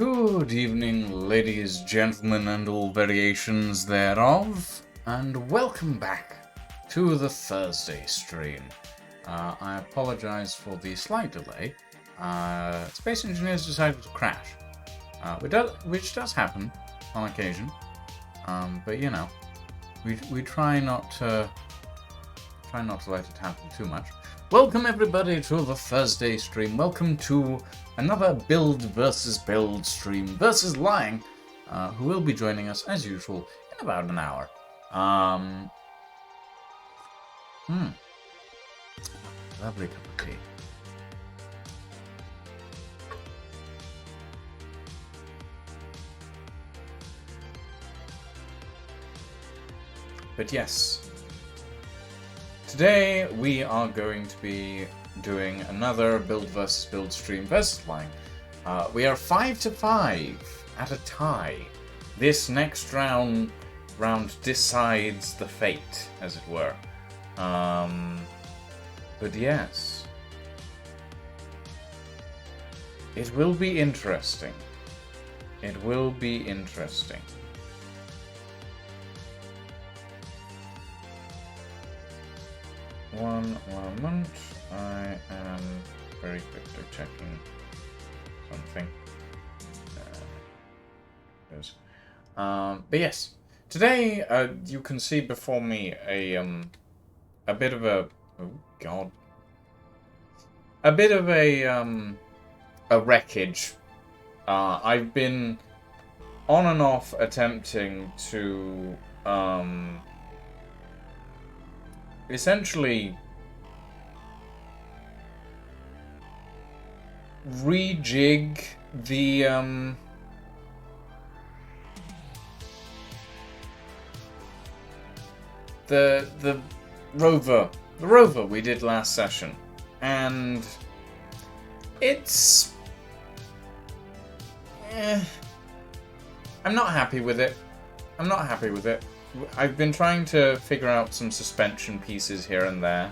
Good evening, ladies, gentlemen, and all variations thereof, and welcome back to the Thursday stream. I apologize for the slight delay. Space Engineers decided to crash, which does happen on occasion, but you know, we try not to let it happen too much. Welcome everybody to the Thursday stream. Welcome to another build versus build stream versus Lang, who will be joining us as usual in about an hour. Lovely cup of tea. But yes, today we are going to be doing another build versus build stream versus Lang. We are 5-5 at a tie. This next round decides the fate, as it were. But yes, it will be interesting. It will be interesting. One moment. I am very quickly checking something. But yes, today you can see before me a bit of a wreckage. I've been on and off attempting to essentially rejig the rover we did last session, and it's I'm not happy with it. I've been trying to figure out some suspension pieces here and there.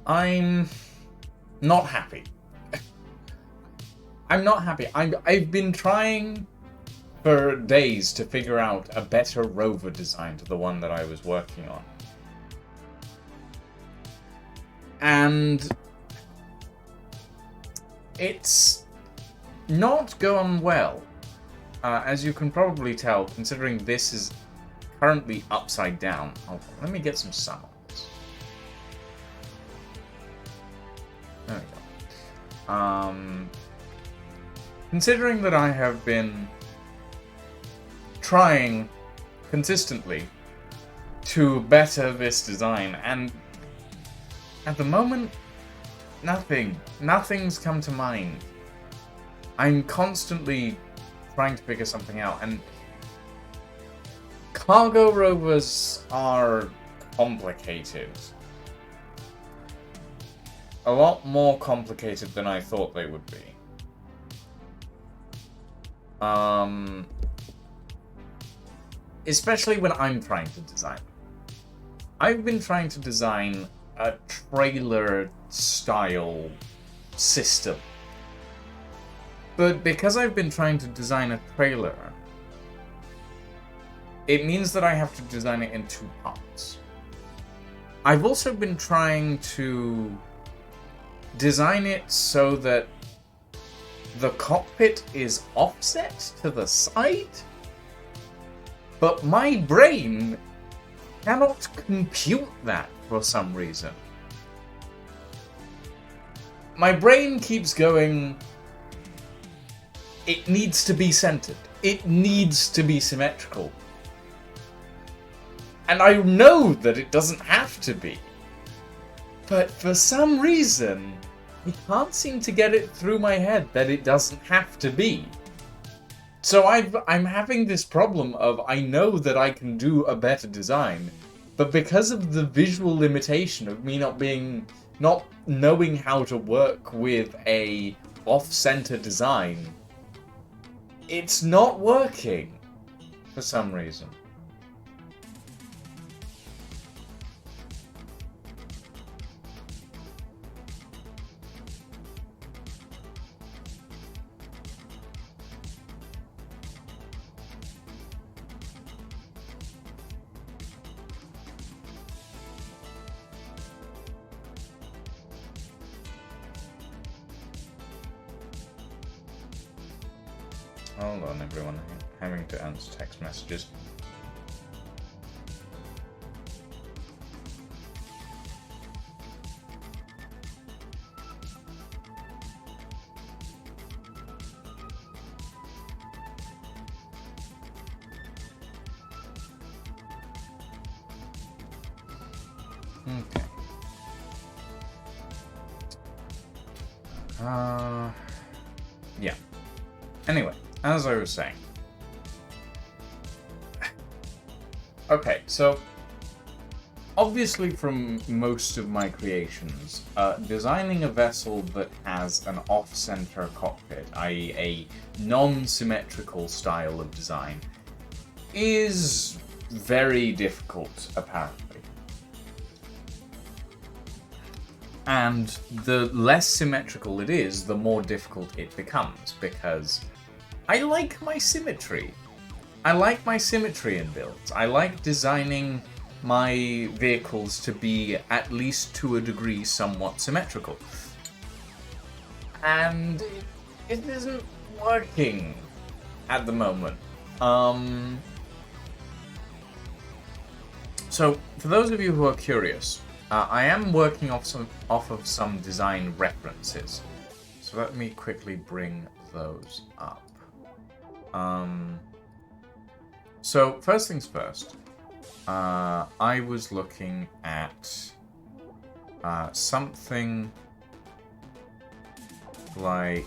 I'm not happy. I'm not happy. I've been trying for days to figure out a better rover design to the one that I was working on. And it's not gone well, as you can probably tell, considering this is currently upside down. Oh, let me get some sun on this. There we go. Considering that I have been trying consistently to better this design, and at the moment, nothing's come to mind. I'm constantly trying to figure something out, and cargo rovers are complicated. A lot more complicated than I thought they would be. Especially when I'm trying to design them. I've been trying to design a trailer-style system. But because I've been trying to design a trailer, it means that I have to design it in two parts. I've also been trying to design it so that the cockpit is offset to the side, but my brain cannot compute that for some reason. My brain keeps going, it needs to be centered. It needs to be symmetrical. And I know that it doesn't have to be. But for some reason, I can't seem to get it through my head that it doesn't have to be. So I'm having this problem of, I know that I can do a better design, but because of the visual limitation of me not knowing how to work with a off-center design, it's not working for some reason. Hold on, everyone. I'm having to answer text messages. Okay. Yeah. Anyway, as I was saying. Okay, so obviously from most of my creations, designing a vessel that has an off-center cockpit, i.e. a non-symmetrical style of design, is very difficult, apparently. And the less symmetrical it is, the more difficult it becomes, because I like my symmetry. I like my symmetry in builds. I like designing my vehicles to be, at least to a degree, somewhat symmetrical. And it isn't working at the moment. So, for those of you who are curious, I am working off of some design references. So let me quickly bring those up. So first things first, I was looking at something like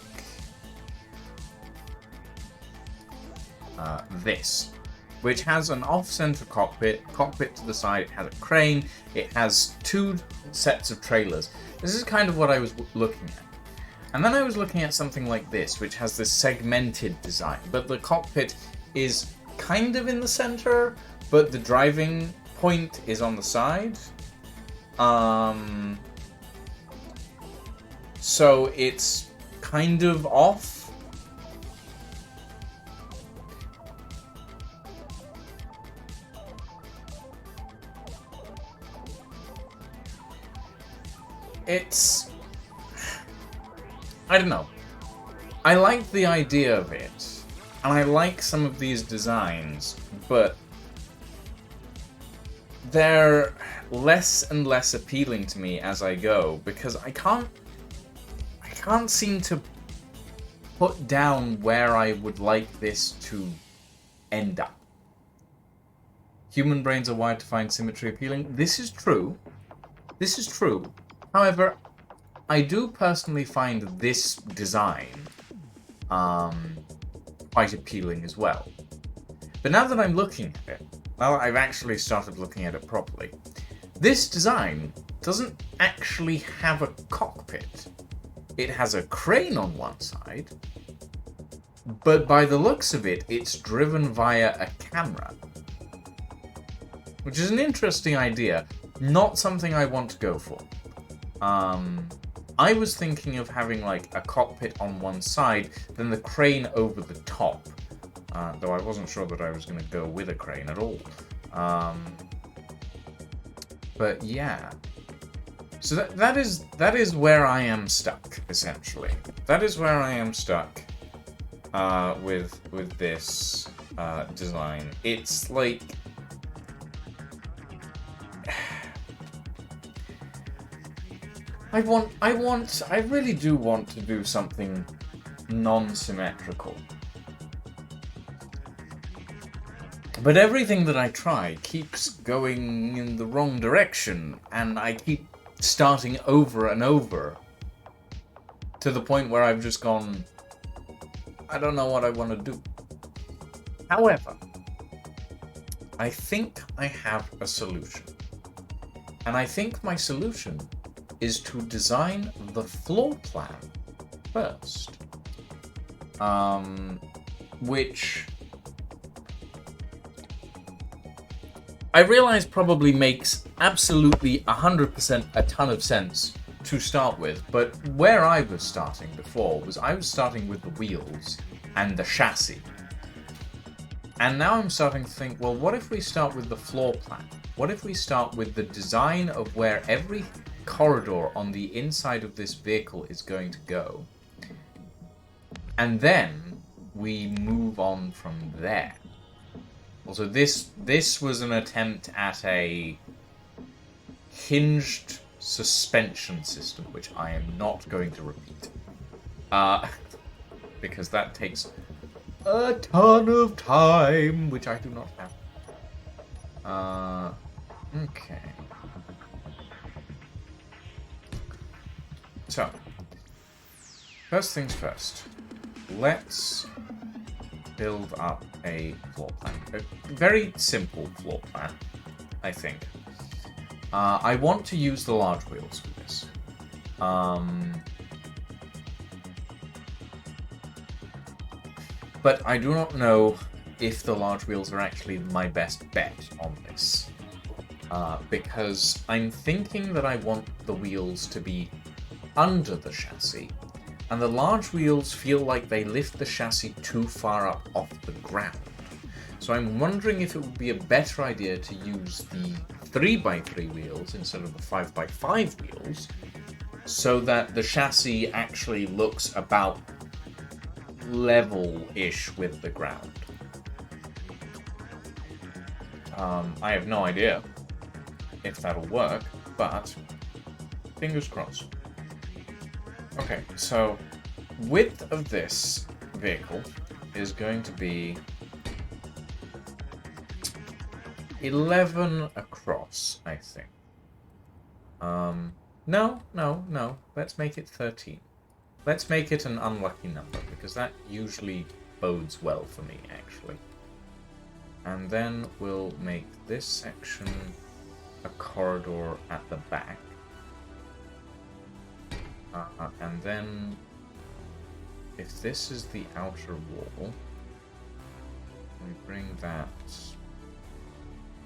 this, which has an off-center cockpit to the side, it has a crane, it has 2 sets of trailers. This is kind of what I was looking at. And then I was looking at something like this, which has this segmented design, but the cockpit is kind of in the center, but the driving point is on the side. So it's kind of off. It's... I don't know. I like the idea of it, and I like some of these designs, but they're less and less appealing to me as I go, because I can't seem to put down where I would like this to end up. Human brains are wired to find symmetry appealing. This is true. This is true. However, I do personally find this design quite appealing as well. But now that I'm looking at it, now that I've actually started looking at it properly, this design doesn't actually have a cockpit. It has a crane on one side, but by the looks of it, it's driven via a camera. Which is an interesting idea, not something I want to go for. I was thinking of having like a cockpit on one side, then the crane over the top. Though I wasn't sure that I was going to go with a crane at all. But yeah. So that is where I am stuck, essentially. That is where I am stuck with this design. It's like... I really do want to do something non-symmetrical. But everything that I try keeps going in the wrong direction, and I keep starting over and over, to the point where I've just gone, I don't know what I want to do. However, I think I have a solution. And I think my solution is to design the floor plan first. Which I realize probably makes absolutely 100% a ton of sense to start with, but where I was starting before was I was starting with the wheels and the chassis. And now I'm starting to think, well, what if we start with the floor plan? What if we start with the design of where every corridor on the inside of this vehicle is going to go? And then we move on from there. Also, this was an attempt at a hinged suspension system, which I am not going to repeat. Because that takes a ton of time, which I do not have. Okay. So, first things first. Let's build up a floor plan. A very simple floor plan, I think. I want to use the large wheels for this. But I do not know if the large wheels are actually my best bet on this. Because I'm thinking that I want the wheels to be under the chassis, and the large wheels feel like they lift the chassis too far up off the ground. So I'm wondering if it would be a better idea to use the 3x3 wheels instead of the 5x5 wheels, so that the chassis actually looks about level-ish with the ground. I have no idea if that'll work, but fingers crossed. Okay, so width of this vehicle is going to be 11 across, I think. No. Let's make it 13. Let's make it an unlucky number, because that usually bodes well for me, actually. And then we'll make this section a corridor at the back. And then, if this is the outer wall, we bring that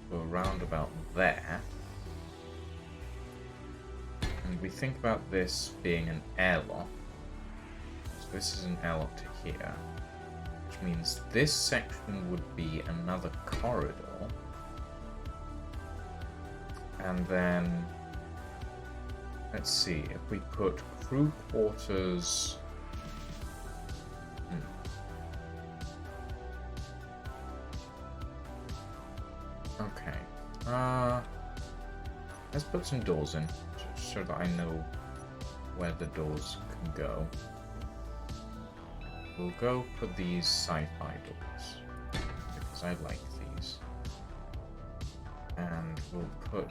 to around about there. And we think about this being an airlock. So this is an airlock to here, which means this section would be another corridor. And then, let's see, if we put crew quarters... Okay. Let's put some doors in, so that I know where the doors can go. We'll go put these sci-fi doors, because I like these. And we'll put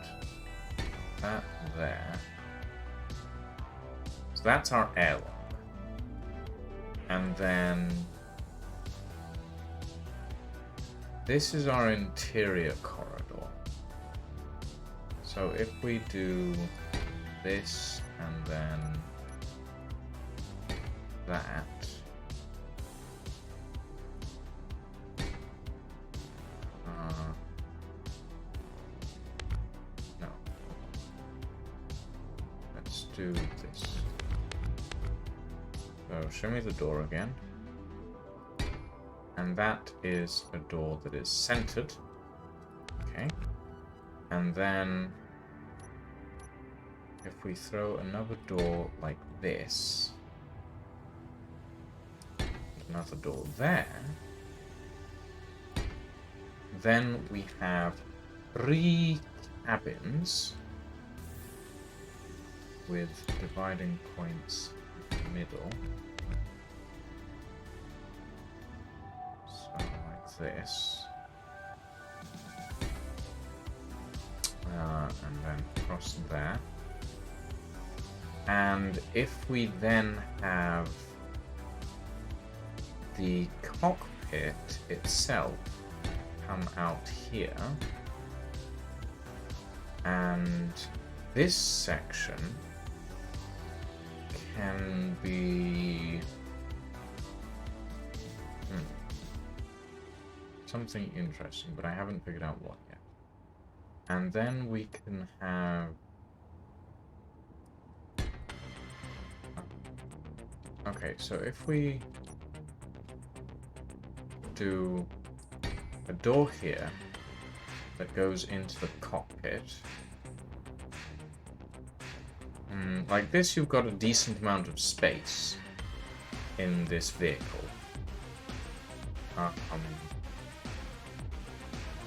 that there. So that's our airlock. And then this is our interior corridor. So if we do this and then that, no, let's do this. So show me the door again. And that is a door that is centered. Okay. And then if we throw another door like this, another door there, then we have 3 cabins with dividing points in the middle. So like this. And then across there. And if we then have the cockpit itself come out here, and this section can be something interesting, but I haven't figured out what yet. And then we can have okay, so if we do a door here that goes into the cockpit, like this, you've got a decent amount of space in this vehicle.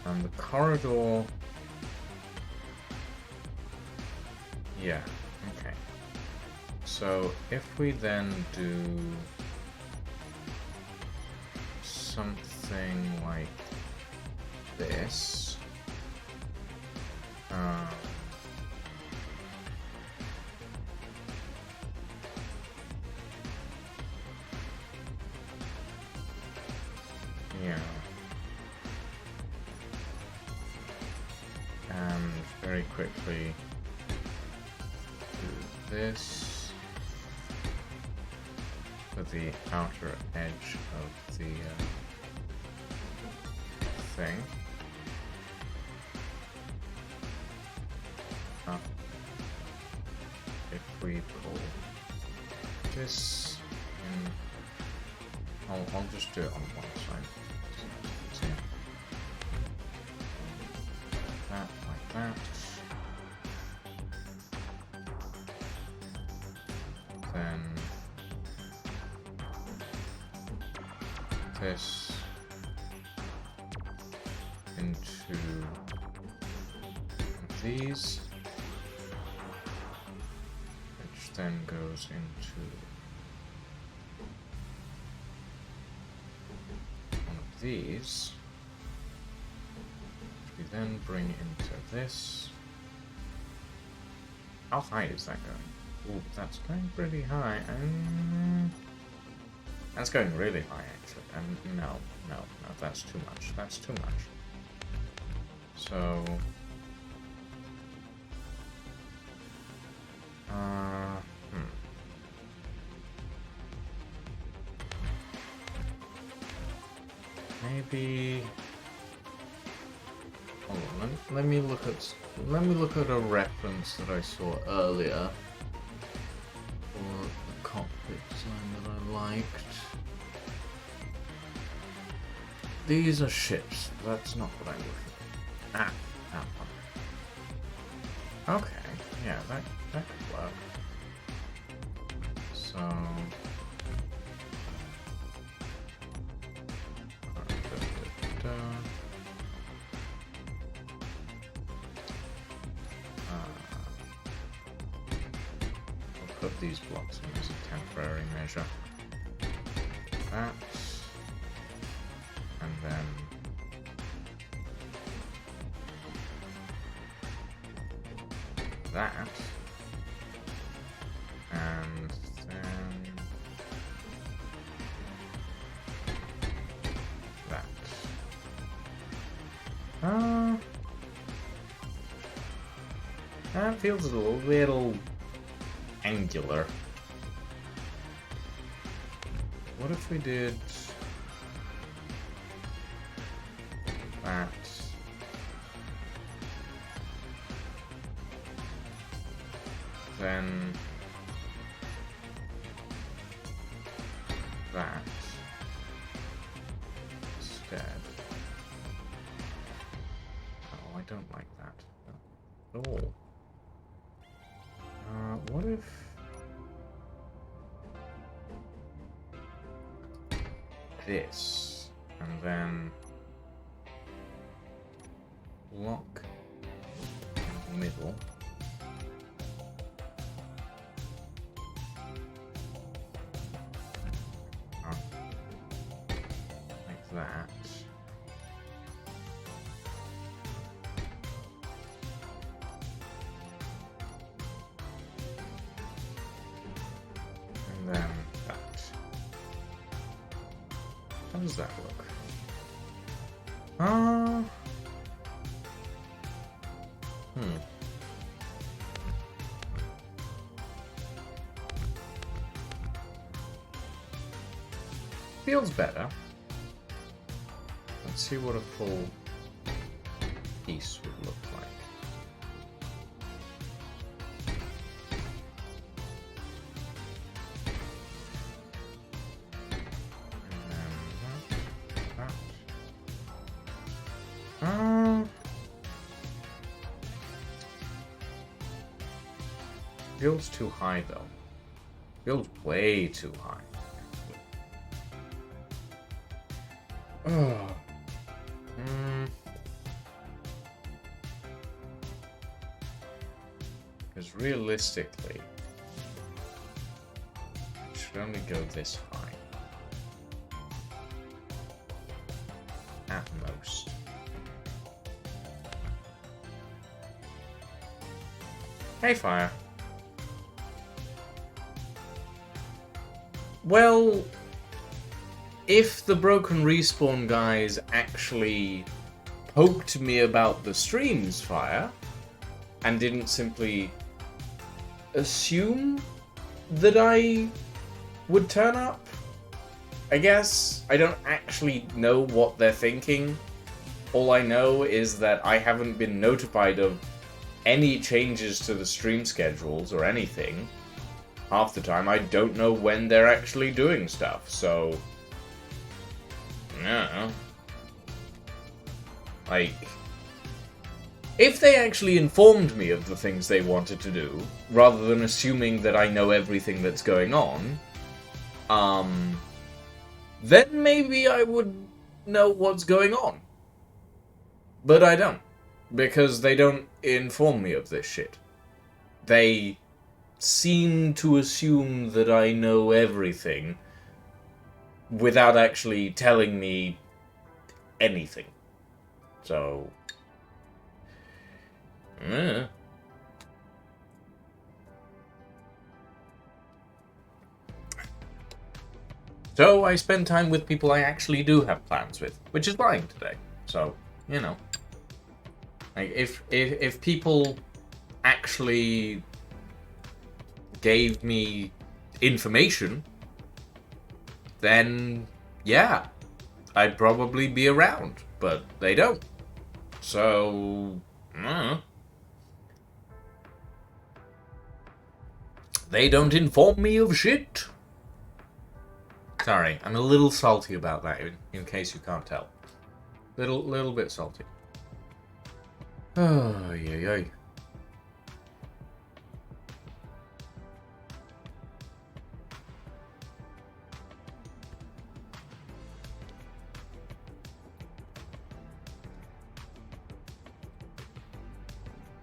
And the corridor, yeah, okay. So if we then do something like this, yeah, and very quickly do this for the outer edge of the thing. If we pull this in, I'll just do it on one side. So, that like that. Then this into these, which then goes into one of these, which we then bring into this. How high is that going? Ooh, that's going pretty high. That's going really high, actually. And no, that's too much. That's too much. So, maybe. Hold on. Let me look at a reference that I saw earlier for the cockpit design that I liked. These are ships. That's not what I'm looking at. That one. Okay. Yeah, that could work. So. We'll put these blocks in as a temporary measure. That. And then that, and then that. That feels a little angular. What if we did that? Then that instead. Oh, I don't like that at all. What if this, and then block in the middle. Like that. And then that. How does that look? feels better. Let's see what a full piece would look like. Feels too high though. Feels way too high. Oh. Because realistically, it should only go this high. At most. Hey, Fire. Well, if the Broken Respawn guys actually poked me about the streams, Fire, and didn't simply assume that I would turn up, I guess. I don't actually know what they're thinking. All I know is that I haven't been notified of any changes to the stream schedules or anything. Half the time, I don't know when they're actually doing stuff, so... yeah. Like... if they actually informed me of the things they wanted to do, rather than assuming that I know everything that's going on, then maybe I would know what's going on. But I don't. Because they don't inform me of this shit. They seem to assume that I know everything without actually telling me anything. So... yeah. So I spend time with people I actually do have plans with, which is fine today. So, you know. Like, if people actually gave me information, then yeah, I'd probably be around, but they don't. So, they don't inform me of shit. Sorry, I'm a little salty about that, in case you can't tell. Little bit salty. Oh, yeah.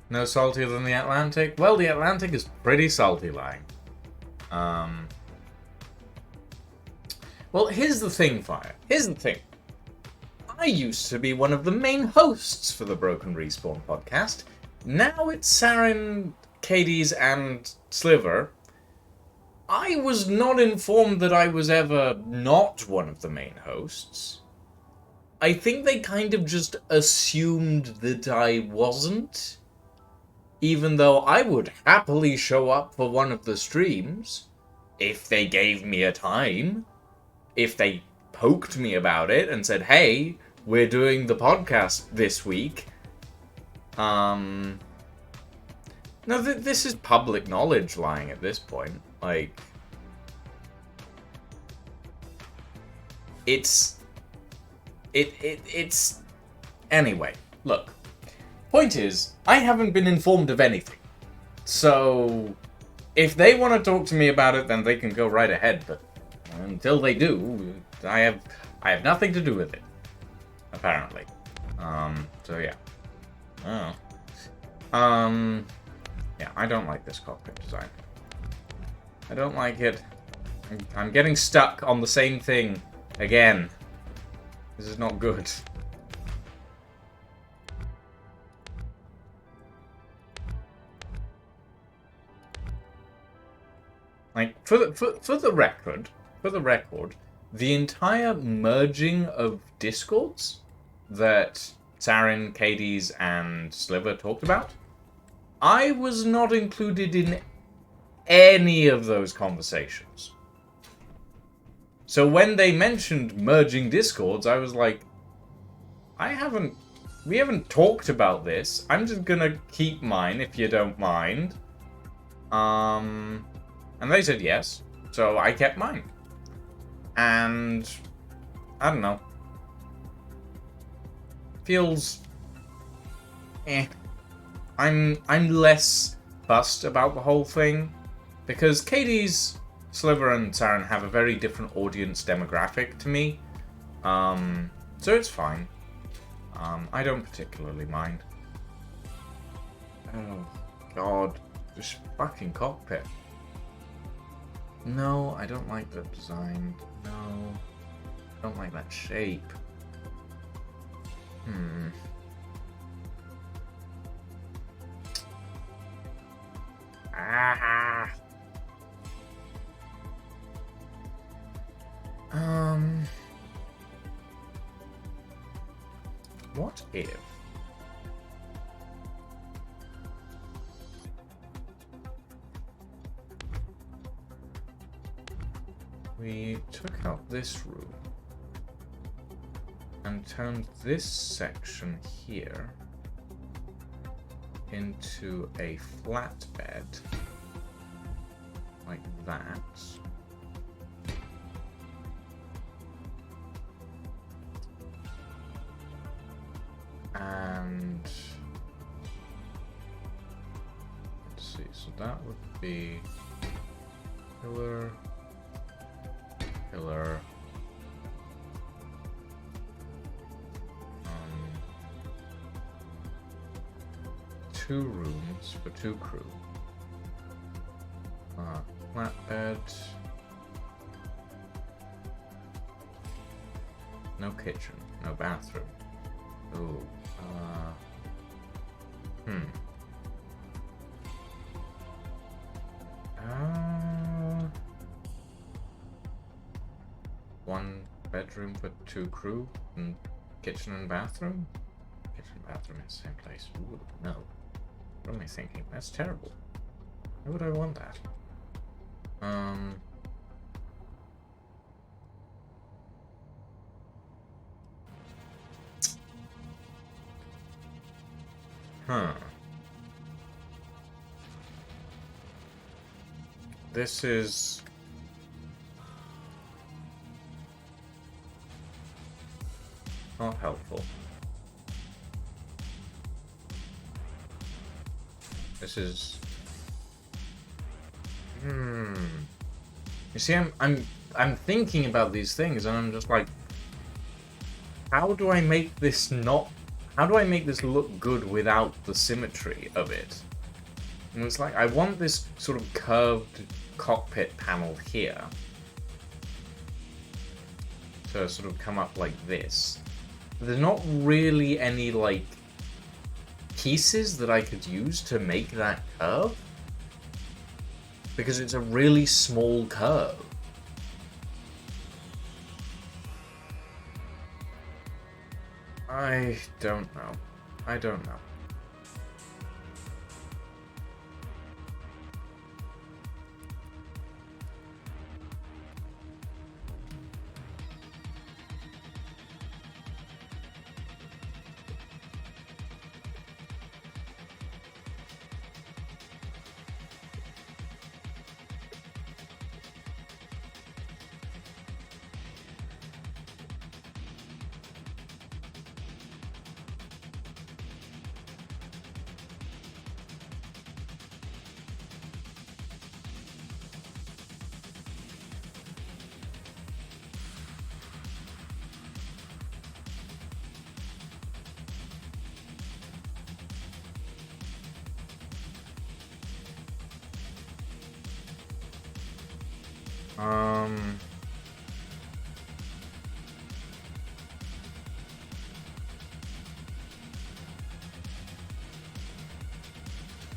No saltier than the Atlantic? Well, the Atlantic is pretty salty, lying. Well, here's the thing, Fire. Here's the thing. I used to be one of the main hosts for the Broken Respawn podcast. Now it's Saren, Cadiz, and Sliver. I was not informed that I was ever not one of the main hosts. I think they kind of just assumed that I wasn't. Even though I would happily show up for one of the streams, if they gave me a time. If they poked me about it and said, hey, we're doing the podcast this week. No, this is public knowledge lying at this point. Like, it's... Anyway, look. Point is, I haven't been informed of anything. So, if they want to talk to me about it, then they can go right ahead, but until they do, I have nothing to do with it. Apparently. So yeah. Oh. Yeah, I don't like this cockpit design. I don't like it. I'm getting stuck on the same thing again. This is not good. Like, for the record, the entire merging of Discords that Saren, Cadiz, and Sliver talked about, I was not included in any of those conversations. So when they mentioned merging Discords, I was like, we haven't talked about this. I'm just gonna keep mine if you don't mind. And they said yes, so I kept mine. And I don't know. Feels I'm less fussed about the whole thing because Katie's, Sliver, and Saren have a very different audience demographic to me. So it's fine. I don't particularly mind. Oh god, this fucking cockpit. No, I don't like the design. No, I don't like that shape. Ah. What if we took out this room and turned this section here into a flatbed, like that. And let's see, so that would be pillar, pillar, two rooms for two crew. Flatbed. No kitchen, no bathroom. Oh, one bedroom for two crew and kitchen and bathroom? Kitchen and bathroom in the same place. Ooh, no. What am I thinking? That's terrible. Why would I want that? This is not helpful. This is You see, I'm thinking about these things and I'm just like, how do I make this look good without the symmetry of it? And it's like, I want this sort of curved cockpit panel here to sort of come up like this. There's not really any, like, pieces that I could use to make that curve, because it's a really small curve. I don't know. I don't know.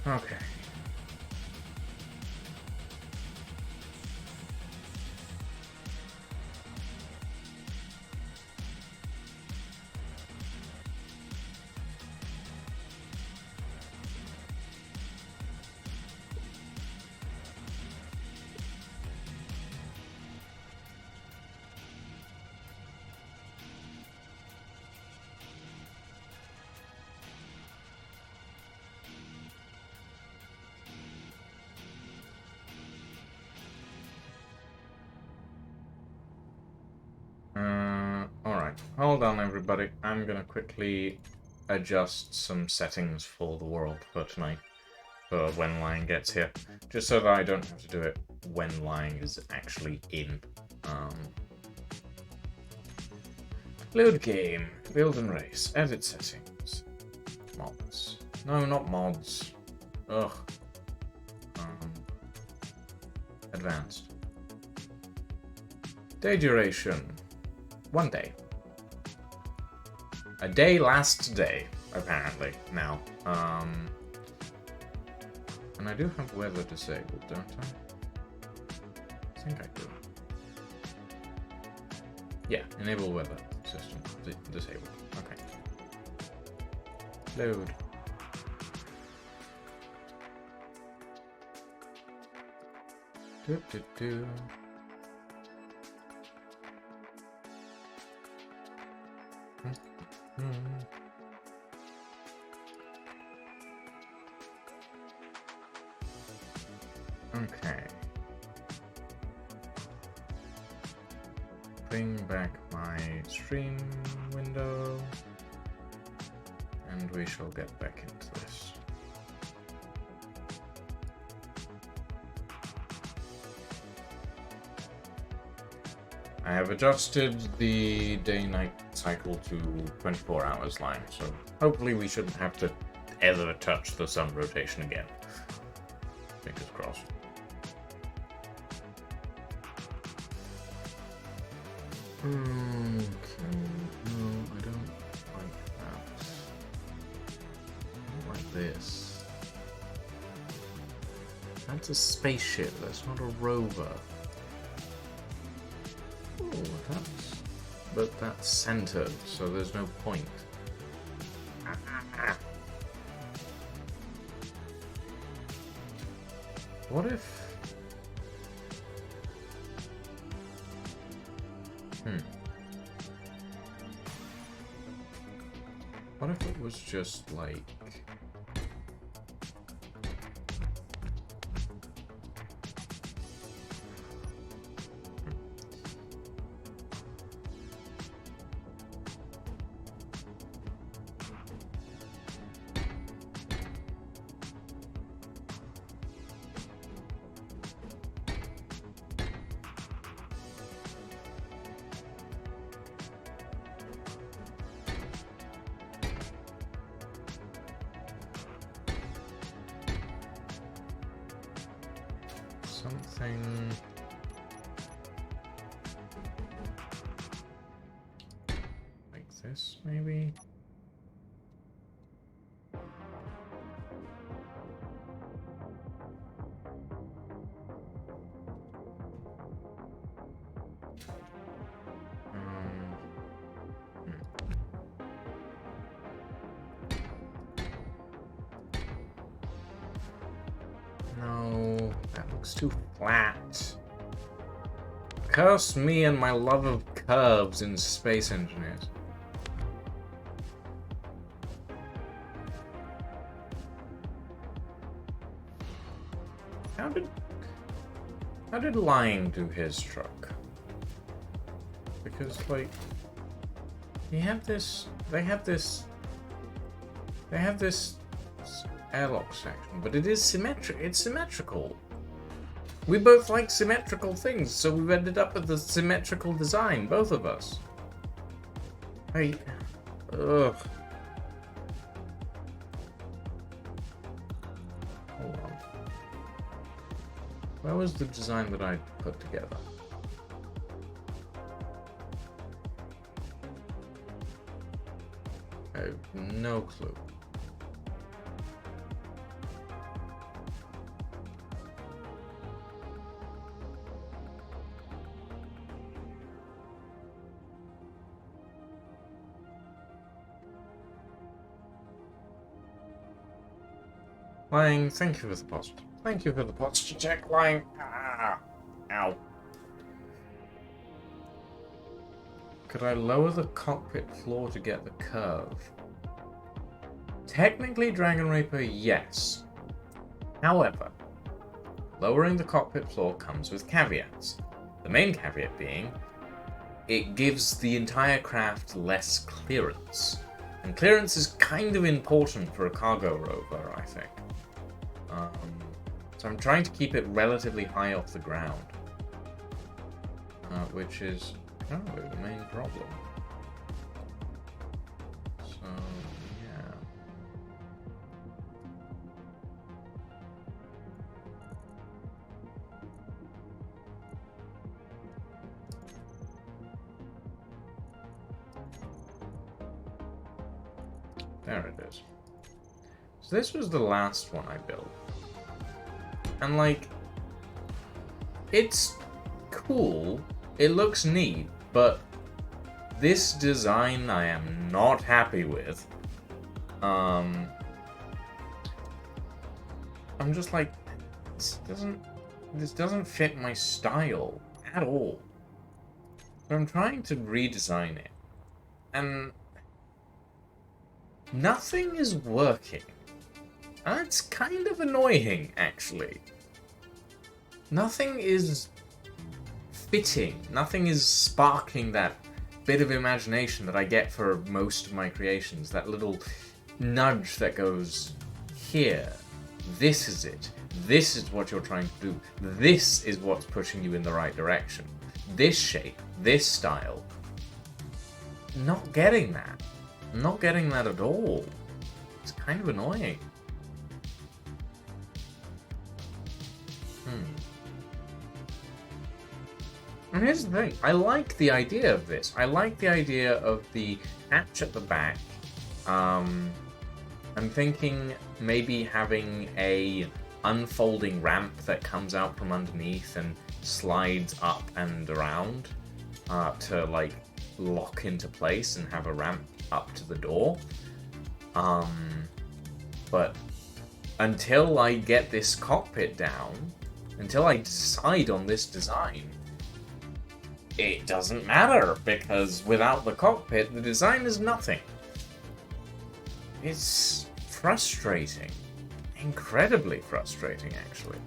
Okay. hold on everybody. I'm gonna quickly adjust some settings for the world for tonight, for when Lion gets here, just so that I don't have to do it when Lion is actually in. Load game, build and race, edit settings, mods. No, not mods. Ugh. Advanced. Day duration. 1 day. A day lasts today, apparently, now. And I do have weather disabled, don't I? I think I do. Yeah, enable weather system disabled. Okay. Load. Do. Okay. Bring back my stream window, and we shall get back into this. I have adjusted the day-night cycle to 24 hours line, so hopefully we shouldn't have to ever touch the sun rotation again. Fingers crossed. Okay, no, I don't like that. I don't like this. That's a spaceship, that's not a rover. Oh, but that's centered, so there's no point. What if... What if it was just like... something like this, maybe? No, that looks too flat. Curse me and my love of curves in Space Engineers. How did Lion do his truck? Because, like, they have this airlock section, but it is symmetric. It's symmetrical. We both like symmetrical things, so we've ended up with the symmetrical design, both of us. Ugh. Hold on. Where was the design that I put together? I have no clue. Lying, thank you for the posture. Thank you for the posture check, Lying. Ah, ow. Could I lower the cockpit floor to get the curve? Technically, Dragon Reaper, yes. However, lowering the cockpit floor comes with caveats. The main caveat being, it gives the entire craft less clearance. And clearance is kind of important for a cargo rover, I think. So I'm trying to keep it relatively high off the ground. Which is kind of the main problem. So, yeah. There it is. So this was the last one I built. And, like, it's cool. It looks neat, but this design I am not happy with. I'm just like, this doesn't fit my style at all. So I'm trying to redesign it, and nothing is working. And it's kind of annoying, actually. Nothing is fitting. Nothing is sparking that bit of imagination that I get for most of my creations. That little nudge that goes, here, this is it. This is what you're trying to do. This is what's pushing you in the right direction. This shape, this style. Not getting that. Not getting that at all. It's kind of annoying. And here's the thing, I like the idea of this. I like the idea of the hatch at the back. I'm thinking maybe having a unfolding ramp that comes out from underneath and slides up and around to, like, lock into place and have a ramp up to the door. But until I get this cockpit down, until I decide on this design, it doesn't matter, because without the cockpit, the design is nothing. It's frustrating. Incredibly frustrating, actually.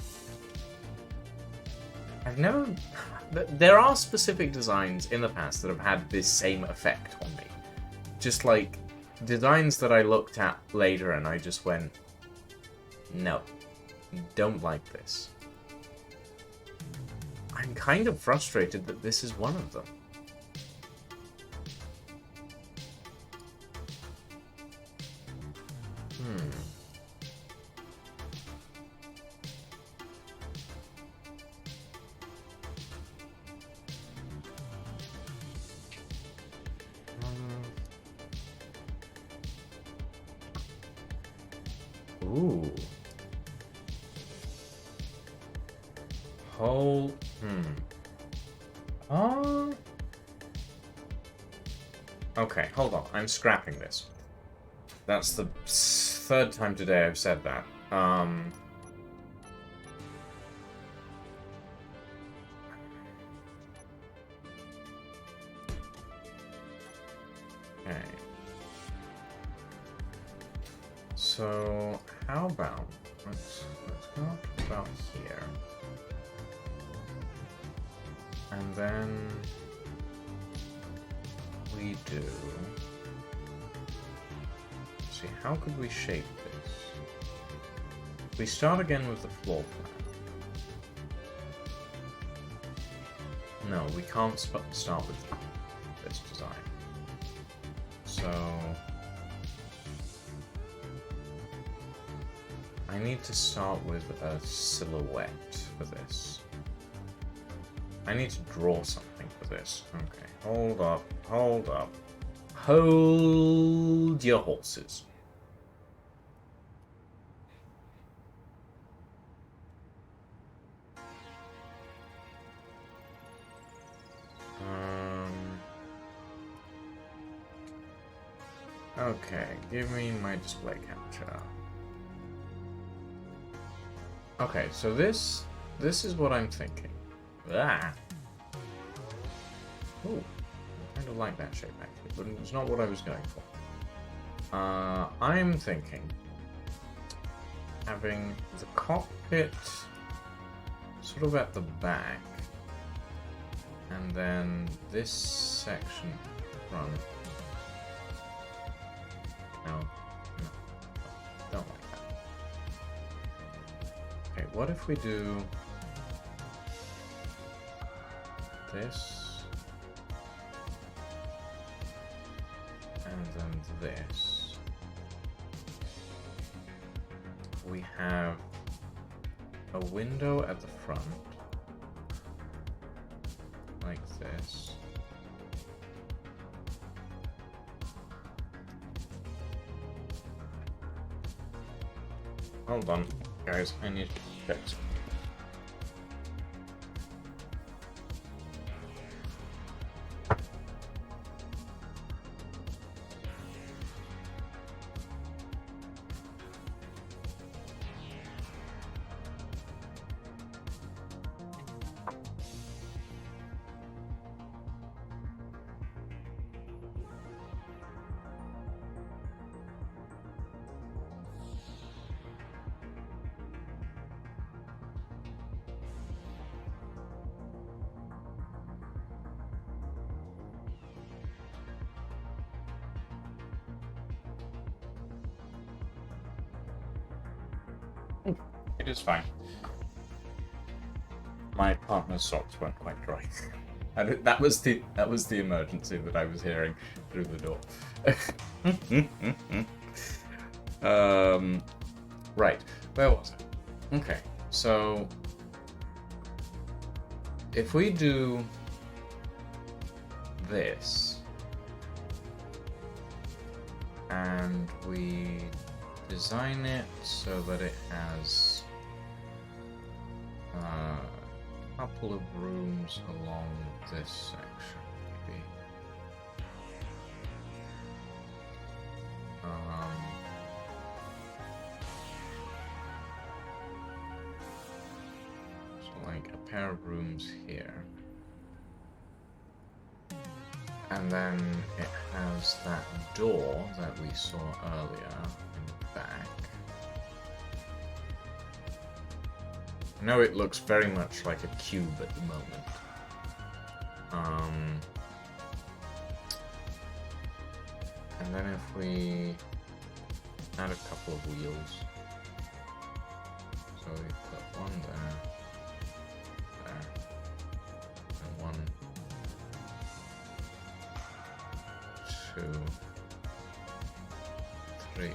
There are specific designs in the past that have had this same effect on me. Just like designs that I looked at later and I just went, no, don't like this. I'm kind of frustrated that this is one of them. Ooh. Okay, hold on. I'm scrapping this. That's the third time today I've said that. Okay. So, how about... Let's go about here. And then... we do... Let's see, how could we shape this? We start again with the floor plan. No, we can't start with this design. So... I need to start with a silhouette for this. I need to draw something for this. Okay, hold up, hold up. Hold your horses. Okay, give me my display capture. Okay, so this is what I'm thinking. Ah. Ooh, I kind of like that shape actually, but it's not what I was going for. I'm thinking having the cockpit sort of at the back, And then this section front. No, don't like that. Okay, what if we do this and then this? We have a window at the front, like this. Hold on, guys, I need to check something. It is fine. My partner's socks weren't quite dry. And that was the emergency that I was hearing through the door. Right, where was it? Okay, so if we do this and we design it so that it has a couple of rooms along this section, maybe. So like a pair of rooms here. And then it has that door that we saw earlier in the back. I know it looks very much like a cube at the moment. And then if we add a couple of wheels. So we put one there, and one, 2, 3.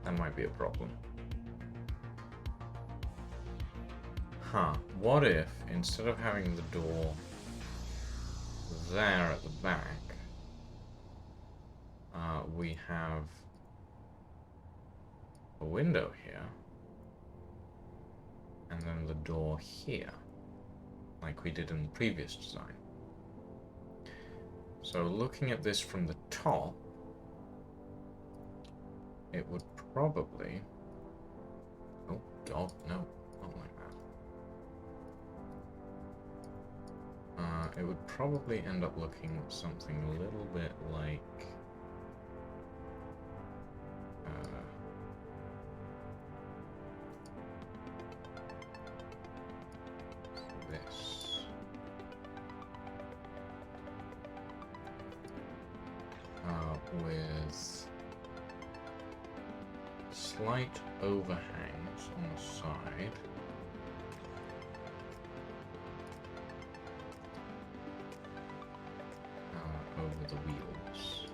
That might be a problem. What if, instead of having the door there at the back, we have a window here, and then the door here, like we did in the previous design. So looking at this from the top, it would probably... Oh god, no, not like that. It would probably end up looking something a little bit like... this. With slight overhangs on the side. Over the wheels.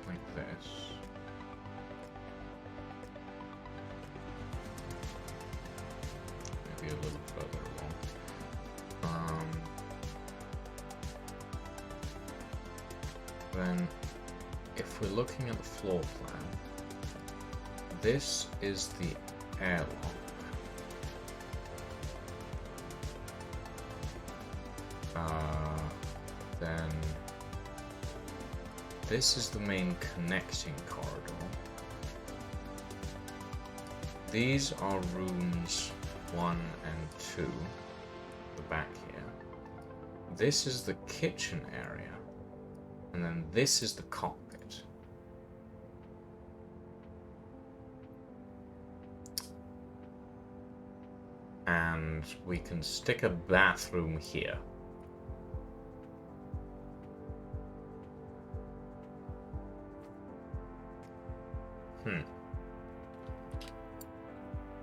Like this. Maybe a little further along. Then, if we're looking at the floor plan, this is the airlock. Then this is the main connecting corridor. These are rooms 1 and 2, the back here. This is the kitchen area, and then this is the cockpit. And we can stick a bathroom here.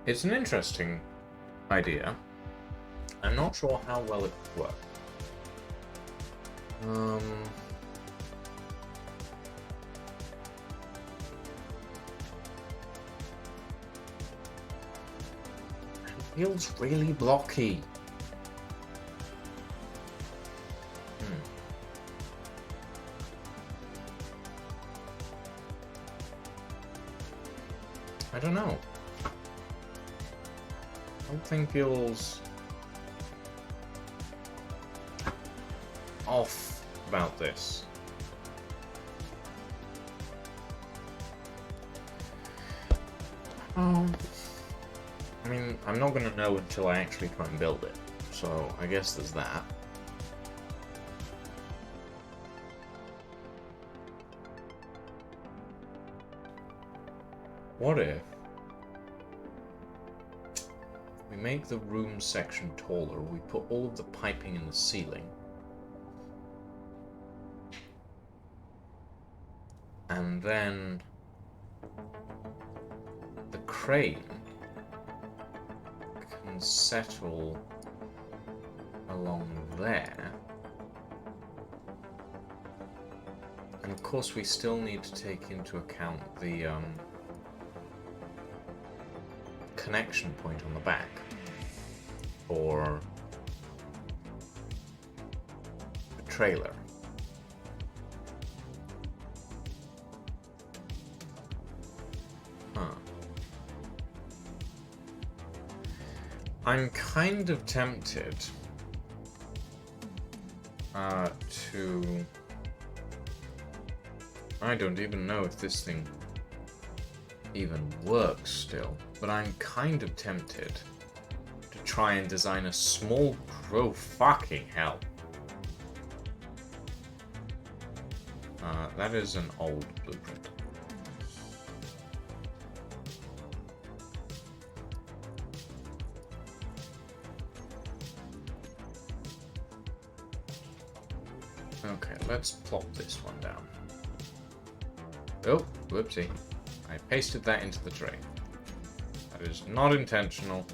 It's an interesting idea. I'm not sure how well it would work. It feels really blocky. I don't know. Something feels off about this. I mean, I'm not going to know until I actually try and build it, so I guess there's that. What if we make the room section taller, we put all of the piping in the ceiling, and then the crane can settle along there. And of course we still need to take into account the connection point on the back for the trailer. I'm kind of tempted to... I don't even know if this thing even works still, but I'm kind of tempted to try and design a small crow. Fucking hell. That is an old blueprint. Okay, let's plop this one down. Oh, whoopsie. I pasted that into the tray. That is not intentional.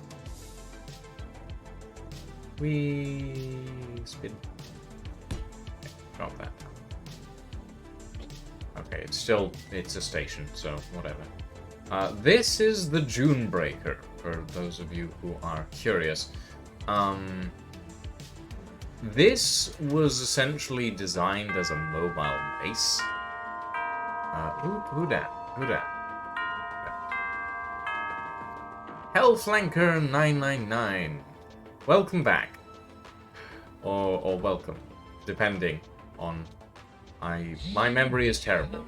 We spin. Okay, drop that down. Okay, it's a station, so whatever. This is the June Breaker, for those of you who are curious. This was essentially designed as a mobile base. Who dat? Who dat? Hellflanker 999. Welcome back. Or welcome, depending on... My memory is terrible.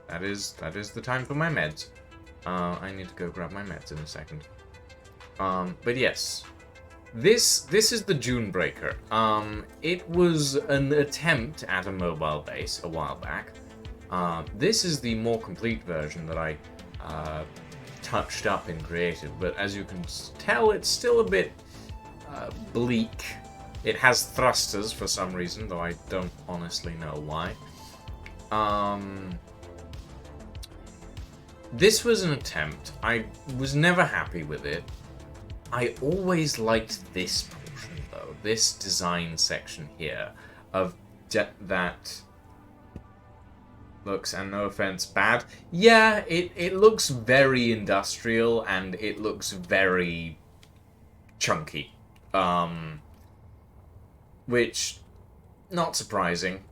That is the time for my meds. I need to go grab my meds in a second. But yes. This is the June Breaker. It was an attempt at a mobile base a while back. This is the more complete version that I touched up in Creative, but as you can tell, it's still a bit bleak. It has thrusters for some reason, though I don't honestly know why. This was an attempt. I was never happy with it. I always liked this portion, though. This design section here of that looks, and no offense, bad. Yeah, it looks very industrial, and it looks very chunky. Which, not surprising.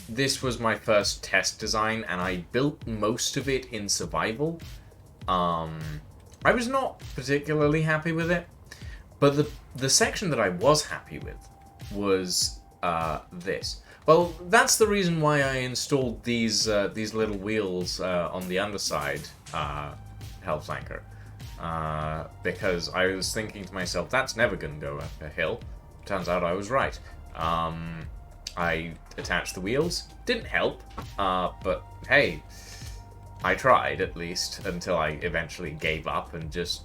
This was my first test design, and I built most of it in survival. I was not particularly happy with it, but the section that I was happy with was this. Well, that's the reason why I installed these little wheels on the underside, Hellflanker, because I was thinking to myself, that's never going to go up a hill. Turns out I was right. I attached the wheels, didn't help, but hey, I tried, at least, until I eventually gave up and just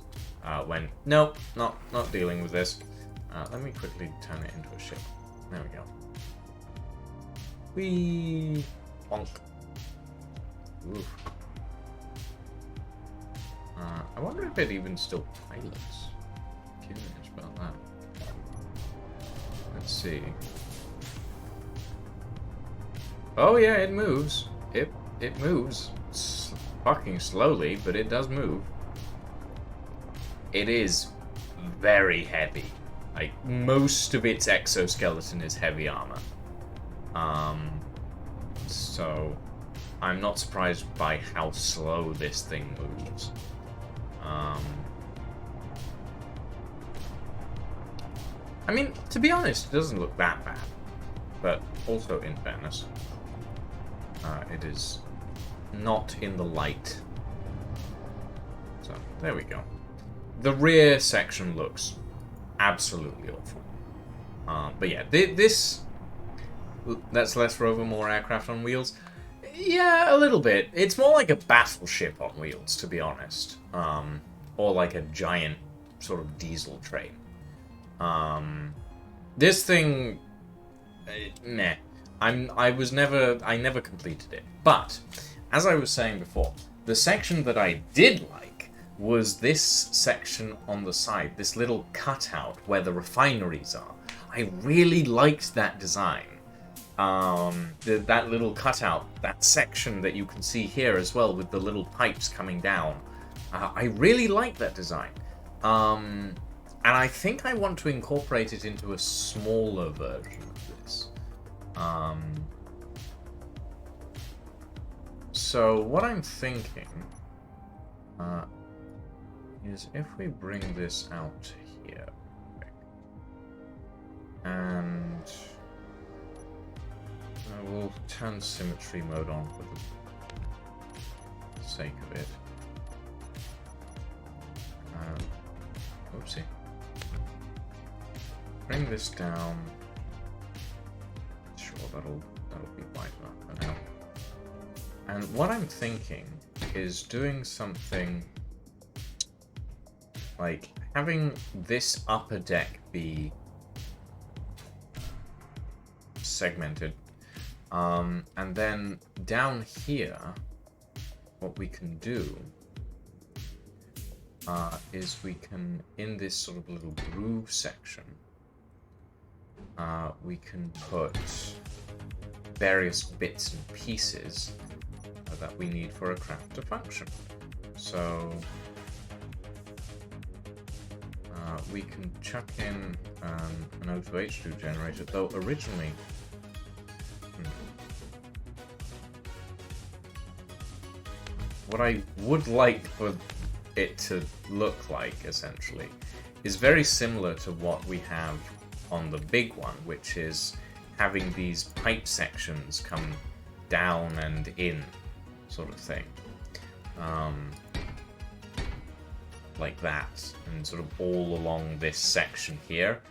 went, nope, not dealing with this. Let me quickly turn it into a ship. There we go. Whee! Bonk. Oof. I wonder if it even still pilots. Curious about that. Let's see. Oh yeah, it moves. It moves. Fucking slowly, but it does move. It is very heavy. Like, most of its exoskeleton is heavy armor. So I'm not surprised by how slow this thing moves. I mean, to be honest, it doesn't look that bad. But also, in fairness, it is not in the light. So, there we go. The rear section looks absolutely awful. But yeah, that's less rover, more aircraft on wheels. Yeah, a little bit. It's more like a battleship on wheels, to be honest. Or like a giant sort of diesel train. This thing, meh. I never completed it. But, as I was saying before, the section that I did like was this section on the side, this little cutout where the refineries are. I really liked that design. That little cutout, that section that you can see here as well with the little pipes coming down. I really like that design. And I think I want to incorporate it into a smaller version of this. So what I'm thinking is if we bring this out to here, and we'll turn symmetry mode on for the sake of it. Oopsie. Bring this down. Sure, that'll be wide enough for now. And what I'm thinking is doing something like having this upper deck be segmented, and then down here, what we can do is we can, in this sort of little groove section, we can put various bits and pieces that we need for a craft to function. So we can chuck in an O2H2 generator, though originally what I would like for it to look like, essentially, is very similar to what we have on the big one, which is having these pipe sections come down and in, sort of thing. Like that, and sort of all along this section here.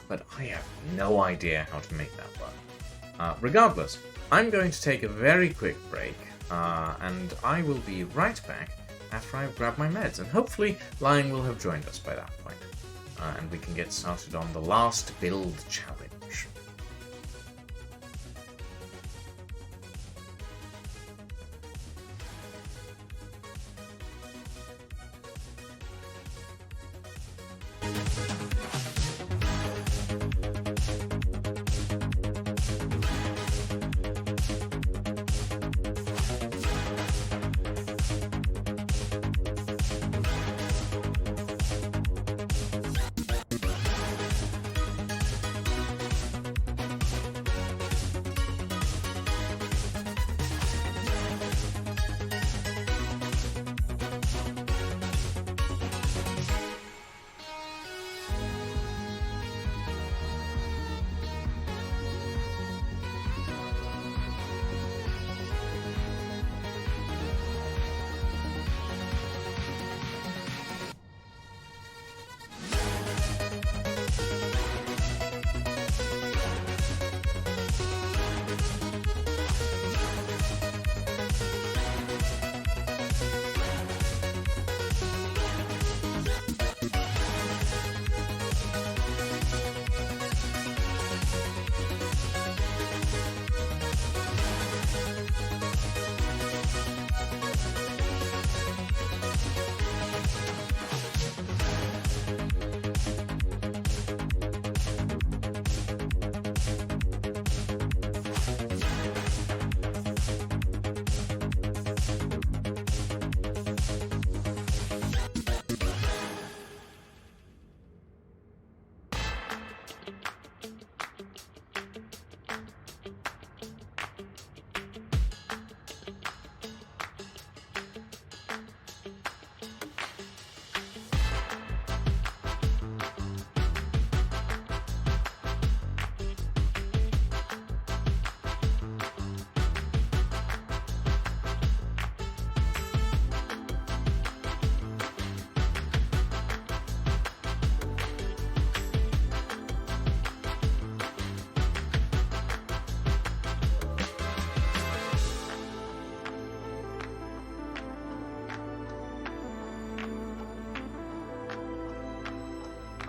But I have no idea how to make that work. Regardless, I'm going to take a very quick break, and I will be right back after I've grabbed my meds, and hopefully Lion will have joined us by that point, and we can get started on the last build challenge.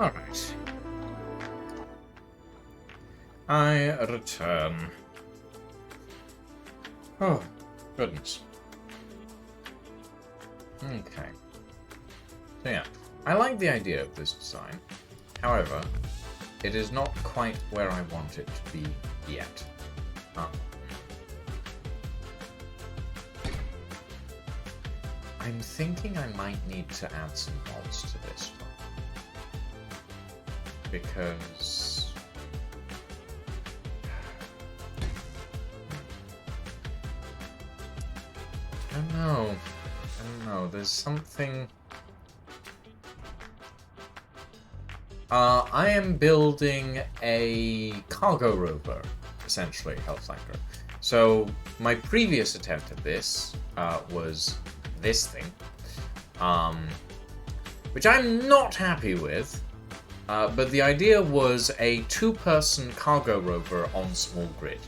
Alright. I return. Oh, goodness. Okay. So yeah, I like the idea of this design. However, it is not quite where I want it to be yet. I'm thinking I might need to add some mods to this one. Because... I don't know. There's something... I am building a cargo rover, essentially, Hellflanker. So, my previous attempt at this was this thing, which I'm not happy with, but the idea was a two-person cargo rover on small grid.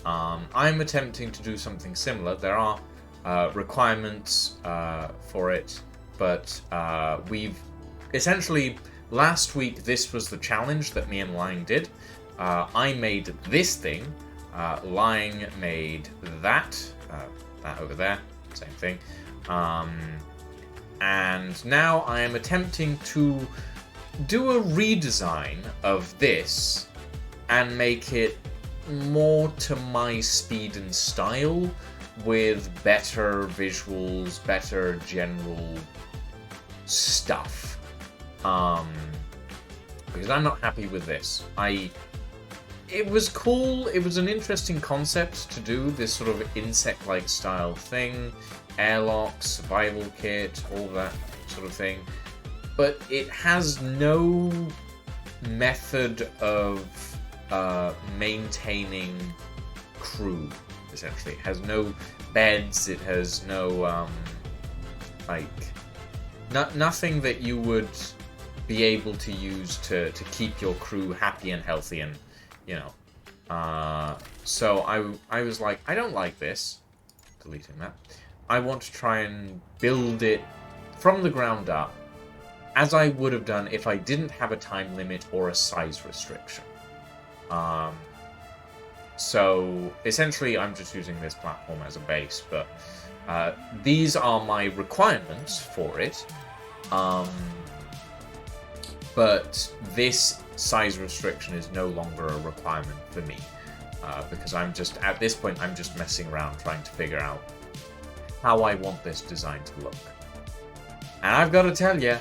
I'm attempting to do something similar. There are requirements for it, but we've essentially... Last week, this was the challenge that me and Lying did. I made this thing. Lying made that. That over there. Same thing. And now I am attempting to do a redesign of this and make it more to my speed and style with better visuals, better general stuff. Because I'm not happy with this. It was cool, it was an interesting concept to do, this sort of insect-like style thing, airlock, survival kit, all that sort of thing. But it has no method of maintaining crew, essentially. It has no beds, it has no, nothing that you would be able to use to keep your crew happy and healthy and, you know. So I was like, I don't like this. Deleting that. I want to try and build it from the ground up as I would have done if I didn't have a time limit or a size restriction. So essentially I'm just using this platform as a base, but these are my requirements for it. But this size restriction is no longer a requirement for me, because I'm just, at this point, I'm just messing around trying to figure out how I want this design to look. And I've got to tell you,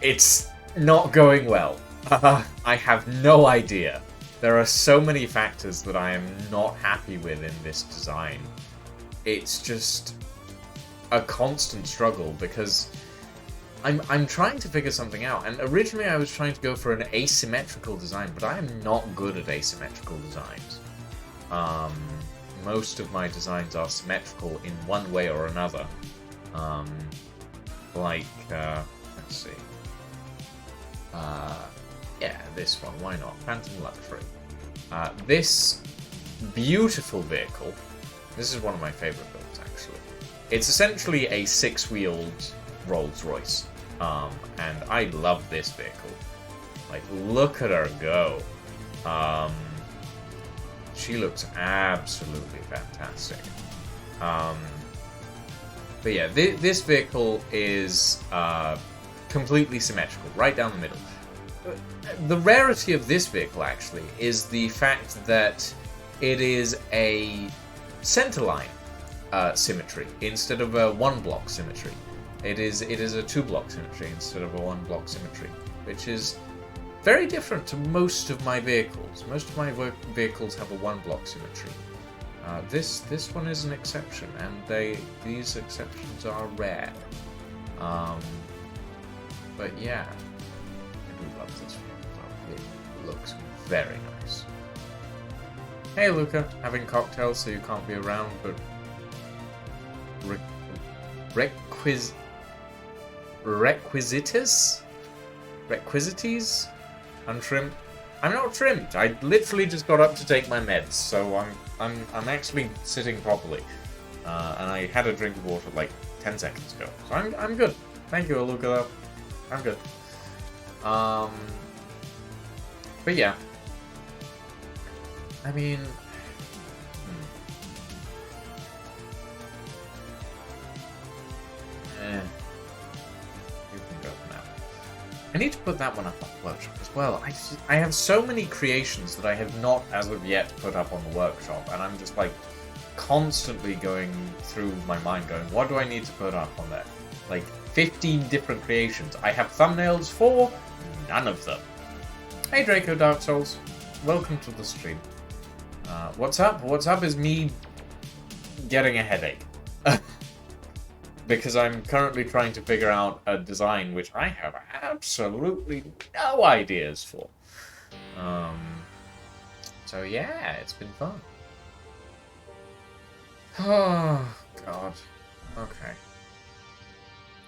it's not going well. I have no idea. There are so many factors that I am not happy with in this design. It's just a constant struggle because I'm trying to figure something out, and originally I was trying to go for an asymmetrical design, but I am not good at asymmetrical designs. Most of my designs are symmetrical in one way or another. Let's see. Yeah, this one, why not? Phantom Luxury. This beautiful vehicle, this is one of my favorite builds, actually. It's essentially a six-wheeled Rolls-Royce. And I love this vehicle. Like, look at her go. She looks absolutely fantastic. But yeah, this vehicle is completely symmetrical, right down the middle. The rarity of this vehicle, actually, is the fact that it is a centerline symmetry instead of a one-block symmetry. It is a two-block symmetry instead of a one-block symmetry, which is very different to most of my vehicles. Most of my vehicles have a one-block symmetry. This one is an exception, and these exceptions are rare. But yeah, I do love this vehicle. It looks very nice. Hey Luca, having cocktails so you can't be around, but requisites? Untrimmed? I'm not trimmed. I literally just got up to take my meds, so I'm actually sitting properly. And I had a drink of water like 10 seconds ago. So I'm good. Thank you, Luca. I'm good. But yeah. I mean... You can go for now. I need to put that one up on the workshop as well. I have so many creations that I have not, as of yet, put up on the workshop, and I'm just, like, constantly going through my mind going, what do I need to put up on there? Like, 15 different creations. I have thumbnails for none of them. Hey Draco Dark Souls, welcome to the stream. What's up? What's up is me getting a headache. Because I'm currently trying to figure out a design which I have absolutely no ideas for. So yeah, it's been fun. Oh, God. Okay.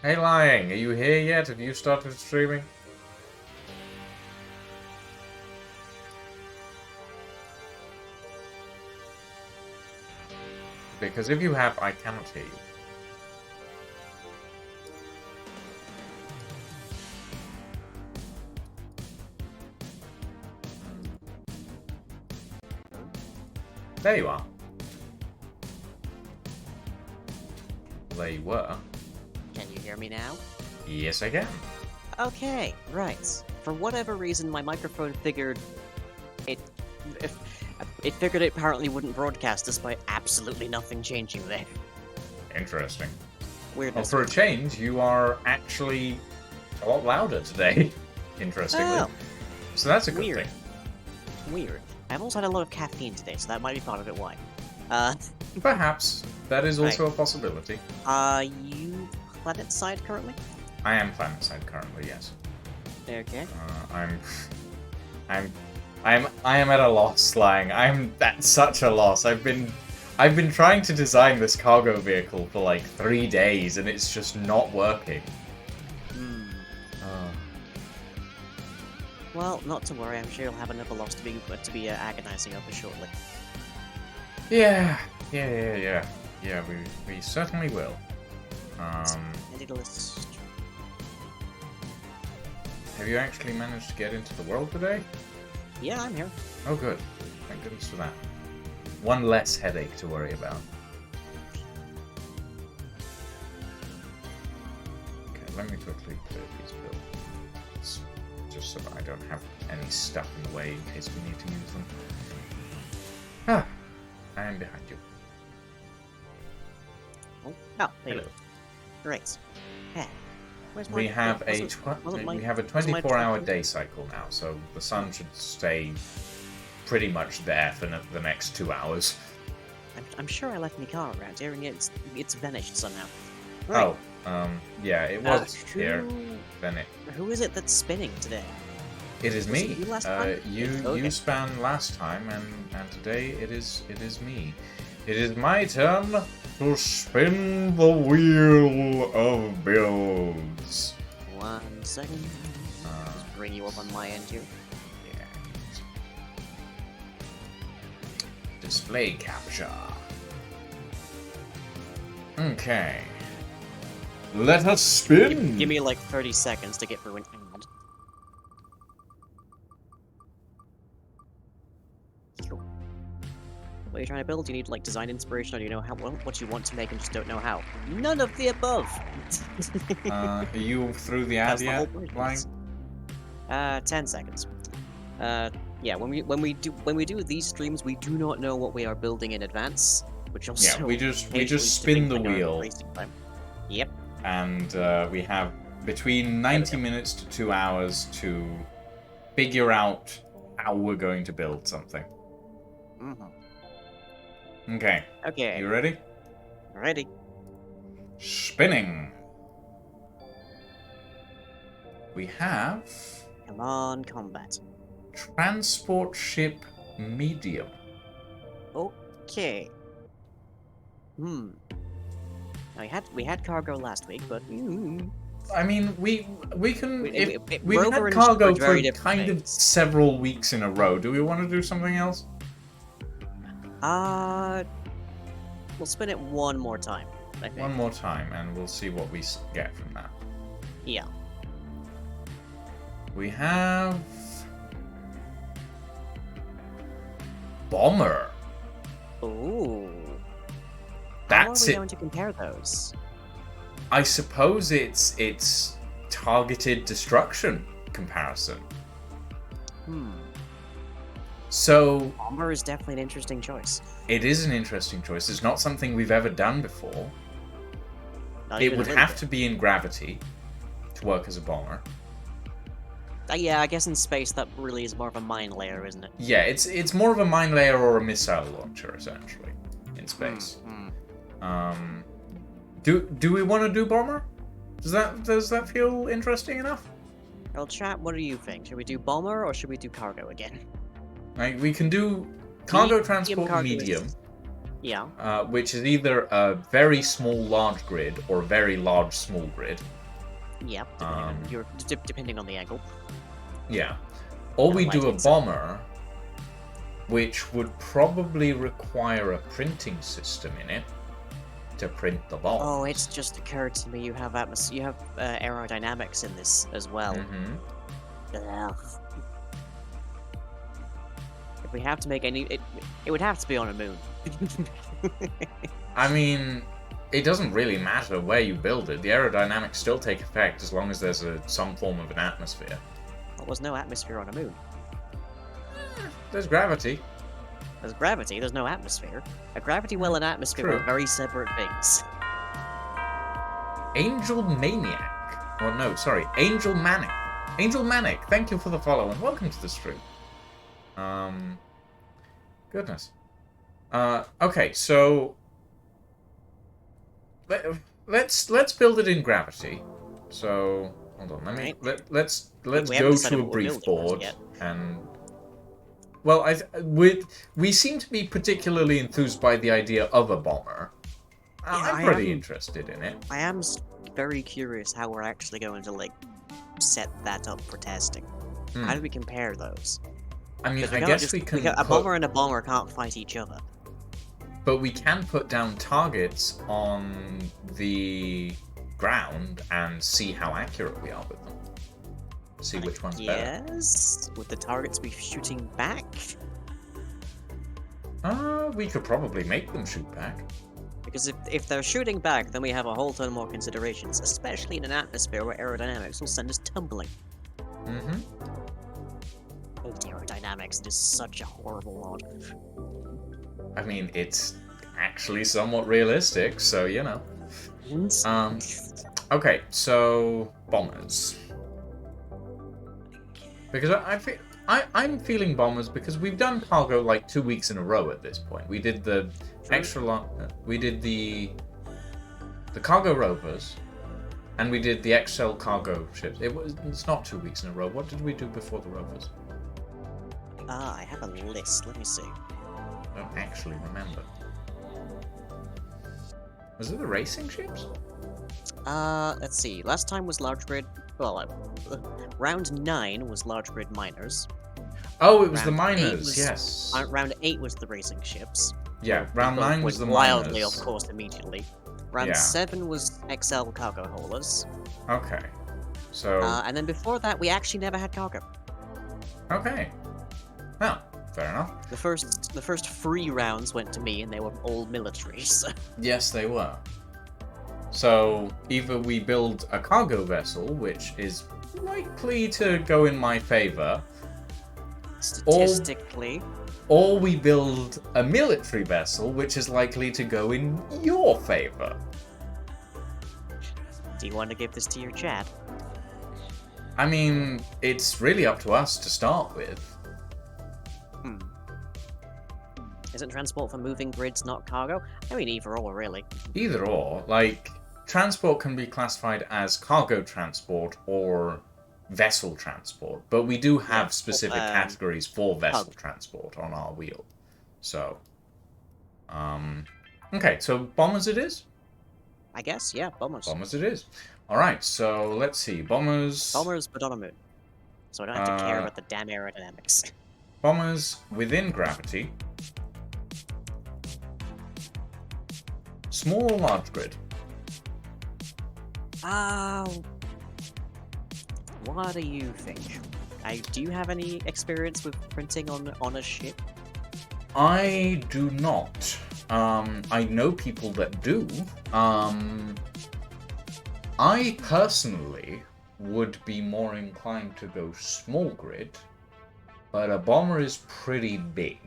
Hey, Lying, are you here yet? Have you started streaming? Because if you have, I cannot hear you. There you are. There you were. Can you hear me now? Yes, I can. Okay, right. For whatever reason, my microphone figured it figured it apparently wouldn't broadcast despite absolutely nothing changing there. Interesting. Weird. Well, for a change, you are actually a lot louder today. Interestingly. Oh, So that's a good weird. thing. Weird. I've also had a lot of caffeine today, so that might be part of it why. Perhaps. That is also a possibility. You planet side currently? I am planetside currently, yes. Okay. I am at a loss, Lying. I'm at such a loss. I've been trying to design this cargo vehicle for like 3 days, and it's just not working. Well, not to worry. I'm sure you'll have another loss to be agonizing over shortly. Yeah, we certainly will. List. Have you actually managed to get into the world today? Yeah, I'm here. Oh, good. Thank goodness for that. One less headache to worry about. Okay, let me quickly clear these buildings. Just so that I don't have any stuff in the way in case we need to use them. Ah, I am behind you. Oh, there you go. Great. Hey, where's my... We have a 24-hour my... day cycle now, so the sun should stay pretty much there for the next 2 hours. I'm sure I left my car around here and it's vanished somehow. Right. Oh, yeah, it was here. Then Who is it that's spinning today? It is me. You last time? You span last time, and today it is me. It is my turn to spin the wheel of builds. 1 second. Just bring you up on my end here. Yeah. Display capture. Okay. Let us spin! Give me like 30 seconds to get through an ad. What are you trying to build? Do you need like design inspiration, or do you know what you want to make and just don't know how? None of the above. Are you through the ad yet? Lying? 10 seconds. Yeah. When we do these streams, we do not know what we are building in advance, which also we just spin the wheel. Yep. And we have between 90 minutes to 2 hours to figure out how we're going to build something. Okay. Okay. You ready? Ready. Spinning. We have... Come on, combat. Transport ship medium. Okay. Now, we had cargo last week, but I mean, we can we've Rover had cargo and for very kind different of several weeks in a row. Do we want to do something else? We'll spin it one more time, I think. One more time, and we'll see what we get from that. Yeah. We have Bomber. Ooh. That's How are we it. going to compare those? I suppose it's targeted destruction comparison. So Bomber is definitely an interesting choice. it is an interesting choice. It's not something we've ever done before. Not It even a would little have bit. to be in gravity to work as a bomber. Yeah, I guess in space that really is more of a mine layer, isn't it? Yeah, it's more of a mine layer or a missile launcher essentially in space. Do we want to do bomber? Does that feel interesting enough? Well, chat, what do you think? Should we do bomber or should we do cargo again? Like we can do cargo Medium transport cargo medium, is- Yeah. which is either a very small large grid or a very large small grid. Yep. Depending on the angle. Yeah. Or we do a lighting, so- bomber, which would probably require a printing system in it to print the bomb. Oh, it's just occurred to me you have aerodynamics in this as well. Ugh. If we have to make any, it would have to be on a moon. I mean, it doesn't really matter where you build it. The aerodynamics still take effect as long as there's some form of an atmosphere. Well, there's no atmosphere on a moon. There's gravity. There's gravity, there's no atmosphere. A gravity well and atmosphere True. are very separate things. Angel Maniac. Oh no, sorry, Angel Manic. Angel Manic, thank you for the follow and welcome to the stream. Goodness. Okay, so let's build it in gravity. So hold on, let's We go haven't decided to a what we're brief building board yet. and well, we seem to be particularly enthused by the idea of a bomber. I'm I pretty am- interested in it. I am very curious how we're actually going to, like, set that up for testing. How do we compare those? I mean, 'Cause I guess we can a bomber and a bomber can't fight each other. but we can put down targets on the ground and see how accurate we are with them. See which one's better. Yes, with the targets be shooting back. We could probably make them shoot back. Because if they're shooting back, then we have a whole ton more considerations, especially in an atmosphere where aerodynamics will send us tumbling. Mm-hmm. Oh, aerodynamics, it is such a horrible mod. I mean, it's actually somewhat realistic, so you know. Okay, so bombers. Because I'm feeling bombers because we've done cargo like 2 weeks in a row at this point. We did the extra long. We did the cargo rovers, and we did the XL cargo ships. It's not 2 weeks in a row. What did we do before the rovers? I have a list. Let me see. I don't actually remember. Was it the racing ships? Let's see. Last time was large grid. Well, round 9 was large grid miners. Oh, it was the Round eight miners. was- Yes. Round 8 was the racing ships. Yeah, round Both 9 was the went wildly, miners. of course, immediately. Round Yeah. 7 was XL cargo haulers. Okay. So. And then before that, we actually never had cargo. Okay. Well, fair enough. The first 3 rounds went to me, and they were all military. So. Yes, they were. So either we build a cargo vessel, which is likely to go in my favor, Statistically, or we build a military vessel, which is likely to go in your favor. do you want to give this to your chat? I mean, it's really up to us to start with. Isn't transport for moving grids not cargo? I mean, either or, really. Either or, like, transport can be classified as cargo transport or vessel transport, but we do have specific categories for vessel transport on our wheel. So, okay, so bombers it is? I guess, yeah, bombers. Bombers it is. Alright, so let's see, bombers... Bombers, but on a moon. So I don't have to care about the damn aerodynamics. Bombers within gravity. Small or large grid? what do you think? Do you have any experience with printing on a ship? I do not. I know people that do. I personally would be more inclined to go small grid, but a bomber is pretty big.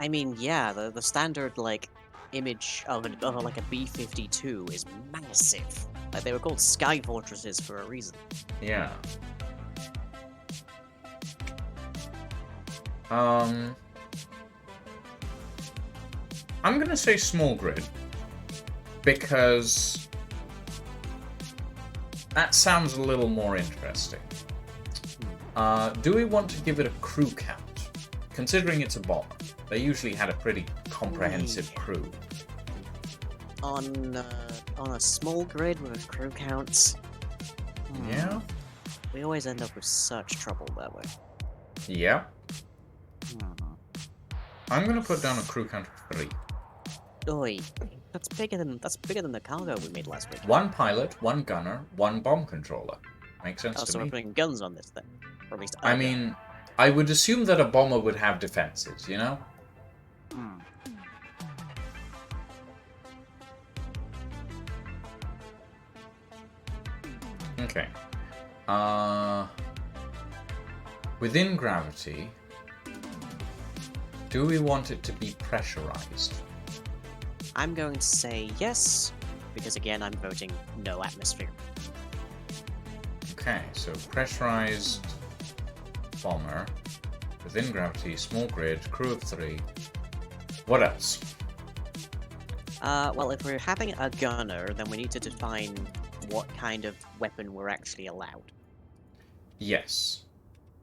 I mean, yeah, the standard like image of like a B-52 is massive. Like they were called Sky Fortresses for a reason. Yeah. I'm gonna say small grid because that sounds a little more interesting. Do we want to give it a crew count? Considering it's a bomber, they usually had a pretty comprehensive crew. On a small grid with crew counts. Yeah? We always end up with such trouble that way. Yeah. I'm gonna put down a crew count of 3. Oi, that's bigger than the cargo we made last week. 1 pilot, 1 gunner, 1 bomb controller. Makes sense to So me. we're putting guns on this thing. Or at least I mean, I would assume that a bomber would have defenses, you know? Okay. Within gravity, do we want it to be pressurized? I'm going to say yes, because again, I'm voting no atmosphere. Okay, so pressurized bomber, within gravity, small grid, crew of 3. What else? Well, if we're having a gunner, then we need to define what kind of weapon we're actually allowed. Yes.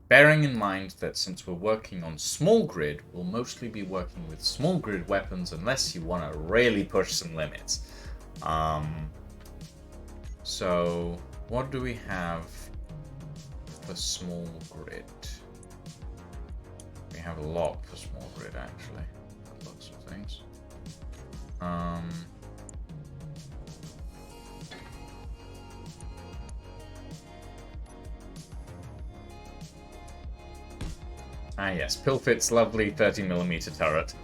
Bearing in mind that since we're working on small grid, we'll mostly be working with small grid weapons unless you want to really push some limits. So, what do we have for small grid? We have a lot for small grid, actually. Lots of things. Ah yes, Pilfit's lovely 30mm turret.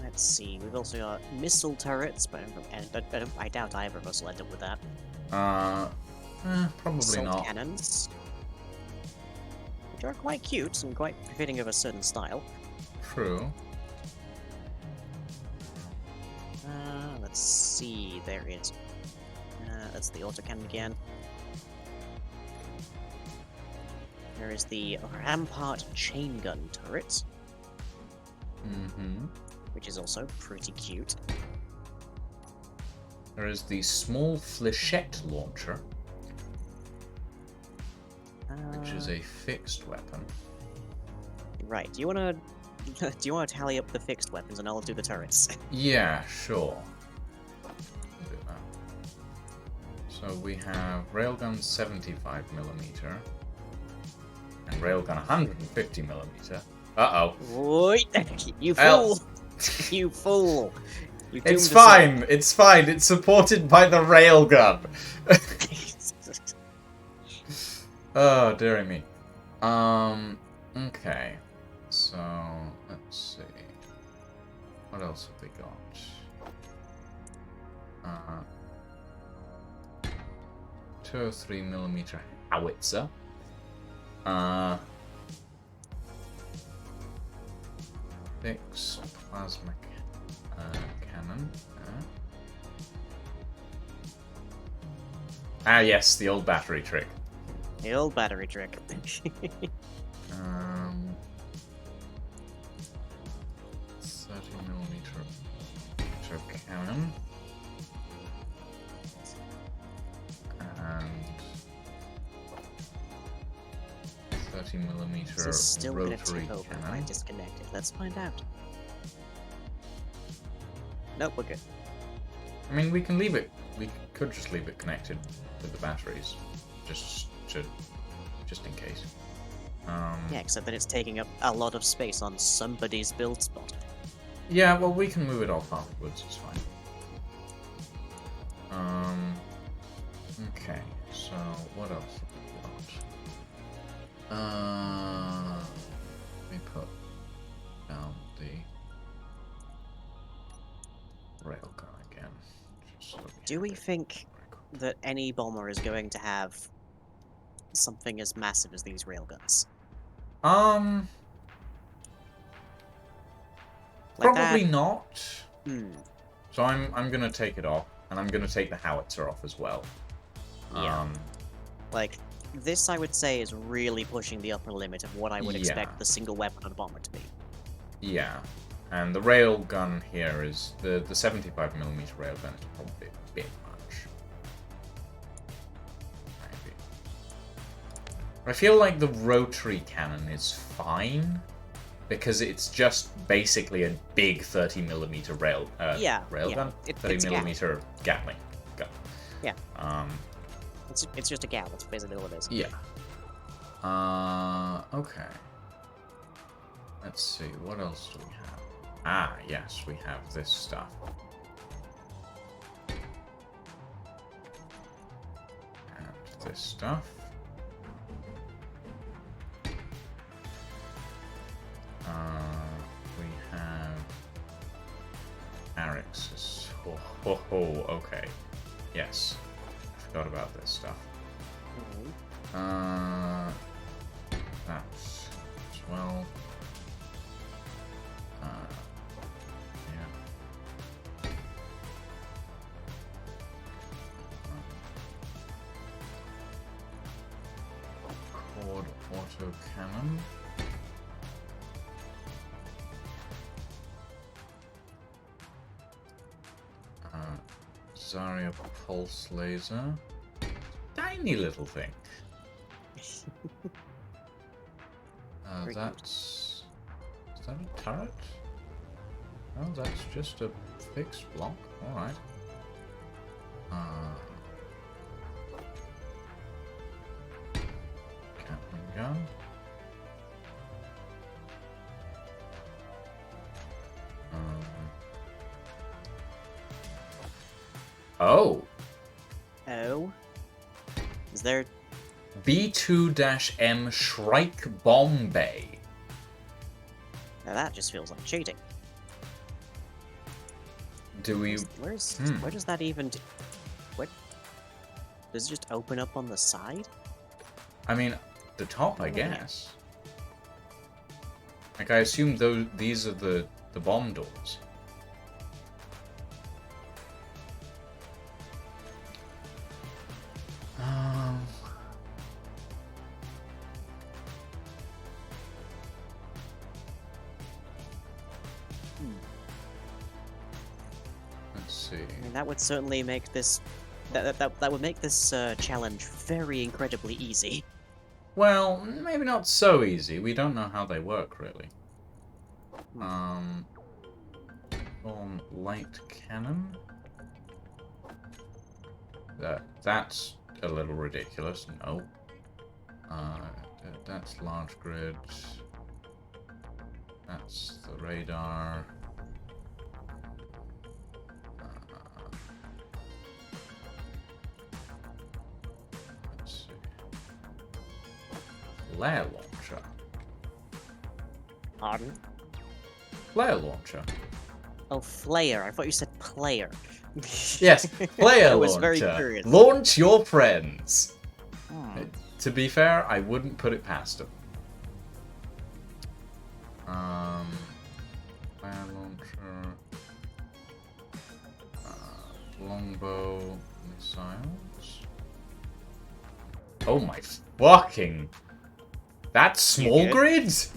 Let's see, we've also got missile turrets, but I doubt either of us will end up with that. Probably Missile not. cannons, which are quite cute and quite befitting of a certain style. True. Let's see, there is. That's the autocannon again. There is the Rampart chain gun turret, which is also pretty cute. There is the small flechette launcher, which is a fixed weapon. Right. Do you wanna tally up the fixed weapons and I'll do the turrets? Yeah, sure. I'll do that. So we have railgun 75mm and railgun 150mm. Uh-oh. Oi! You fool! You fool! You It's fine. It's fine. It's supported by the railgun. Oh, dearie me. Okay. So, let's see. What else have we got? 203mm howitzer. Fixed plasma cannon. Ah, yes, the old battery trick. The old battery trick. 30mm cannon. And 30mm This is still gonna rotary tip over if I cannon. disconnect it. Let's find out. Nope, we're good. I mean, we can leave it. We could just leave it connected with the batteries, just in case. Yeah, except that it's taking up a lot of space on somebody's build spot. Yeah, well, we can move it off afterwards. It's fine. Okay, so what else have we got? Let me put down the railgun again. Just so Do have we it think very quick. that any bomber is going to have something as massive as these railguns? Um, Like Probably that? not. Hmm. So I'm gonna take it off, and I'm gonna take the howitzer off as well. Yeah. Um, Like, this I would say is really pushing the upper limit of what I would Yeah. expect the single weapon on a bomber to be. yeah. And the railgun here is the 75mm railgun is probably a bit much. Maybe. I feel like the rotary cannon is fine because it's just basically a big 30mm railgun. It's a 30mm Gatling gun. Yeah. Um. It's just a gal. That's basically all it is. Yeah. Okay. Let's see, what else do we have? Ah, yes, we have this stuff. And this stuff. We have Arix's. Okay. Yes. Forgot about this stuff. That's as well. Yeah. Cord autocannon. Zarya pulse laser. Tiny little thing. Very That's... Is that a turret? Oh, that's just a fixed block. Alright. Gatling gun. Oh! Oh? Is there... B2-M Shrike Bomb Bay. Now that just feels like cheating. Do we... Where does that even... What? Does it just open up on the side? I mean, the top, I Oh, yeah. guess. Like, I assume these are the bomb doors. Let's see. I mean, that would certainly make this... That would make this challenge very incredibly easy. Well, maybe not so easy. We don't know how they work, really. Light cannon. That's a little ridiculous. No. That's large grid. That's the radar. Let's see. Flare launcher. Pardon? Flare launcher. Oh, flare. I thought you said player. Yes, flare I was launcher. very curious. Launch your friends. Hmm. To be fair, I wouldn't put it past them. Flare launcher. Longbow missiles. Oh my fucking... That's small good? grids?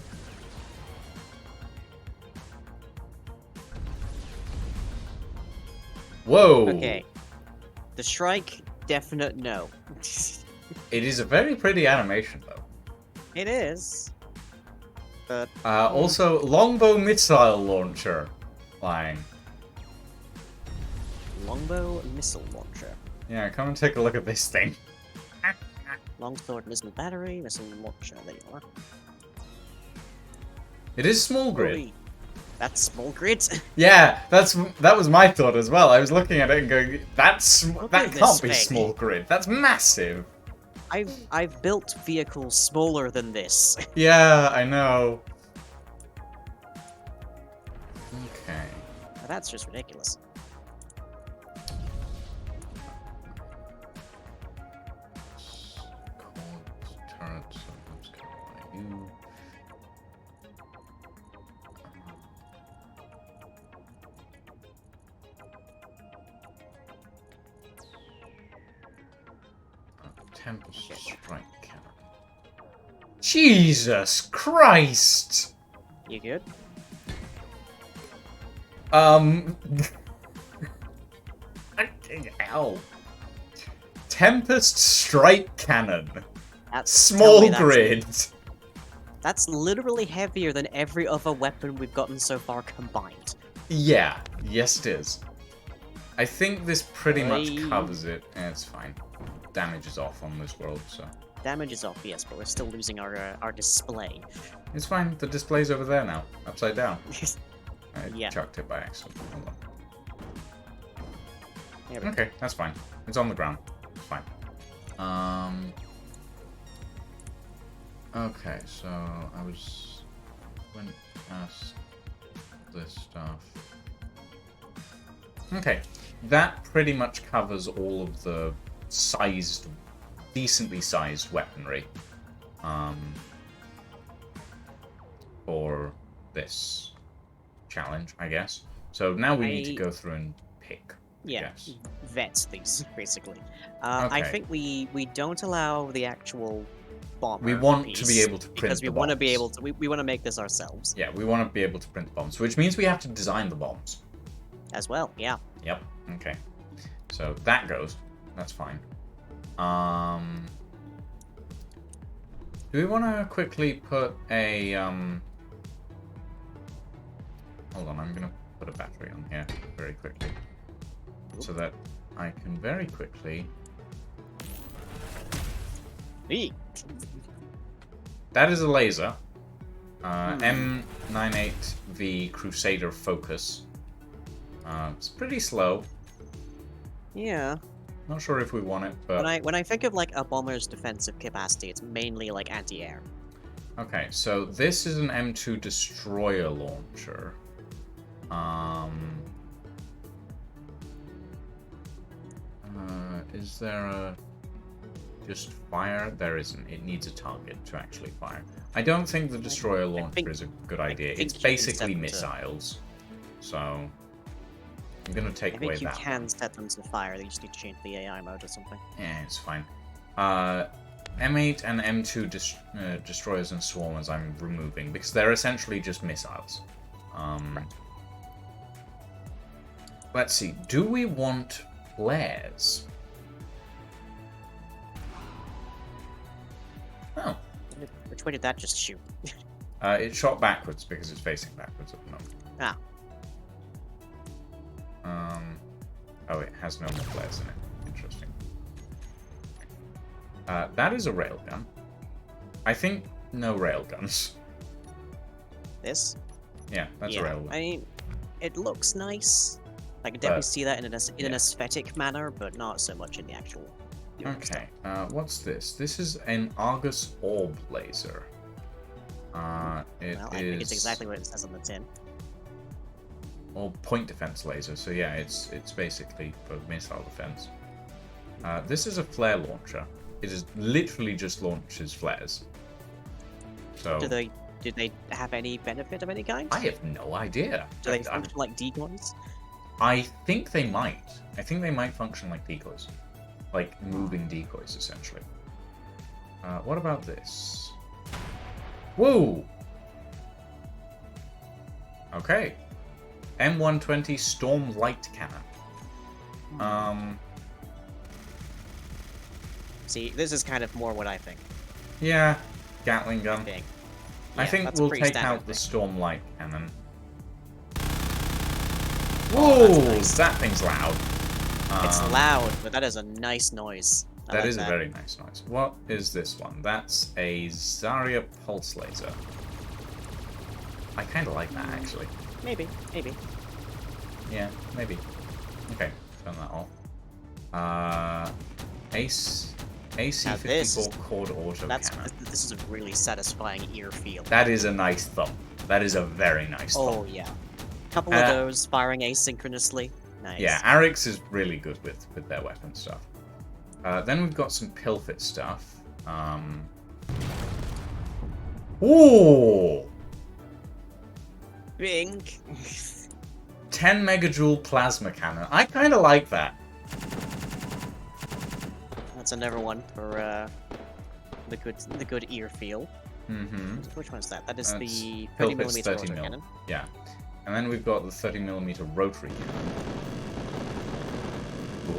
Whoa. Okay. The Shrike, definite no. It is a very pretty animation, though. It is. But Also, longbow missile launcher line. longbow missile launcher. Yeah, come and take a look at this thing. Longsword missile battery, missile launcher. There you are. It is small grid. Oi. That's small grid. Yeah, that was my thought as well. I was looking at it and going, that Look can't at this be thing. small grid. That's massive. I've built vehicles smaller than this. Yeah, I know. Okay. That's just ridiculous. Turret, so let's go by you. 10% strike cannon. Jesus Christ! You good? Ow. Tempest Strike Cannon. Tell me Small that's- grid. That's literally heavier than every other weapon we've gotten so far combined. Yeah, yes it is. I think this pretty much Oi. covers it. It's fine. Damage is off on this world, so Damage is off, yes, but we're still losing our display. it's fine. The display's over there now, upside down. I Yeah. chucked it by accident. Hold on. There we go. Okay, that's fine. It's on the ground. It's fine. Okay, so I went past this stuff. Okay, that pretty much covers all of the decently sized weaponry. For this challenge, I guess. So now we need to go through and pick. Yeah, Yes. vet these, basically. I Okay. think we don't allow the actual bomber We want to be piece able to print because the we want to be bombs. able to. We want to make this ourselves Yeah, we want to be able to print the bombs, which means we have to design the bombs. as well. Yeah. Yep. Okay. So that goes. That's fine. Do we want to quickly put a Hold on, I'm gonna put a battery on here very quickly, so that I can very quickly. Eee. That is a laser. M98V Crusader Focus. It's pretty slow. Yeah. Not sure if we want it, but When I think of like a bomber's defensive capacity, it's mainly like anti-air. okay. So this is an M2 destroyer launcher. Is there a just fire? There isn't. It needs a target to actually fire. I don't think the destroyer launcher is a good idea. think It's you can basically set them to- missiles. So I'm gonna I take away think you that. can set them to fire. They just need to change the AI mode or something. Yeah, it's fine. M8 and M2 destroyers and swarmers I'm removing because they're essentially just missiles. Let's see. Do we want flares? Oh. Which way did that just shoot? It shot backwards because it's facing backwards at the moment. Ah. Oh, it has no more flares in it. Interesting. That is a railgun. I think no railguns. This? Yeah, that's a railgun. I mean, it looks nice. I can definitely But- see that in an yeah. aesthetic manner, but not so much in the actual. Okay, what's this? This is an Argus Orb laser. Well, I think it's exactly what it says on the tin. Or point defense laser. So yeah, it's basically for missile defense. This is a flare launcher. It is literally just launches flares. So Did they have any benefit of any kind? I have no idea. Do they function like decoys? I think they might. I think they might function like decoys. Like moving decoys, essentially. What about this? Whoa! Okay. M120 Storm Light Cannon. See, this is kind of more what I think. Yeah. Gatling gun. Thing. I Yeah, think that's a we'll pretty take standard out the thing. Storm Light Cannon. Oh, that's Whoa! nice. That thing's loud. It's Um, loud, but that is a nice noise. I That like is a very nice noise. What is this one? That's a Zarya Pulse Laser. I kind of like that, actually. Maybe. Yeah, maybe. Okay, turn that off. Ace. Now this AC-54 Cord Autocannon. this is a really satisfying ear feel. That is a nice thump. That is a very nice thump. Oh yeah. Couple of those firing asynchronously. Nice. Yeah, Arix is really good with their weapon stuff. Then we've got some Pilfit stuff. Ooh! Bing. 10 megajoule plasma cannon. I kind of like that. That's another one for the good ear feel. Mm-hmm. Which one's that? That is That's the 30 Pilfit's millimeter 30 mil. autocannon. Yeah. And then we've got the 30 millimeter rotary cannon.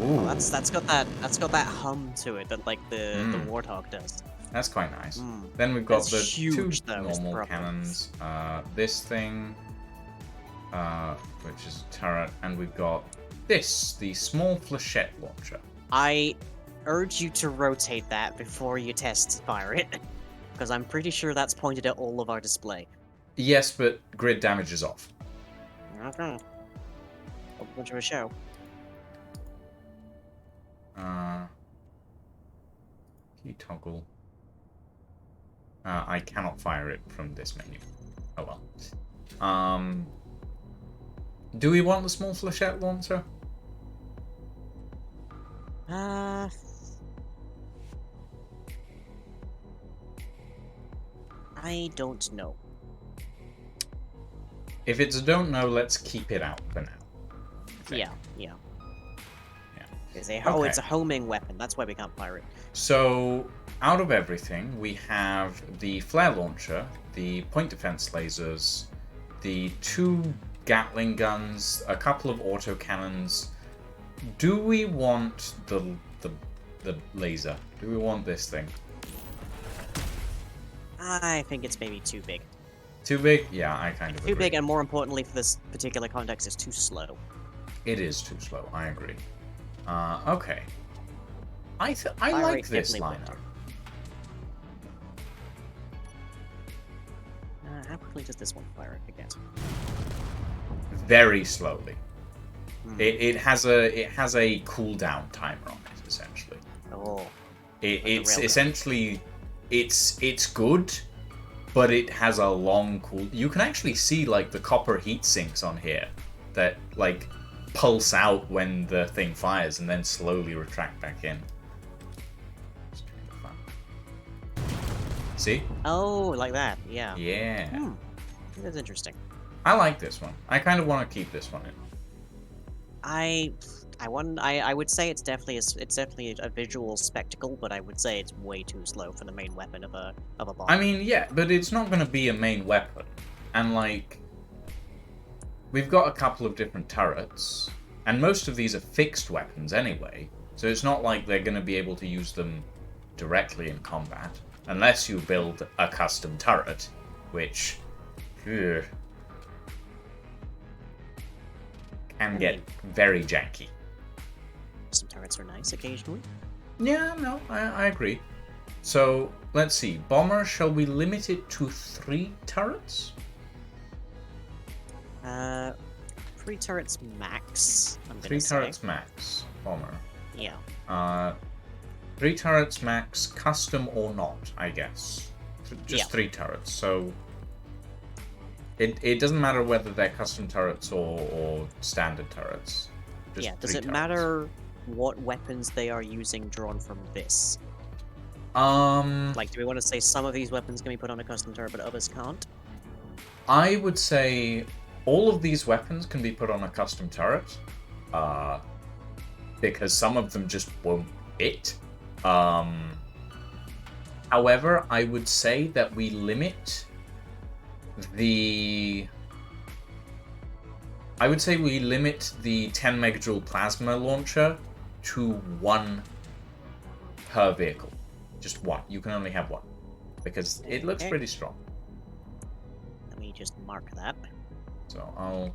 Ooh. Oh, that's got that hum to it that like the Warthog does. That's quite nice. Then we've got That's the huge, two though, is the normal problem. cannons. This thing, which is a turret, and we've got this, the small flechette launcher. I urge you to rotate that before you test fire it, because I'm pretty sure that's pointed at all of our display. Yes, but grid damage is off. Okay. A bunch of a show. Key toggle. I cannot fire it from this menu. Oh well. Do we want the small flechette launcher? I don't know. If it's a don't know, let's keep it out for now. Yeah. Yeah. It's a Okay. it's a homing weapon. That's why we can't fire it. So, out of everything, we have the flare launcher, the point defense lasers, the 2 Gatling guns, a couple of autocannons. Do we want the laser? Do we want this thing? I think it's maybe too big. Too big? Yeah, I kind of Too agree. big, and more importantly for this particular context, it's too slow. It is too slow. I agree. Okay. I Fire like rate this definitely lineup. How quickly does this one fire again? Very slowly. It has a cooldown timer on it, essentially. Oh. It's railgun. essentially it's good, but it has a long cool. You can actually see like the copper heat sinks on here that like pulse out when the thing fires and then slowly retract back in. It's kind of fun. See? Oh, like that. Yeah. Yeah. That's interesting. I like this one. I kind of want to keep this one in. I would say it's definitely a visual spectacle, but I would say it's way too slow for the main weapon of a bomb. I mean, yeah, but it's not going to be a main weapon. And, like, we've got a couple of different turrets, and most of these are fixed weapons anyway, so it's not like they're going to be able to use them directly in combat, unless you build a custom turret, which can get very janky. Some turrets are nice occasionally. Yeah, no, I agree. So, let's see. Bomber, shall we limit it to 3 turrets? 3 turrets max. I'm gonna 3 say. turrets max. Bomber. Yeah. 3 turrets max, custom or not, I guess. Just Yeah. 3 turrets. So, it doesn't matter whether they're custom turrets or standard turrets. Just Yeah. Does 3 it turrets. matter what weapons they are using drawn from this? Like, do we want to say some of these weapons can be put on a custom turret, but others can't? I would say all of these weapons can be put on a custom turret, because some of them just won't fit. However, I would say that we limit the 10 megajoule plasma launcher to 1 per vehicle. Just 1. You can only have 1. Because it looks Okay. pretty strong. Let me just mark that. So I'll...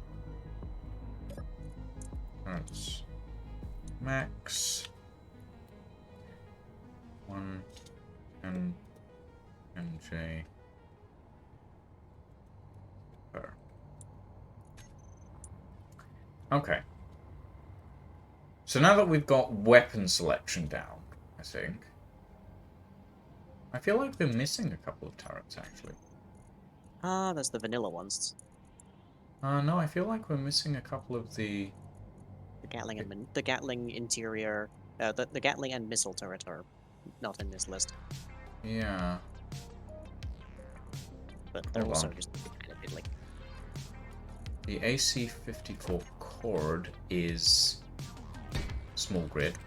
That's max 1 and MJ per. Okay. So now that we've got weapon selection down, I think. I feel like we're missing a couple of turrets, actually. Ah, there's the vanilla ones. No, I feel like we're missing a couple of the... The Gatling interior, the Gatling and missile turret are not in this list, Yeah. but they're Hold also on. just kind of fiddly. The AC-54 Cord is small grid.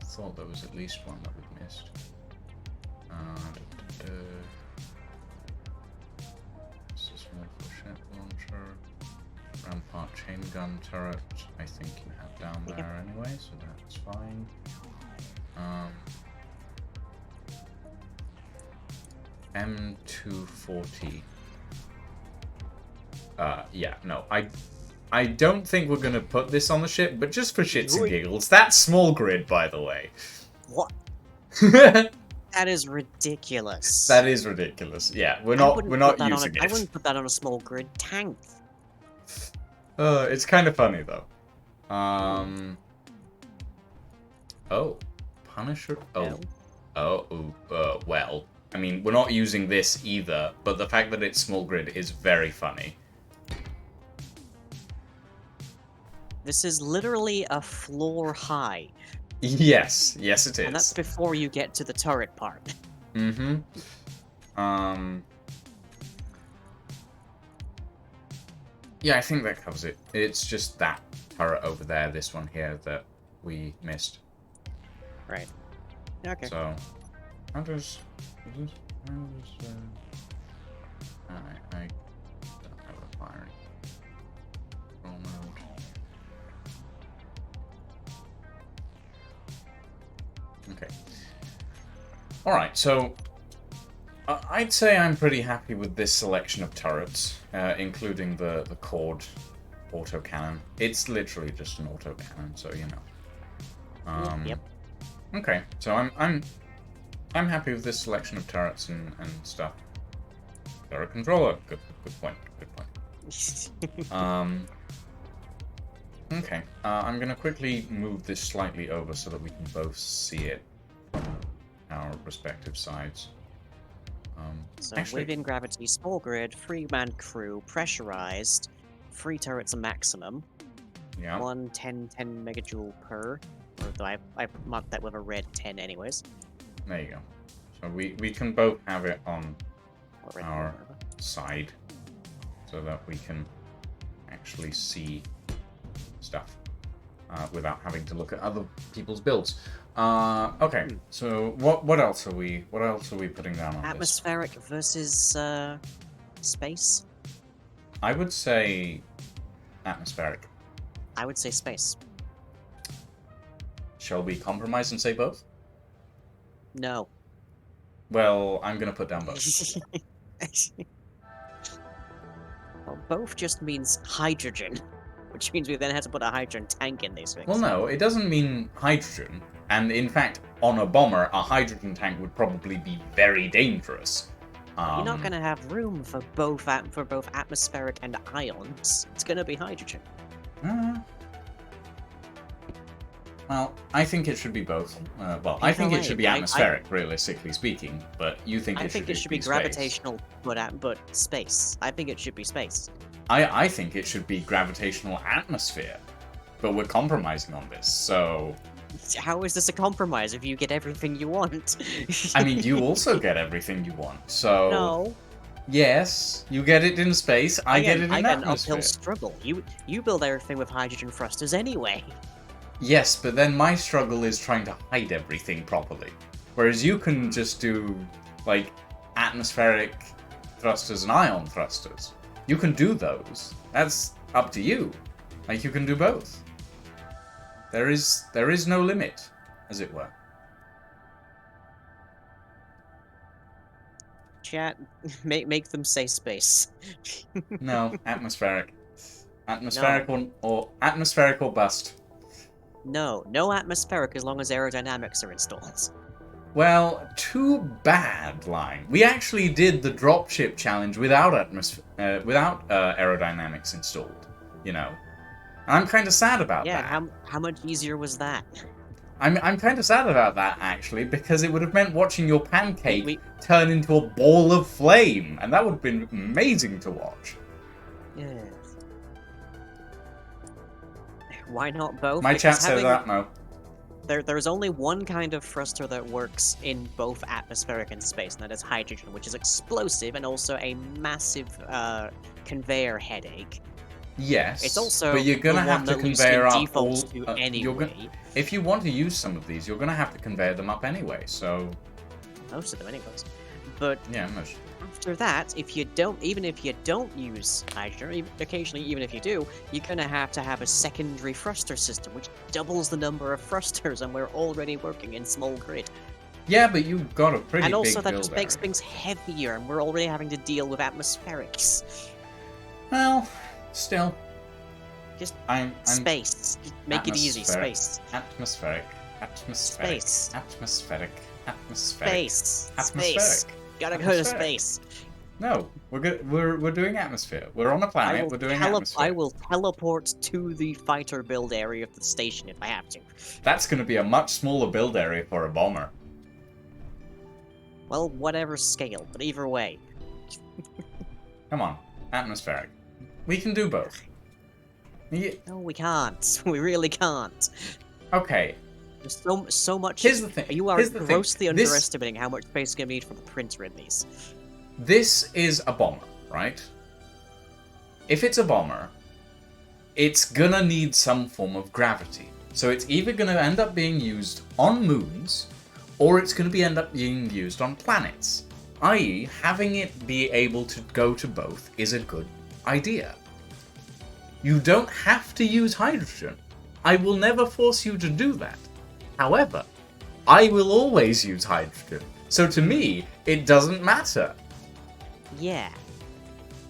Thought there was at least one that we missed. It's a small flechette launcher. Rampart chain gun turret, I think you have down there anyway, so that's fine. M240. Yeah, no, I don't think we're gonna put this on the ship, but just for shits and giggles, that's small grid, by the way. What? That That is ridiculous. is ridiculous. Yeah, we're not using it. I wouldn't put that on a small grid tank. It's kind of funny though. Oh, Punisher. Well, I mean, we're not using this either, but the fact that it's small grid is very funny. This is literally a floor high. Yes, yes it is. And that's before you get to the turret part. Mm-hmm. Yeah, I think that covers it. It's just that turret over there, this one here, that we missed. Right. Okay. So, how does I don't have a firing control mode. Okay. Alright, so I'd say I'm pretty happy with this selection of turrets, including the Cord autocannon. It's literally just an autocannon, so you know. Yep. Okay, so I'm happy with this selection of turrets and stuff. Turret controller. Good point. Okay. I'm gonna quickly move this slightly over so that we can both see it from our respective sides. So actually, within gravity, small grid, 3-man crew, pressurized, 3 turrets a maximum, yeah. 1 10 megajoule per. Although I marked that with a red 10 anyways. There you go. So we can both have it on Or our side so that we can actually see stuff without having to look at other people's builds. Okay, so what else are we putting down on atmospheric versus space? this? I would say atmospheric. I would say space. Shall we compromise and say both? No. Well, I'm gonna put down both. Well, both just means hydrogen, which means we then have to put a hydrogen tank in these things. Well, no, it doesn't mean hydrogen. And in fact, on a bomber, a hydrogen tank would probably be very dangerous. You're not going to have room for both atmospheric and ions. It's going to be hydrogen. Well, I think it should be both. I think it should be atmospheric, realistically speaking. But you think I think it should be space. gravitational, but space. I think it should be space. I think it should be gravitational atmosphere. But we're compromising on this, so... How is this a compromise if you get everything you want? I mean, you also get everything you want, so... No. Yes, you get it in space, I get it in atmosphere. I get an uphill struggle. You build everything with hydrogen thrusters anyway. Yes, but then my struggle is trying to hide everything properly. Whereas you can just do, like, atmospheric thrusters and ion thrusters. You can do those. That's up to you. Like, you can do both. There is no limit, as it were. Chat, make them say space. No, atmospheric. Atmospheric or bust. No atmospheric as long as aerodynamics are installed. Well, too bad, Line. We actually did the dropship challenge without aerodynamics installed, you know. And I'm kind of sad about Yeah, that. how much easier was that? I'm kind of sad about that, actually, because it would have meant watching your pancake We- turn into a ball of flame, and that would have been amazing to watch. Yes. Why not both? My chat Because says that, Mo. There's only one kind of thruster that works in both atmospheric and space, and that is hydrogen, which is explosive and also a massive conveyor headache. Yes, It's also but you're gonna the have one to that conveyor Lucien up defaults all. to anyway. If you want to use some of these, you're gonna have to conveyor them up anyway. So Most of them, anyways. But yeah, most. after that, even if you don't use hydrogen, occasionally even if you do, you're gonna have a secondary thruster system, which doubles the number of thrusters, and we're already working in small grid. Yeah, but you've got a pretty And also big that build just makes area. things heavier, and we're already having to deal with atmospherics. Well, still. Just I'm Space. Make it easy, atmospheric. space. Atmospheric. Space. Atmospheric. Space. Atmospheric. Space. Gotta go to Atmospheric. space. No, we're good. We're doing atmosphere. We're on a planet. We're doing atmosphere. I will teleport to the fighter build area of the station if I have to. That's going to be a much smaller build area for a bomber. Well, whatever scale, but either way. Come on, atmospheric. We can do both. No, we can't. We really can't. Okay. There's so much. Here's the thing. You are Here's the thing. grossly This- underestimating how much space is going to need for the printer in these. This is a bomber, right? If it's a bomber, it's gonna need some form of gravity. So it's either gonna end up being used on moons, or it's gonna end up being used on planets. I.e., having it be able to go to both is a good idea. You don't have to use hydrogen. I will never force you to do that. However, I will always use hydrogen. So to me, it doesn't matter. Yeah.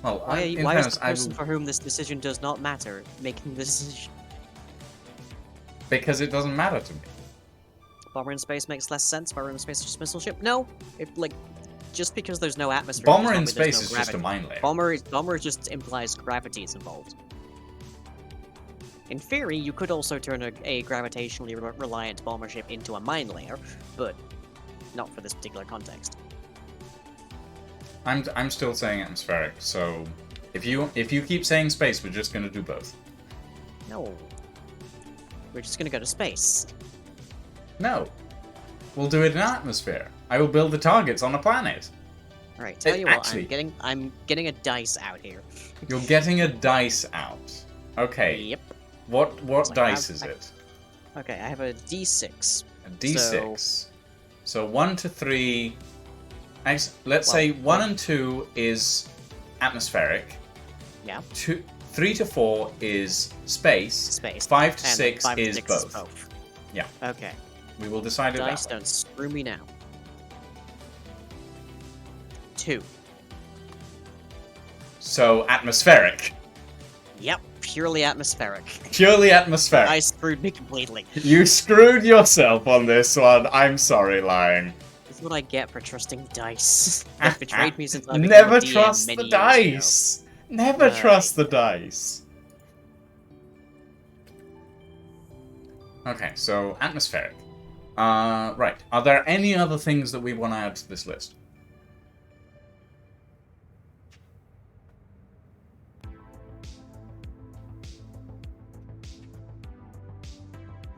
Well, Why in is fairness, the person for whom this decision does not matter making the decision? because it doesn't matter to me. Bomber in space makes less sense. Bomber in space is just missile ship. No, just because there's no atmosphere. Bomber does not in mean there's space no is just a gravity. mine layer. Bomber just implies gravity is involved. In theory, you could also turn a gravitationally reliant bomber ship into a mine layer, but not for this particular context. I'm still saying atmospheric. So if you keep saying space, we're just gonna do both. No. We're just gonna go to space. No, we'll do it in atmosphere. I will build the targets on a planet. Alright, tell you what, actually- I'm getting a dice out here. You're getting a dice out. Okay. Yep. What I dice have- is it? Okay, I have a D6. A D6. So 1 to 3. Let's say Well, 1 and 2 is atmospheric. Yeah. 3 to 4 is space. Space. 5 to And 6 5 to is 6 both. Yeah. Okay. We will decide it Dice that way. don't screw me now. 2. So atmospheric. Yep, purely atmospheric. Purely atmospheric. I screwed me completely. You screwed yourself on this one. I'm sorry, lying. This is what I get for trusting dice. They've betrayed me since I became Never a DM trust many the years dice. Never Right. trust the dice. Okay, so atmospheric. Right. Are there any other things that we want to add to this list? ago.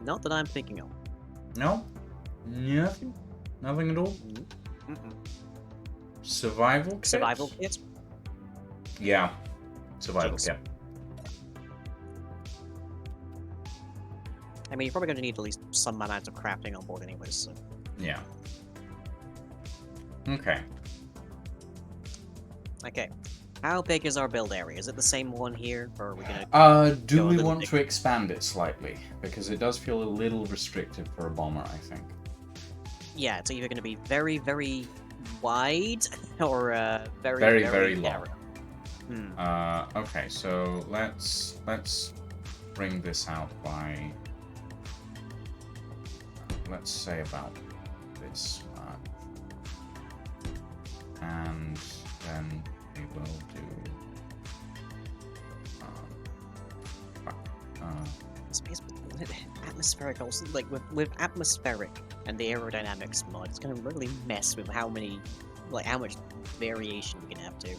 Not that I'm thinking of. No? Nothing? Nothing at all? Mm-mm. Survival kit? Survival kit? Yeah. Survival Jinx. kit. I mean, you're probably going to need at least some amount of crafting on board anyways, so... Yeah. Okay. Okay. How big is our build area? Is it the same one here, or are we gonna... Do Go a we little want big. to expand it slightly? Because it does feel a little restrictive for a bomber, I think. Yeah, it's either gonna be very, very wide, or very, Very, very, very long. narrow. Hmm. Okay, so let's bring this out by, let's say about this And then we will do... Space with atmospheric also, like with atmospheric and the aerodynamics mod, it's gonna really mess with how much variation you can have to.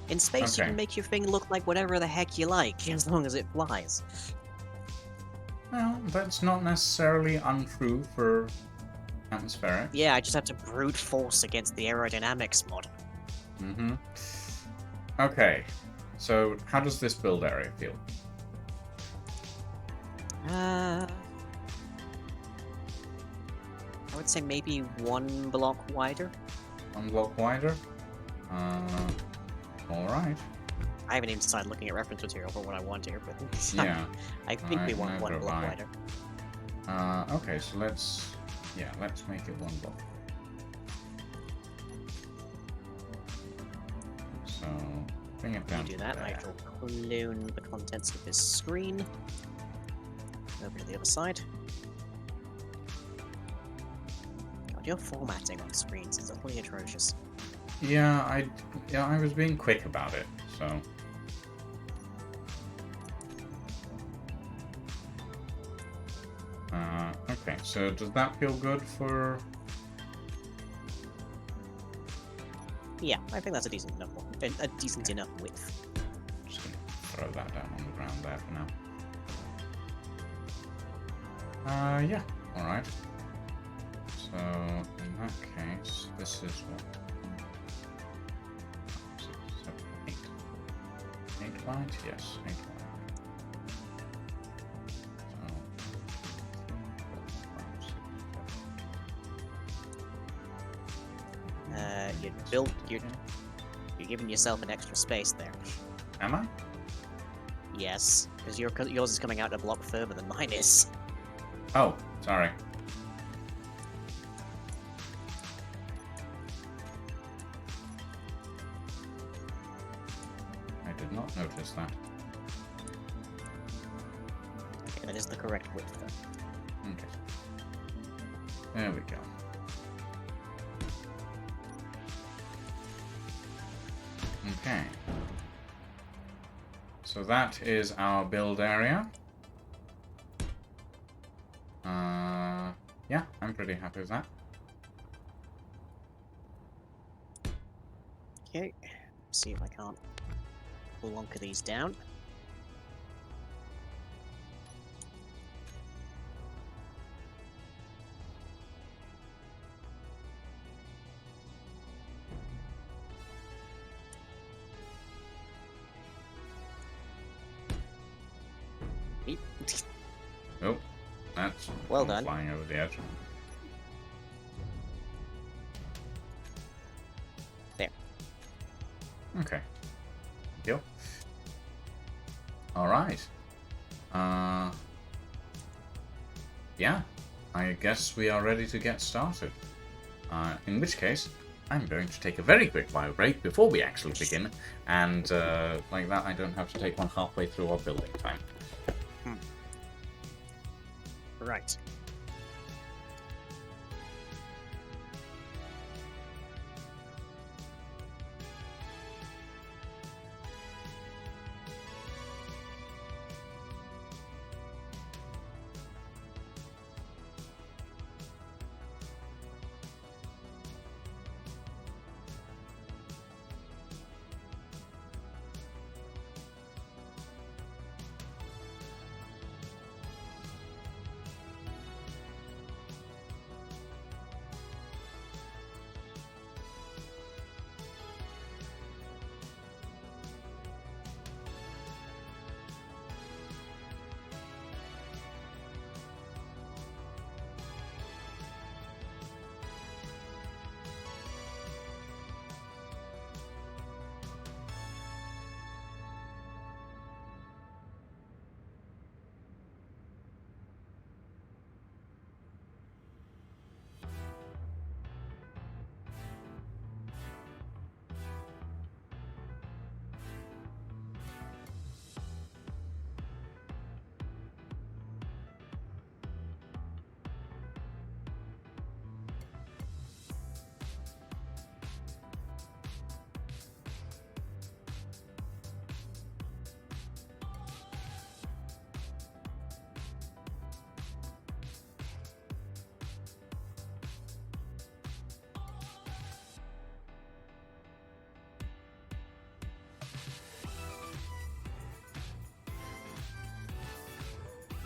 In space, you Okay. can make your thing look like whatever the heck you like, as long as it flies. Well, that's not necessarily untrue for atmospheric. Yeah, I just have to brute force against the aerodynamics mod. Mm-hmm. Okay, so how does this build area feel? I would say maybe one block wider. One block wider? Alright. I haven't even started looking at reference material for what I want here, but Yeah. I think we want one neither block have I. wider. Okay, so let's make it one block. So, bring it down You do to that, there. I shall clone the contents of this screen. Over to the other side. God, your formatting on screens is utterly atrocious. Yeah, I was being quick about it, so... okay, so does that feel good for... Yeah, I think that's a decent enough enough width. Just gonna throw that down on the ground there for now. Yeah, alright. So, in that case, this is what... 6, 7, 8. 8 light? Yes, 8 light. You're giving yourself an extra space there. Am I? Yes, because yours is coming out a block further than mine is. Oh, sorry. I did not notice that. Okay, that is the correct width then. Okay. There we go. Okay. So that is our build area. Yeah, I'm pretty happy with that. Okay, see if I can't plonk these down. Beep. Oh, that's Well done. flying over the edge. There. Okay. Thank you. Alright. Yeah, I guess we are ready to get started. In which case, I'm going to take a very quick bio break before we actually begin, and like that I don't have to take one halfway through our building time. Right.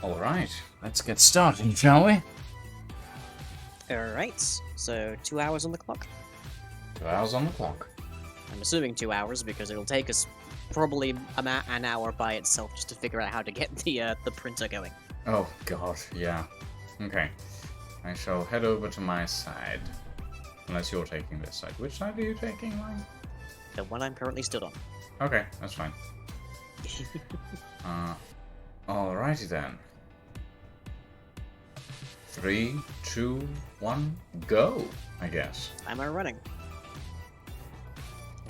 Alright, let's get started, shall we? Alright, so 2 hours on the clock. 2 hours on the clock. I'm assuming 2 hours because it'll take us probably an hour by itself just to figure out how to get the printer going. Oh god, yeah. Okay. I shall head over to my side. Unless you're taking this side. Which side are you taking, Mine? The one I'm currently stood on. Okay, that's fine. Alrighty then. 3, 2, 1, go, I guess. Am I running?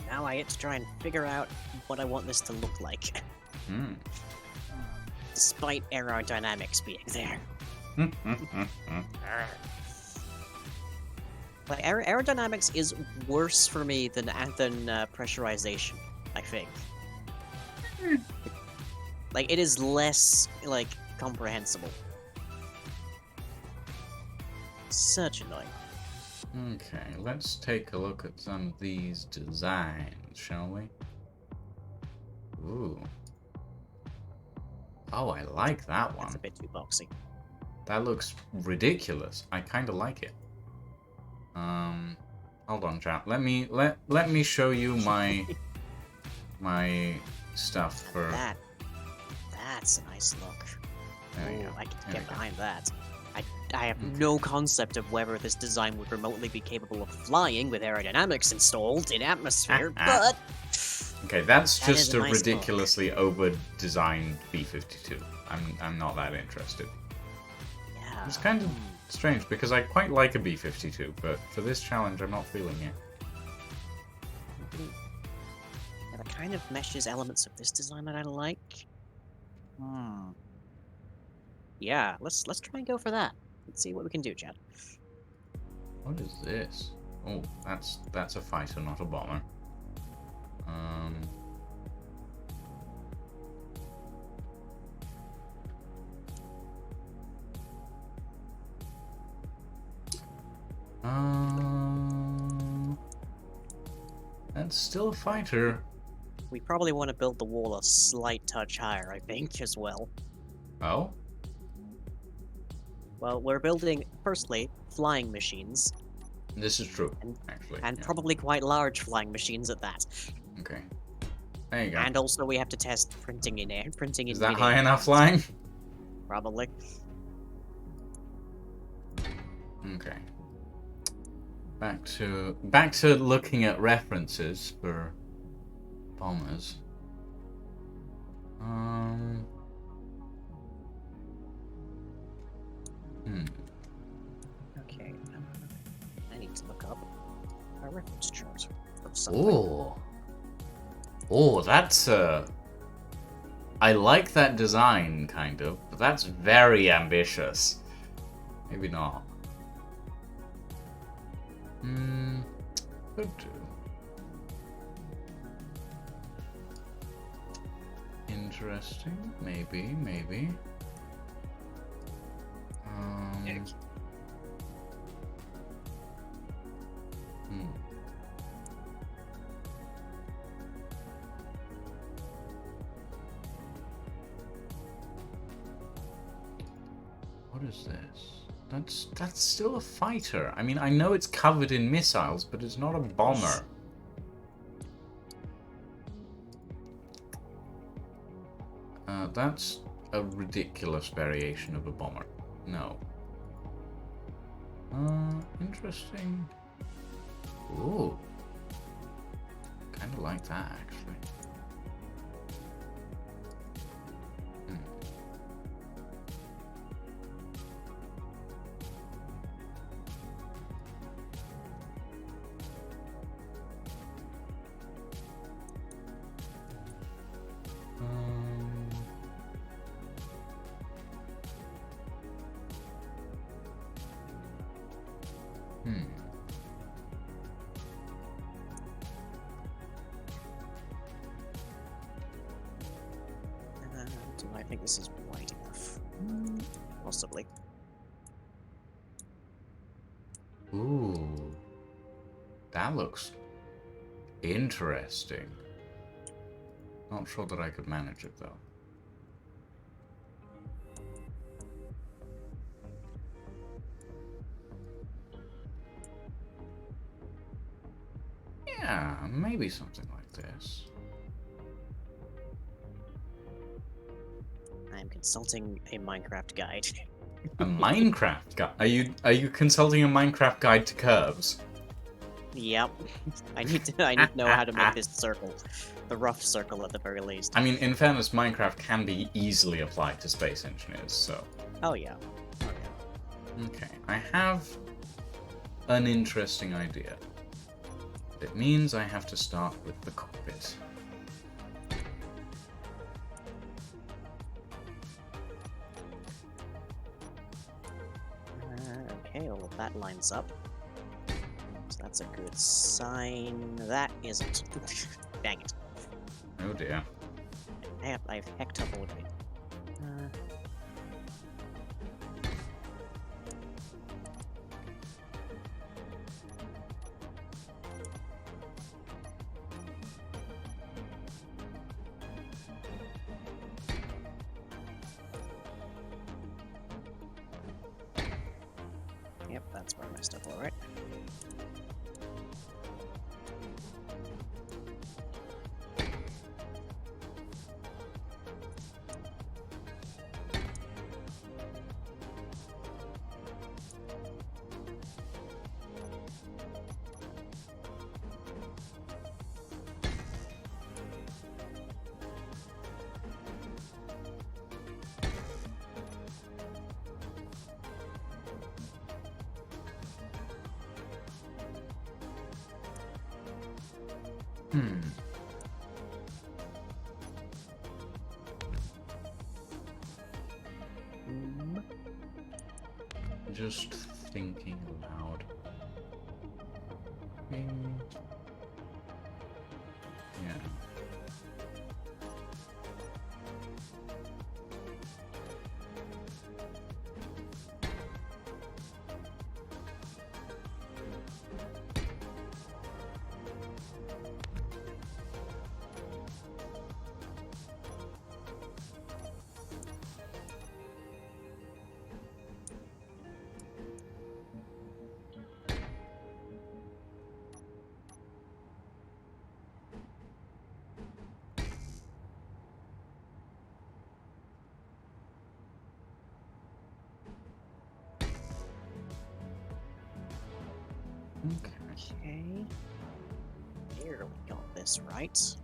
Now I get to try and figure out what I want this to look like. Hmm. Despite aerodynamics being there. Like, aerodynamics is worse for me than pressurization, I think. Like, it is less, like, comprehensible. Such annoying. Okay, let's take a look at some of these designs, shall we? Ooh. Oh, I like that It's one. a bit too boxy. That looks ridiculous. I kind of like it. Hold on, chat. Let me show you my stuff for. That's a nice look. There we Ooh, go. I can There get we go. behind that. I have no concept of whether this design would remotely be capable of flying with aerodynamics installed in atmosphere, but Okay, that's That just is a a nice look. ridiculously over-designed B-52. I'm not that interested. yeah. It's kind of strange because I quite like a B-52, but for this challenge, I'm not feeling it. Yeah, that kind of meshes elements of this design that I like. Yeah, let's try and go for that. Let's see what we can do, Chad. What is this? Oh, that's a fighter, not a bomber. That's still a fighter. We probably want to build the wall a slight touch higher, I think, as well. Oh? Well, we're building, firstly, flying machines, This is true, actually. and yeah. probably quite large flying machines at that. Okay. There you go. And also we have to test printing in air. Printing in Is that mid-air. high enough flying? Probably. Okay. Back to looking at references for bombers. Okay. I need to look up a reference chart of something. Oh. Oh, that's I like that design, kind of, but that's very ambitious. Maybe not. Could do. Interesting. Maybe. What is this? That's still a fighter. I mean, I know it's covered in missiles, but it's not a bomber. That's a ridiculous variation of a bomber. No. Interesting. Ooh. Kind of like that, actually. Do I think this is wide enough? Possibly. Ooh. That looks interesting. Not sure that I could manage it, though. maybe something like this. I'm consulting a Minecraft guide. A Minecraft guide? Are you consulting a Minecraft guide to curves? Yep. I need to know how to make this circle. The rough circle at the very least. I mean, in fairness, Minecraft can be easily applied to space engineers, so... Oh yeah. Okay, I have an interesting idea. It means I have to start with the cockpit. Okay, all of that lines up. So that's a good sign. That isn't. Dang it. Oh dear. I've hecked up already. Yep, that's where I messed up, alright. Just thinking aloud. Yeah. Okay. Here we got this right.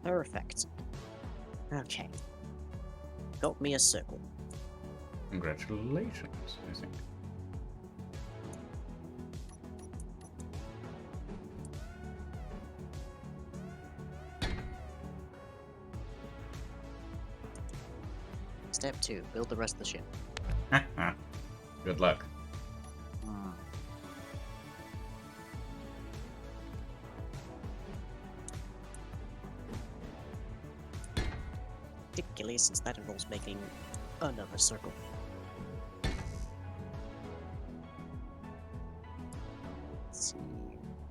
Perfect. Okay. Got me a circle. Congratulations, I think. Step 2, build the rest of the ship. Good luck. Particularly since that involves making another circle. Let's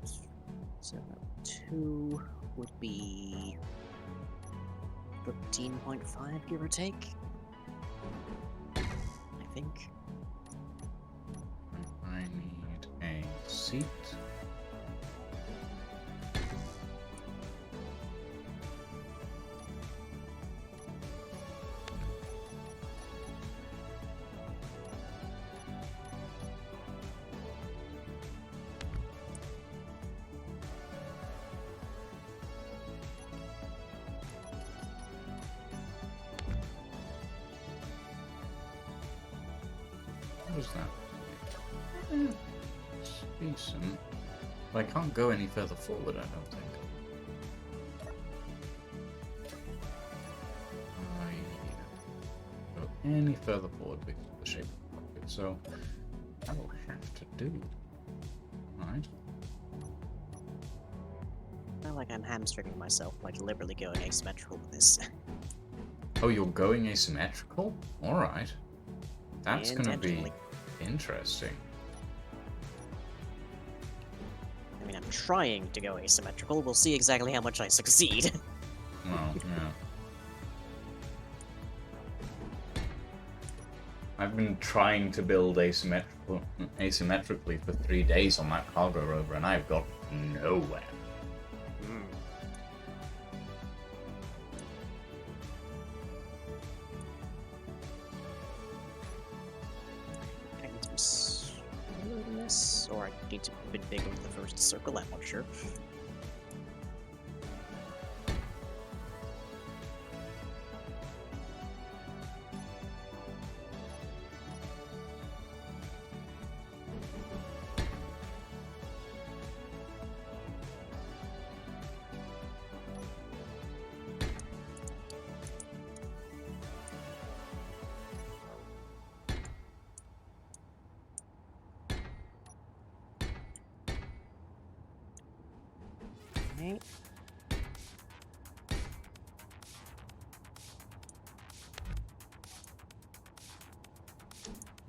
see. So 2 would be 13.5, give or take. I think. I need a seat. What was that? It's decent. But I can't go any further forward, I don't think. I go any further forward because of the shape of the pocket, so I will have to do. Alright. I feel like I'm hamstringing myself by deliberately going asymmetrical with this. Oh, you're going asymmetrical? Alright. That's gonna be Intentionally. interesting. I mean, I'm trying to go asymmetrical. We'll see exactly how much I succeed. Well, yeah. I've been trying to build asymmetrically for 3 days on that cargo rover, and I've got nowhere. I need to be smaller than this, or I need to be bigger with the first circle, I'm not sure. Right.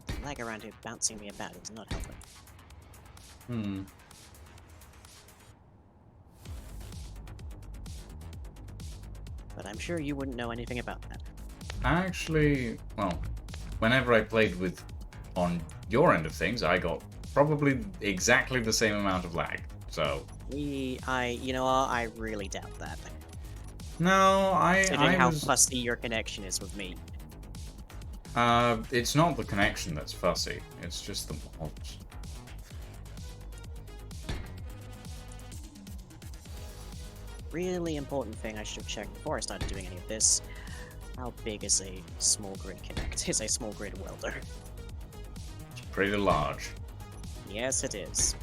The lag around here bouncing me about is not helping. But I'm sure you wouldn't know anything about that. Actually, well, whenever I played with on your end of things, I got probably exactly the same amount of lag. So You know what? I really doubt that. no, Considering I how was. fussy your connection is with me. It's not the connection that's fussy. It's just the mods. Really important thing I should have checked before I started doing any of this. How big is a small grid connect? Is a small grid welder? It's pretty large. Yes, it is.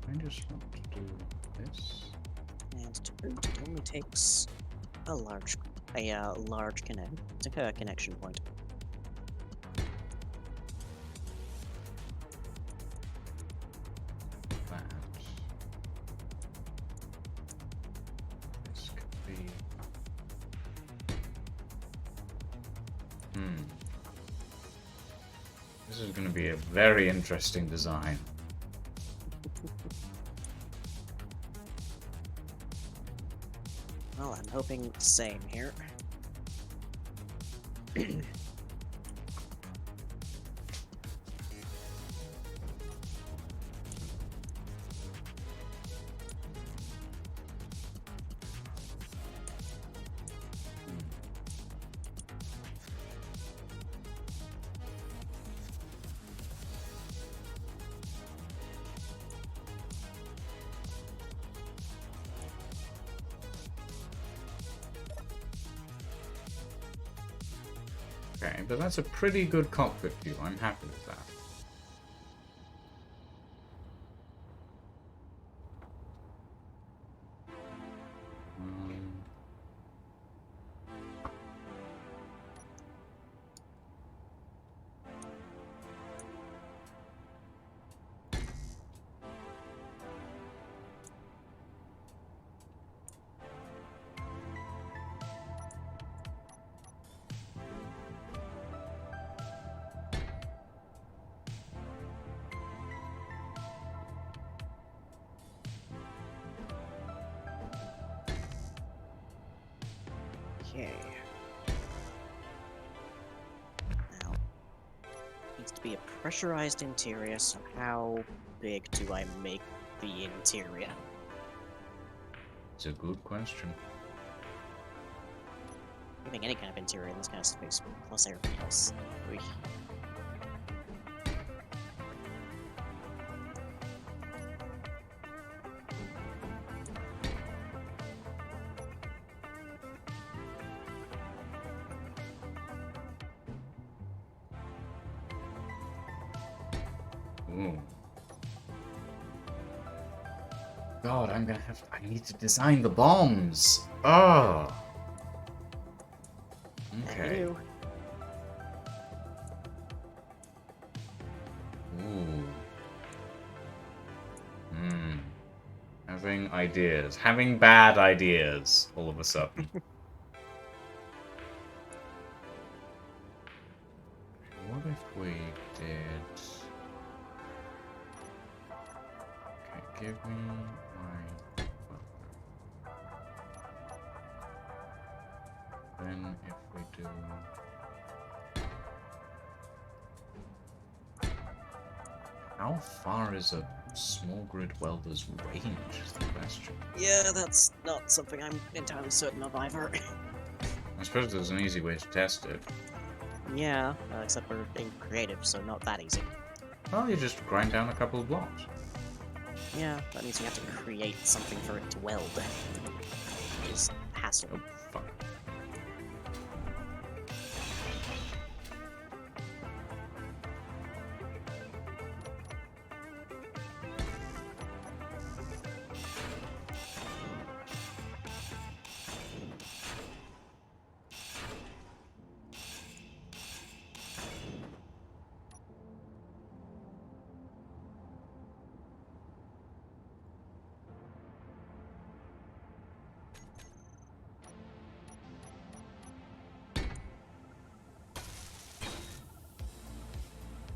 I just want to do this. And to boot, it only takes a large connection point. That. This could be. This is going to be a very interesting design. Well, I'm hoping the same here. Okay, but that's a pretty good cockpit view. I'm happy with that. Okay. Now, needs to be a pressurized interior, so how big do I make the interior? It's a good question. Giving any kind of interior in this kind of space, plus everything else. Oy. Ooh. God, I need to design the bombs. Oh. Okay. You. Ooh. Hmm. Having ideas. Having bad ideas all of a sudden. What if we did... Okay, give me my... Then if we do... How far is a small grid welder's range is the question. Yeah, that's not something I'm entirely certain of either. I suppose there's an easy way to test it. Yeah, except we're in creative, so not that easy. Well, you just grind down a couple of blocks. Yeah, that means you have to create something for it to weld. Which is hassle. Oh, fuck.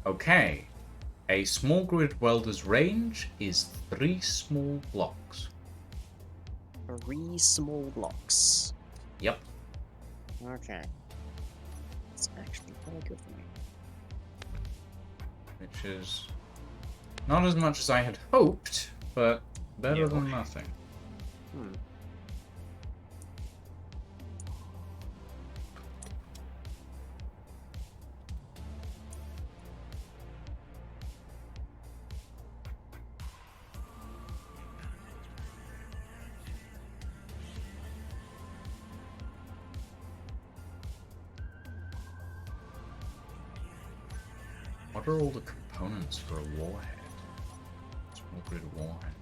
Okay. A small grid welder's range is 3 small blocks. 3 small blocks. Yep. Okay. That's actually very good for me. Which is not as much as I had hoped, but better than nothing. Hmm. What are all the components for a warhead? Small grid warhead.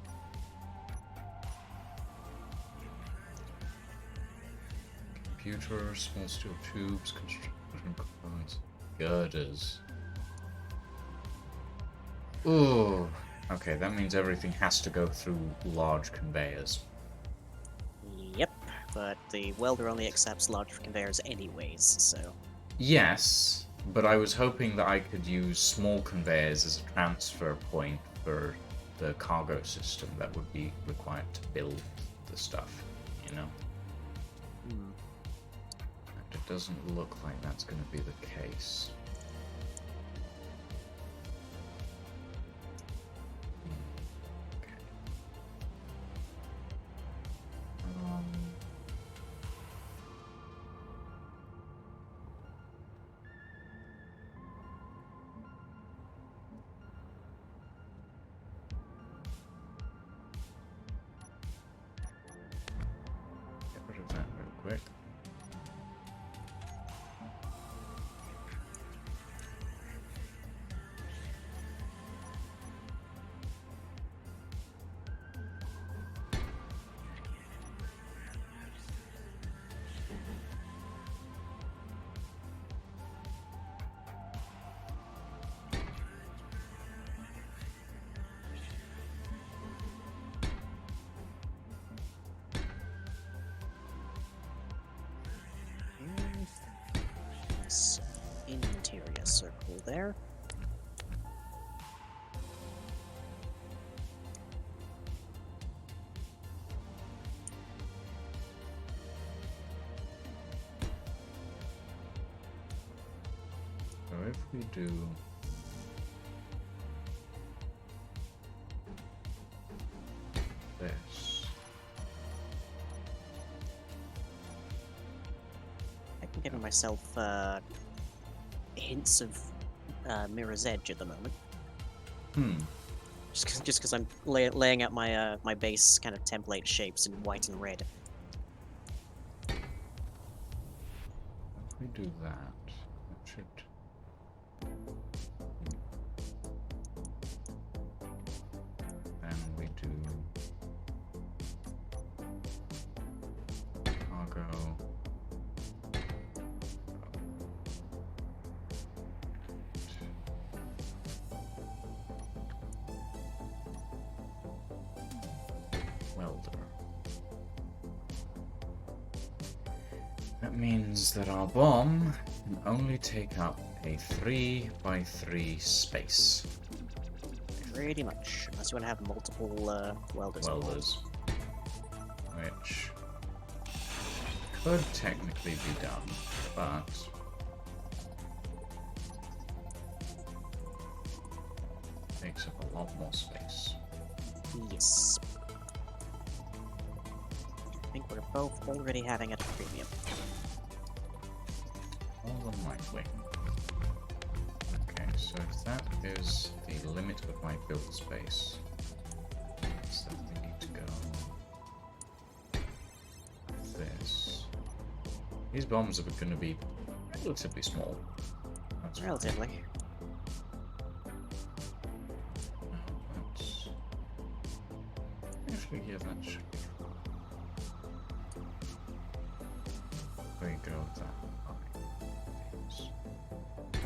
Computer, small steel tubes, construction components, girders. Ooh. Okay, that means everything has to go through large conveyors. Yep, but the welder only accepts large conveyors anyways, so... Yes, but I was hoping that I could use small conveyors as a transfer point for the cargo system that would be required to build the stuff, you know? Hmm. And it doesn't look like that's going to be the case. Okay. Get rid of that real quick. Nice interior circle there. So if we do this, I'm giving myself hints of Mirror's Edge at the moment. Just because I'm laying out my my base kind of template shapes in white and red. if we do that, it should... go. Welder. That means that our bomb can only take up a 3x3 space. Pretty much. Unless you want to have multiple welders. Welders. Which could technically be done, but takes up a lot more space. Yes. I think we're both already having it at a premium. All on my wing. Okay, so if that is the limit of my build space, so we need to go like this. These bombs are going to be relatively small. That's fine. Relatively. That's... Actually, yeah, that should be fine. There you go, that.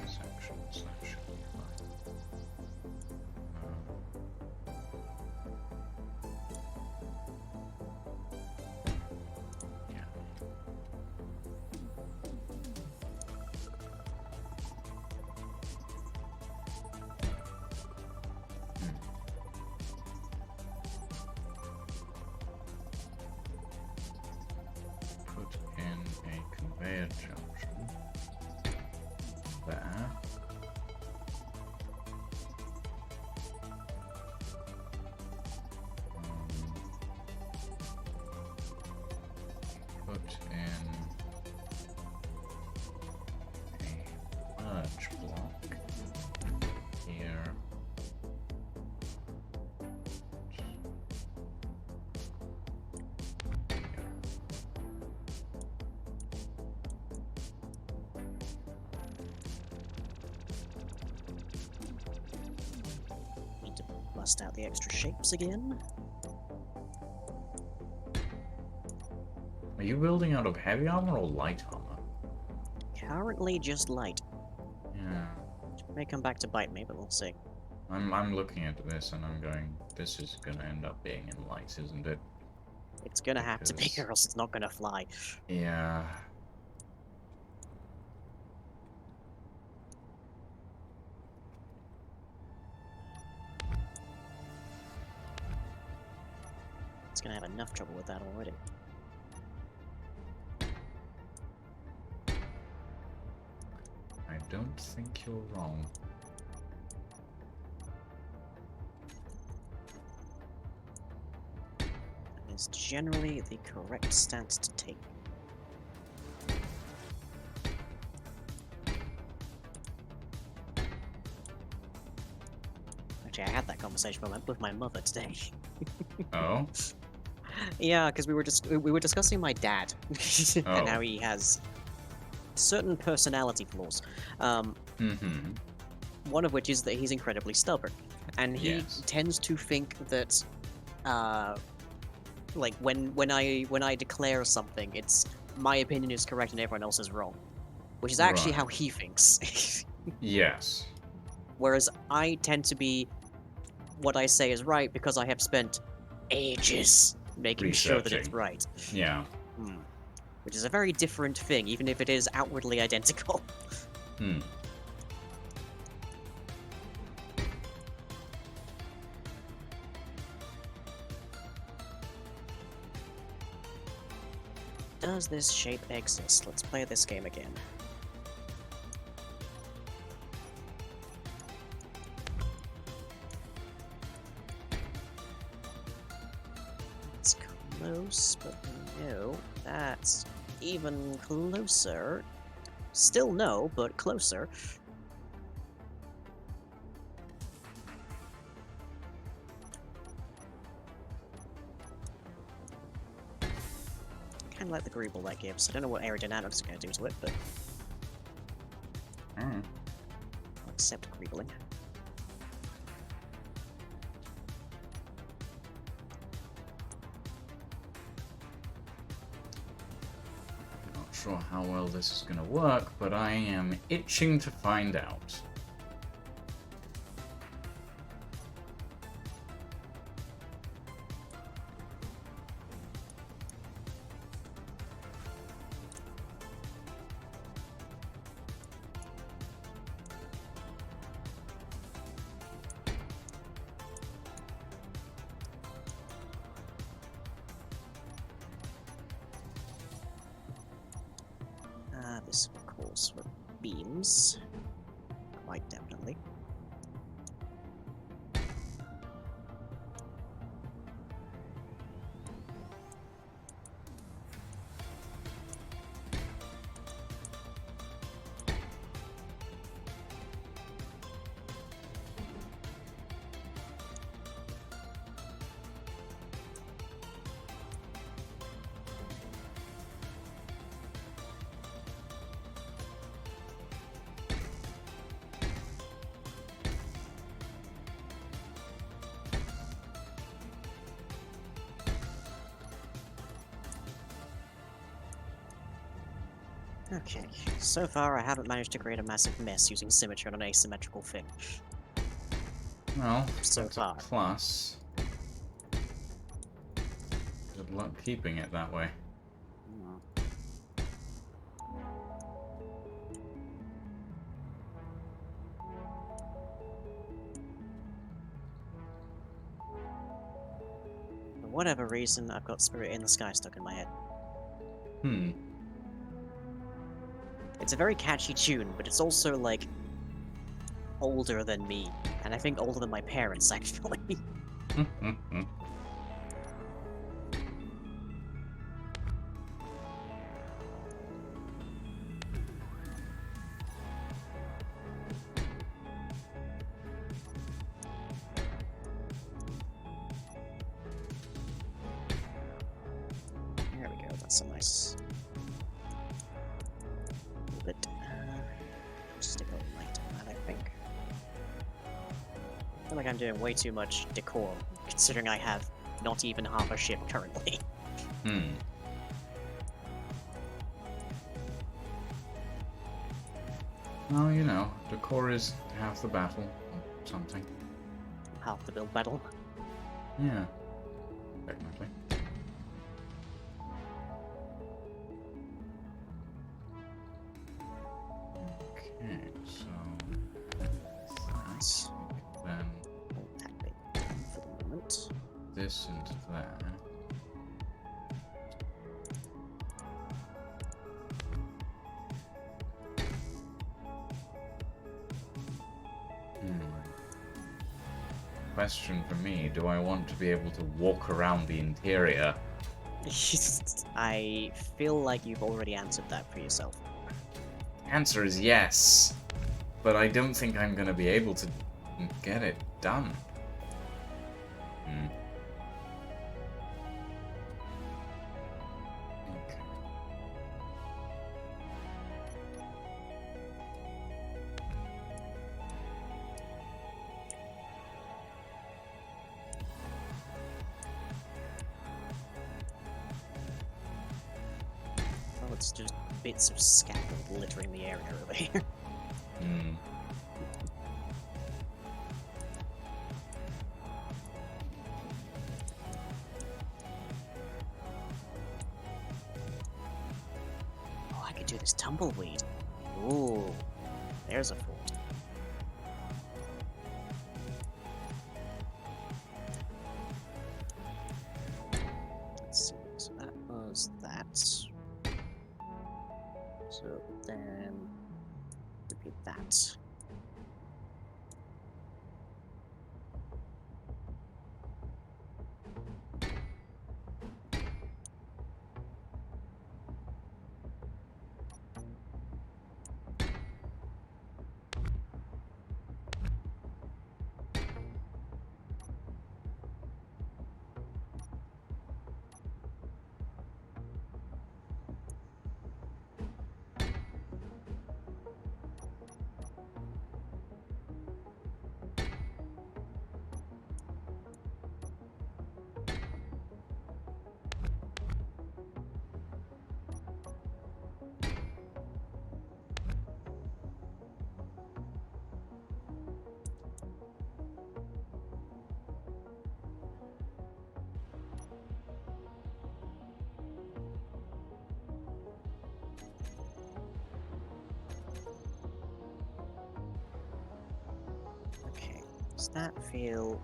Sections, that should be fine. Yeah. Put in a conveyor junction there. Put in a merge block here. Need to bust out the extra shapes again. Are you building out of heavy armor or light armor? Currently just light. Yeah. May come back to bite me, but we'll see. I'm looking at this and I'm going, this is gonna end up being in light, isn't it? It's gonna have to be, Because- or else it's not gonna fly. Yeah. It's gonna have enough trouble with that already. I don't think you're wrong. That is generally the correct stance to take. Actually, I had that conversation with my mother today. Oh? Yeah, because we were discussing my dad Oh. and how he has certain personality flaws. Mm-hmm. One of which is that he's incredibly stubborn, and he Yes. tends to think that, like when I declare something, it's my opinion is correct and everyone else is wrong, which is actually how Right. he thinks. Yes. Whereas I tend to be what I say is right because I have spent ages making sure that it's Researching. right. Yeah. Which is a very different thing, even if it is outwardly identical. Hmm. Does this shape exist? Let's play this game again. It's close, but no. That's even closer. Still no, but closer. Kind of like the Greeble that gives. I don't know what aerodynamics is going to do to it, but Mm. I'll accept Greebling. sure how well this is going to work, but I am itching to find out. This, of course, for beams. Quite definitely. Okay, so far I haven't managed to create a massive mess using symmetry on an asymmetrical finish. Well, So that's far. a plus. Good luck keeping it that way. For whatever reason, I've got Spirit in the Sky stuck in my head. Hmm. It's a very catchy tune, but it's also, like, older than me. And I think older than my parents, actually. There we go, that's a nice... little bit, just a little light on that, I think. I feel like I'm doing way too much decor, considering I have not even half a ship currently. Hmm. Well, you know, decor is half the battle, or something. Half the build battle. Yeah, technically. Okay, so Nice. then Hold that bit down for the moment. this into that. Question for me, do I want to be able to walk around the interior? I feel like you've already answered that for yourself. Answer is yes, but I don't think I'm going to be able to get it done. Okay. Well, it's just bits of scaffold littering the area over here. Hmm. Oh, I could do this tumbleweed. Ooh, there's a fort. Let's see, so that was that. So then, repeat that. Does that feel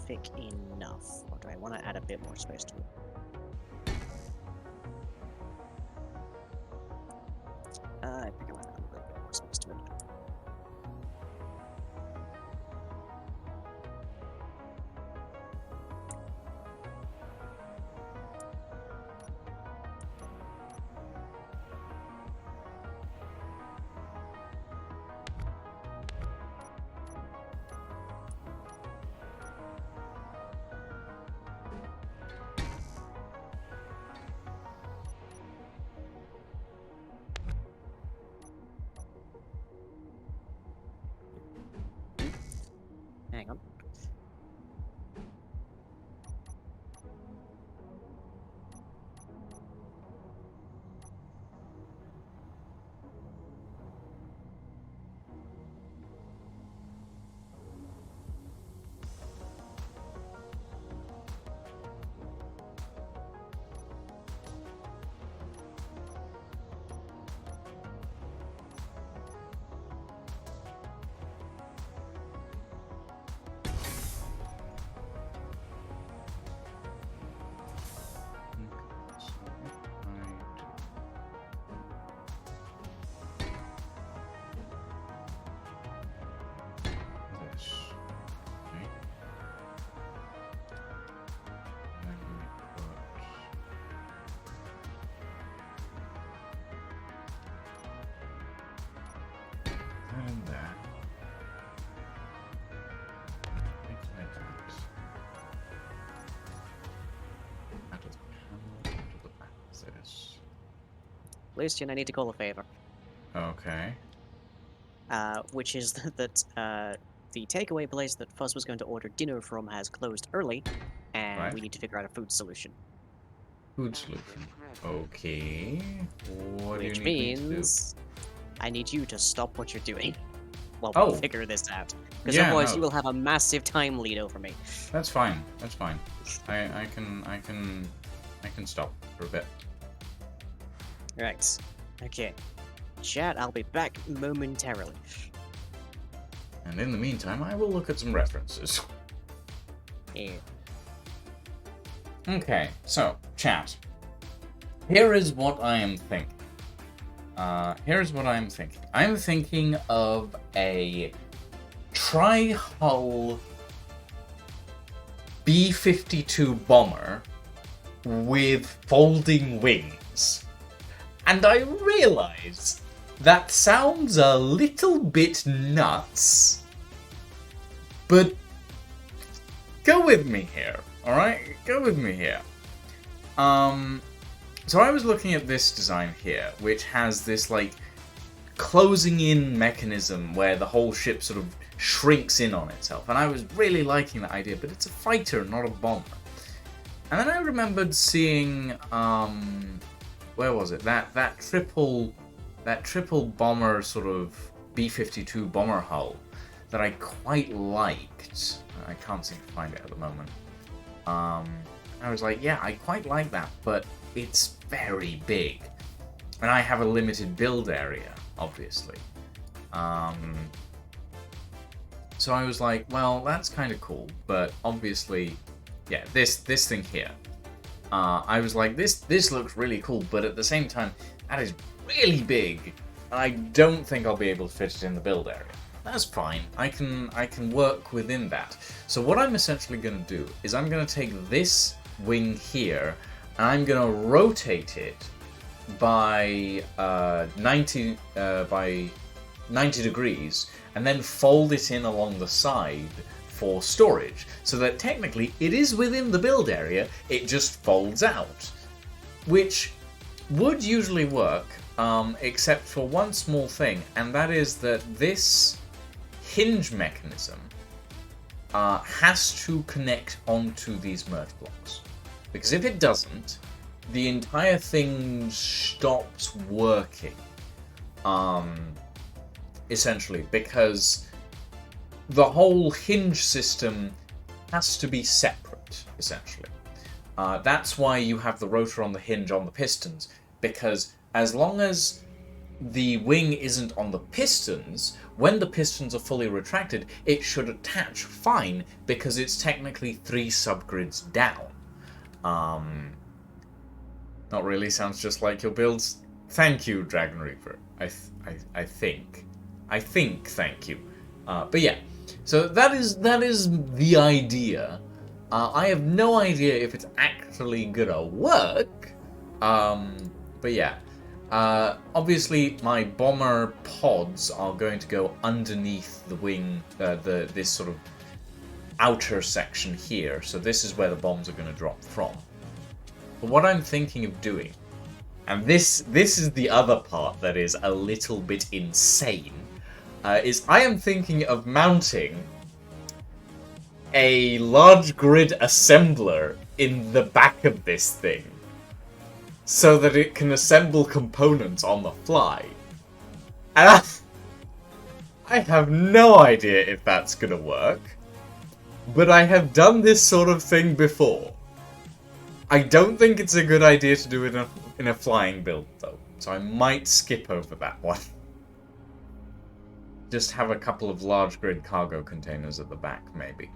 thick enough? Or do I want to add a bit more space to it? I think I want to add a little bit more space to it. Hang on. Lucian, I need to call a favor. Okay. Which is that the takeaway place that Fuzz was going to order dinner from has closed early, and Right. we need to figure out a food solution. Food solution. Okay. What Which do you need me to do? means I need you to stop what you're doing while Oh. we figure this out. Because Yeah, otherwise no. you will have a massive time lead over me. That's fine. That's fine. I can stop for a bit. Right. Okay. Chat, I'll be back momentarily. And in the meantime, I will look at some references. Yeah. Okay, so, chat. Here is what I am thinking. I'm thinking of a tri-hull B-52 bomber with folding wings. And I realize that sounds a little bit nuts, but go with me here, alright? Go with me here. So I was looking at this design here, which has this, like, closing in mechanism where the whole ship sort of shrinks in on itself, and I was really liking that idea, but it's a fighter, not a bomber. And then I remembered seeing, where was it? That triple bomber sort of B-52 bomber hull that I quite liked. I can't seem to find it at the moment. I was like, yeah, I quite like that, but it's very big, and I have a limited build area, obviously. So I was like, well, that's kind of cool, but obviously, yeah, this thing here. I was like, this looks really cool, but at the same time, that is really big, and I don't think I'll be able to fit it in the build area. That's fine. I can work within that. So what I'm essentially going to do is I'm going to take this wing here, and I'm going to rotate it by 90 degrees, and then fold it in along the side for storage, so that technically it is within the build area, it just folds out, which would usually work, except for one small thing, and that is that this hinge mechanism has to connect onto these merge blocks, because if it doesn't, the entire thing stops working, essentially, because the whole hinge system has to be separate, essentially. That's why you have the rotor on the hinge on the pistons, because as long as the wing isn't on the pistons, when the pistons are fully retracted, it should attach fine because it's technically 3 subgrids down. Not really, sounds just like your builds. Thank you, Dragon Reaper. I think. Thank you. But yeah, so that is the idea. I have no idea if it's actually gonna work. But yeah. Obviously, my bomber pods are going to go underneath the wing, this sort of outer section here. So this is where the bombs are going to drop from. But what I'm thinking of doing, and this is the other part that is a little bit insane, is I am thinking of mounting a large grid assembler in the back of this thing, so that it can assemble components on the fly. And I have no idea if that's gonna work, but I have done this sort of thing before. I don't think it's a good idea to do it in a flying build, though, so I might skip over that one. Just have a couple of large grid cargo containers at the back, maybe.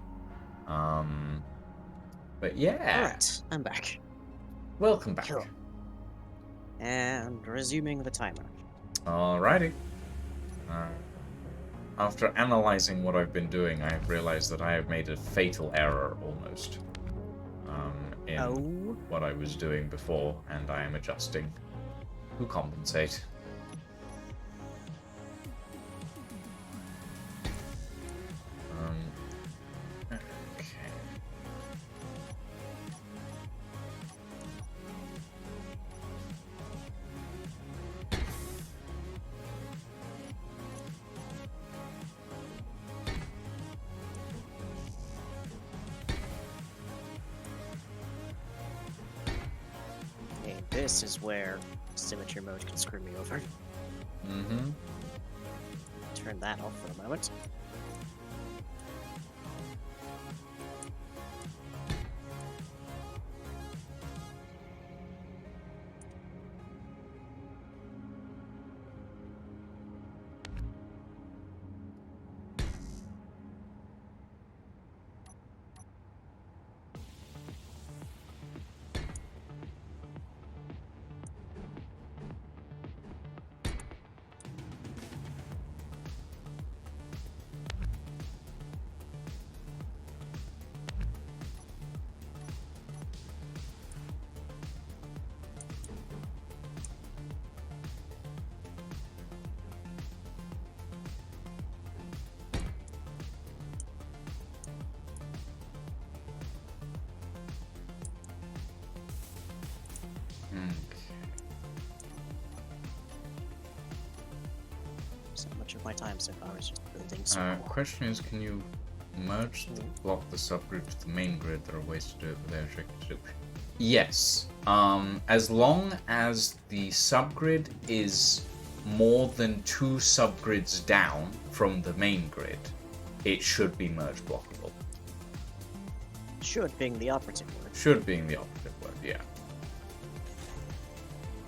But yeah. Alright, I'm back. Welcome back. Cool. And resuming the timer. Alrighty. After analyzing what I've been doing, I have realized that I have made a fatal error, almost, in what I was doing before, and I am adjusting to compensate. Okay. Okay, this is where symmetry mode can screw me over. Mm-hmm. Turn that off for a moment. So much of my time so far is just building small. Question is, can you merge the block the subgrid to the main grid? There are ways to do it with airship. Yes. As long as the subgrid is more than 2 subgrids down from the main grid, it should be merge blockable. Should being the operative word. Should being the operative word, yeah.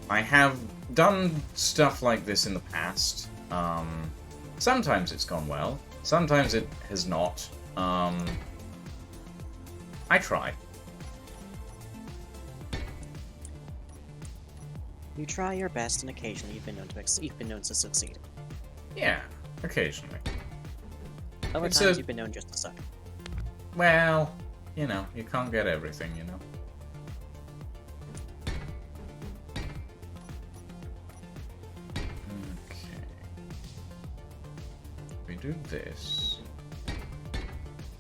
I have done stuff like this in the past. Sometimes it's gone well, sometimes it has not. I try. You try your best, and occasionally you've been known to succeed. Yeah, occasionally. Other times you've been known just to suck. Well, you know, you can't get everything, you know. Okay. We do this.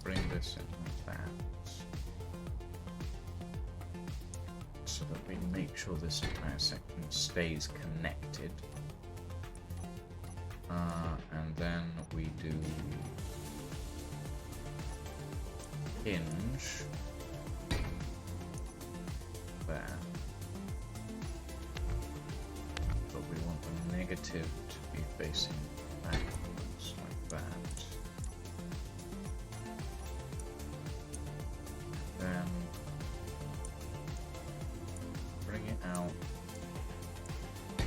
Bring this in like that. So that we make sure this entire section stays connected. And then we do hinge there. But we want the negative to be facing backwards like that. Then bring it out that.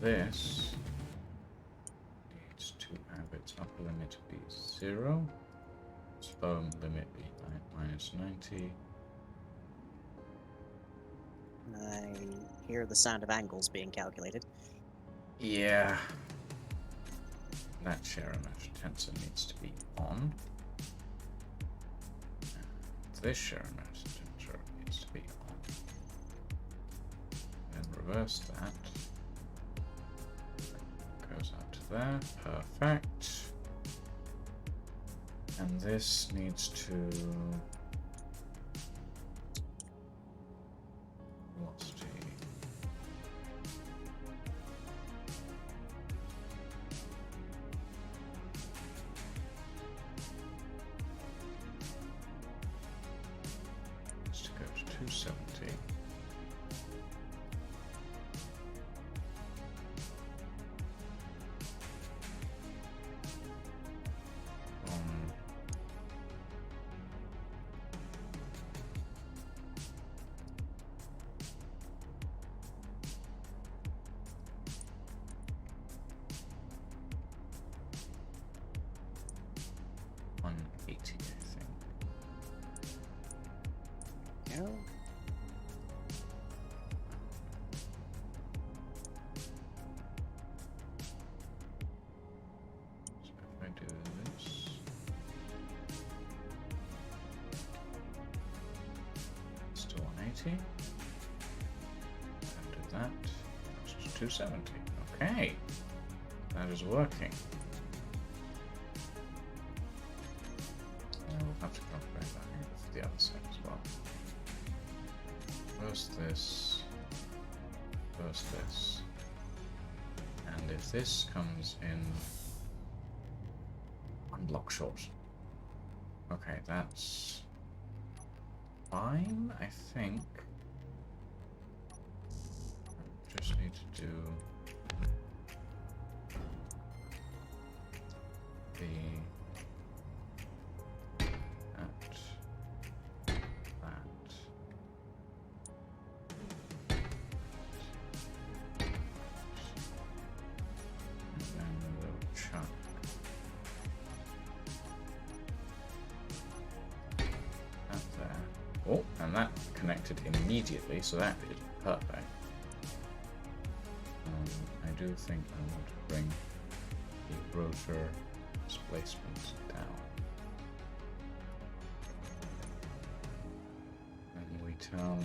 this needs to have its upper limit be 0, its lower limit be -90. I hear the sound of angles being calculated. Yeah. That Sheremesh tensor needs to be on. And this Sheremesh tensor needs to be on. Then reverse that. Goes out to there. Perfect. And this needs to... velocity. Needs to go to 270. On 180, I think. Go. So if I do this, it's still 180. And do that, it's just 270. Okay, that is working. And we'll have to calculate that for the other side as well. First this, and if this comes in one block short. Okay, that's fine, I think. Just need to do the oh, and that connected immediately, so that is perfect. I do think I want to bring the rotor displacements down. And we tell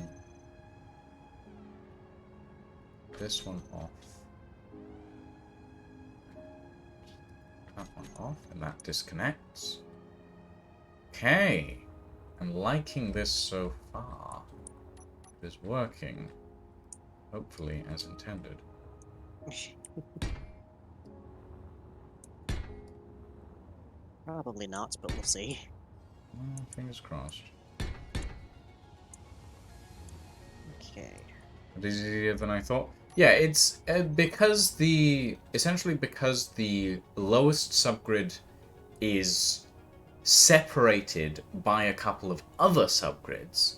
this one off, that one off, and that disconnects. Okay. I'm liking this so far. It is working, hopefully as intended. Probably not, but we'll see. Well, fingers crossed. Okay. It is easier than I thought. Yeah, it's because essentially because the lowest subgrid is separated by a couple of other subgrids,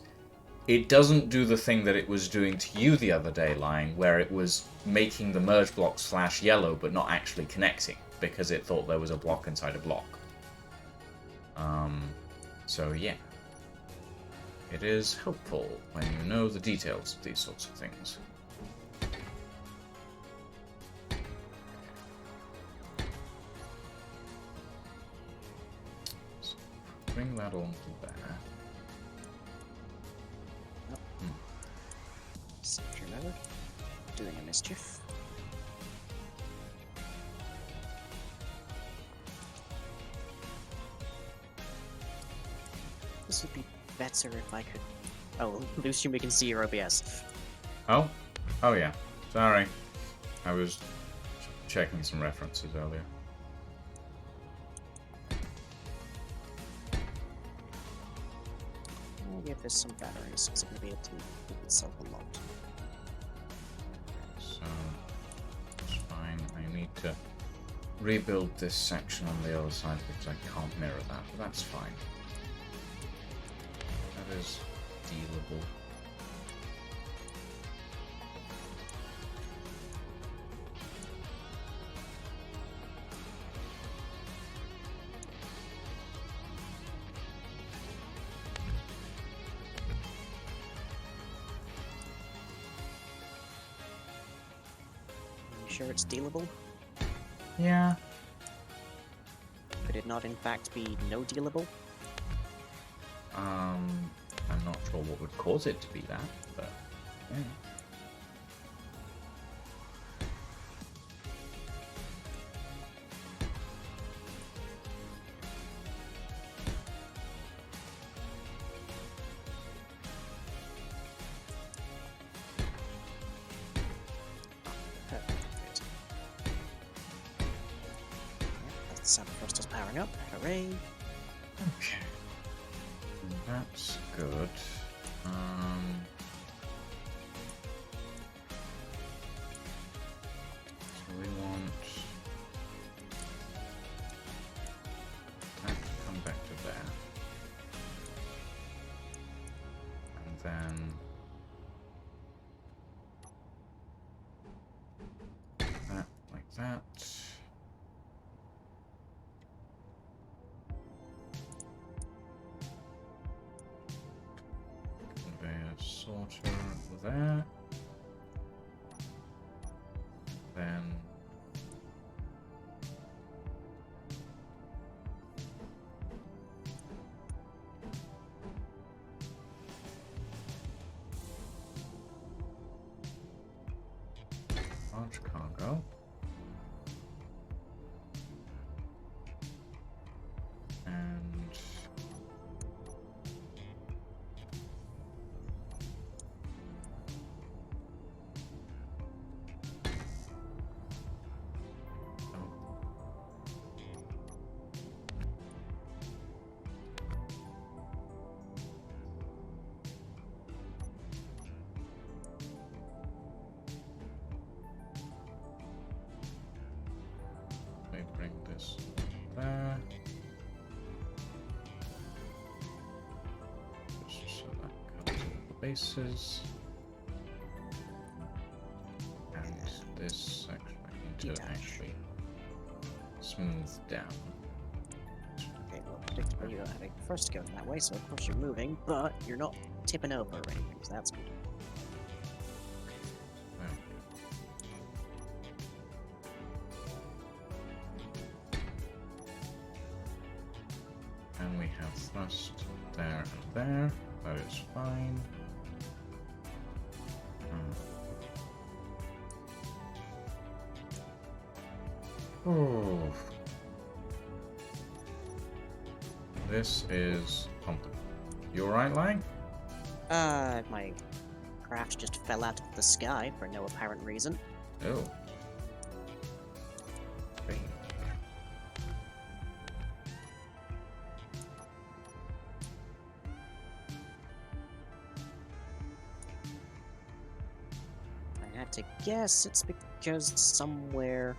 it doesn't do the thing that it was doing to you the other day, Line, where it was making the merge blocks flash yellow but not actually connecting because it thought there was a block inside a block. So yeah, it is helpful when you know the details of these sorts of things. Bring that on to there. Secure mode. Doing a mischief. This would be better if I could... Oh, Lucian, we can see your OBS. Oh? Oh yeah. Sorry. I was checking some references earlier. I'll give this some batteries, because it will be able to keep itself unlocked. So, it's fine. I need to rebuild this section on the other side because I can't mirror that, but that's fine. That is dealable. sure it's dealable? Yeah. Could it not, in fact, be no dealable? I'm not sure what would cause it to be that, but yeah. Perfect. Yep, that's Summer Thrusters powering up. Hooray! Okay. That's good. So we want that to come back to there. And then that like that. Conveyor sorter there. Then large cargo. And they bring this there. Just so that covers all the bases. And this section I need to Detach. actually smooth down. Okay, well, predictably you're having first going that way, so of course you're moving, but you're not tipping over or anything, so that's good. There. And we have thrust there and there. That is fine. Oh. This is pumping. You alright, Lang? My craft just fell out of the sky for no apparent reason. Oh. Strange. I had to guess it's because somewhere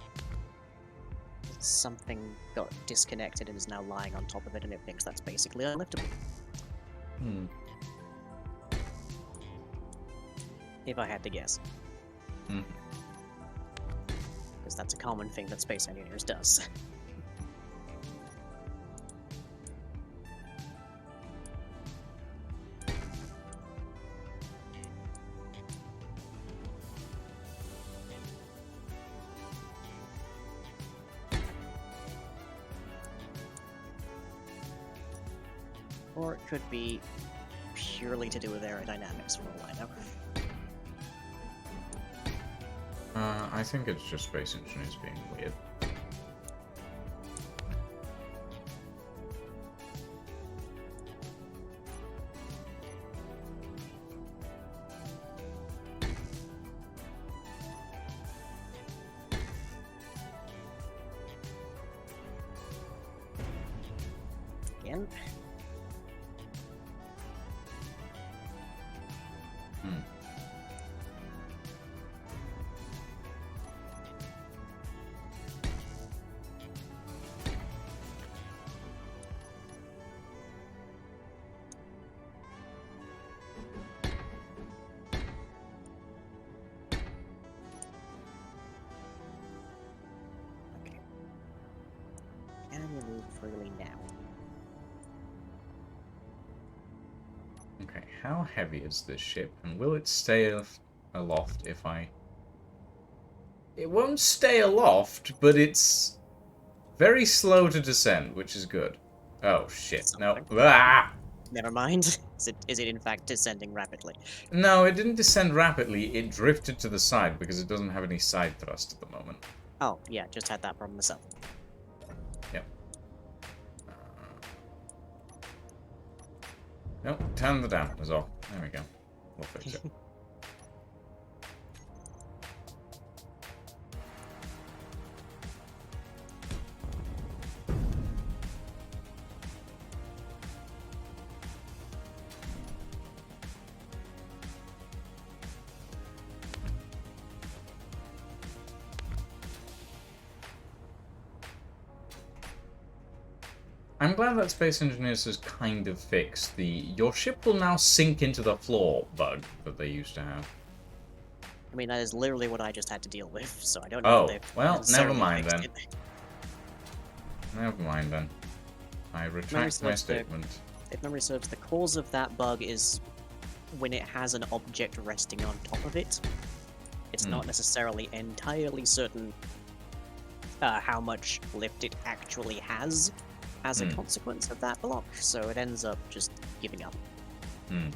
something got disconnected and is now lying on top of it, and it thinks that's basically unliftable. Hmm. If I had to guess. Hmm. Because that's a common thing that Space Engineers does. Or it could be purely to do with aerodynamics, for all I know. I think it's just Space Engineers being weird. Again. Hmm. Okay. Can you move freely now? Okay, how heavy is this ship, and will it stay aloft if I It won't stay aloft, but it's very slow to descend, which is good. Oh shit! No. Something. Ah! Never mind. Is it in fact descending rapidly? No, it didn't descend rapidly. It drifted to the side because it doesn't have any side thrust at the moment. Oh, yeah, just had that problem myself. Yep. Nope, turn the dam was off. There we go. We'll fix it. I'm glad that Space Engineers has kind of fixed the your ship will now sink into the floor bug that they used to have. I mean, that is literally what I just had to deal with, so I don't know Oh, if they've well, never necessarily mind fixed then. it. Never mind then. I retract my serves statement. If memory serves, the cause of that bug is when it has an object resting on top of it. It's not necessarily entirely certain how much lift it actually has as a consequence of that block, so it ends up just giving up. Hmm.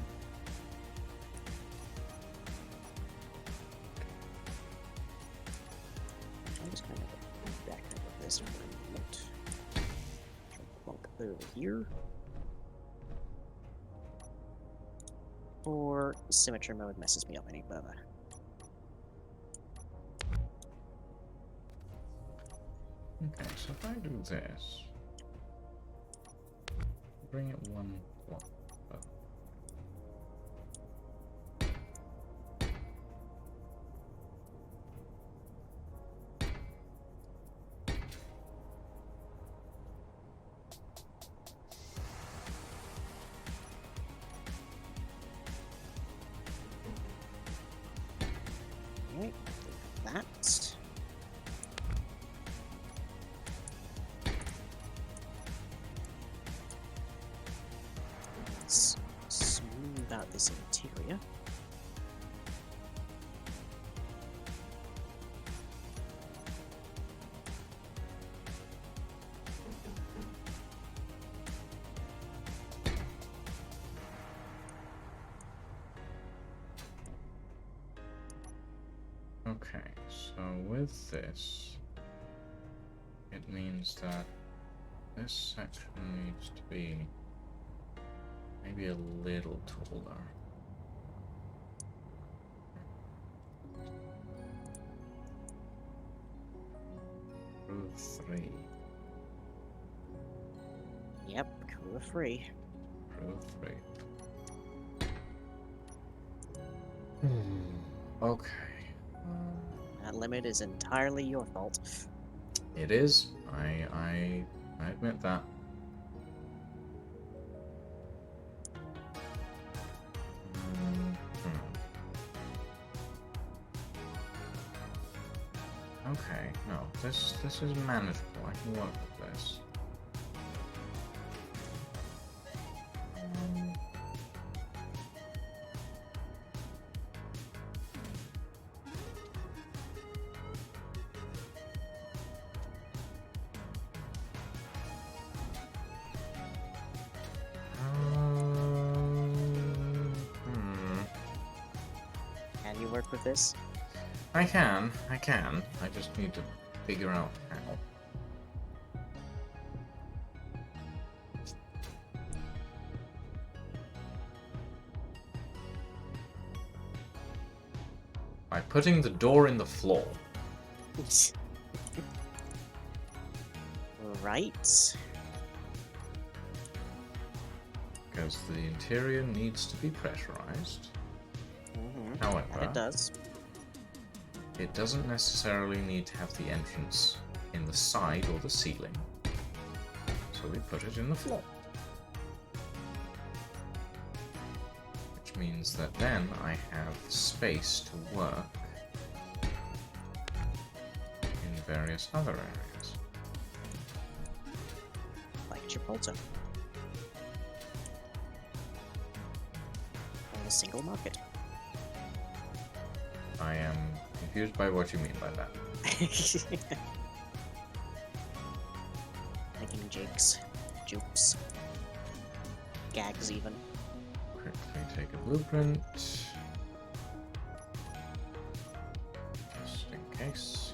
I'm just kind of back up this for a minute. Plunk over here. Or symmetry mode messes me up any further. Okay, so if I do this, bring it one block up. Alright, that. Let's smooth out this interior. Okay, so with this, it means that this section needs to be maybe a little taller. Crew 3. Yep, crew of 3. Crew 3. Okay. That limit is entirely your fault. It is. I admit that. Okay, no, this is manageable. I can work with this. Can you work with this? I can. I just need to figure out how. By putting the door in the floor. Right. Because the interior needs to be pressurized. And However, it does. it doesn't necessarily need to have the entrance in the side or the ceiling. So we put it in the floor. Which means that then I have space to work in various other areas. Like Gibraltar. On a single market. I am confused by what you mean by that. Making jigs, jukes, gags even. Quickly take a blueprint. Just in case.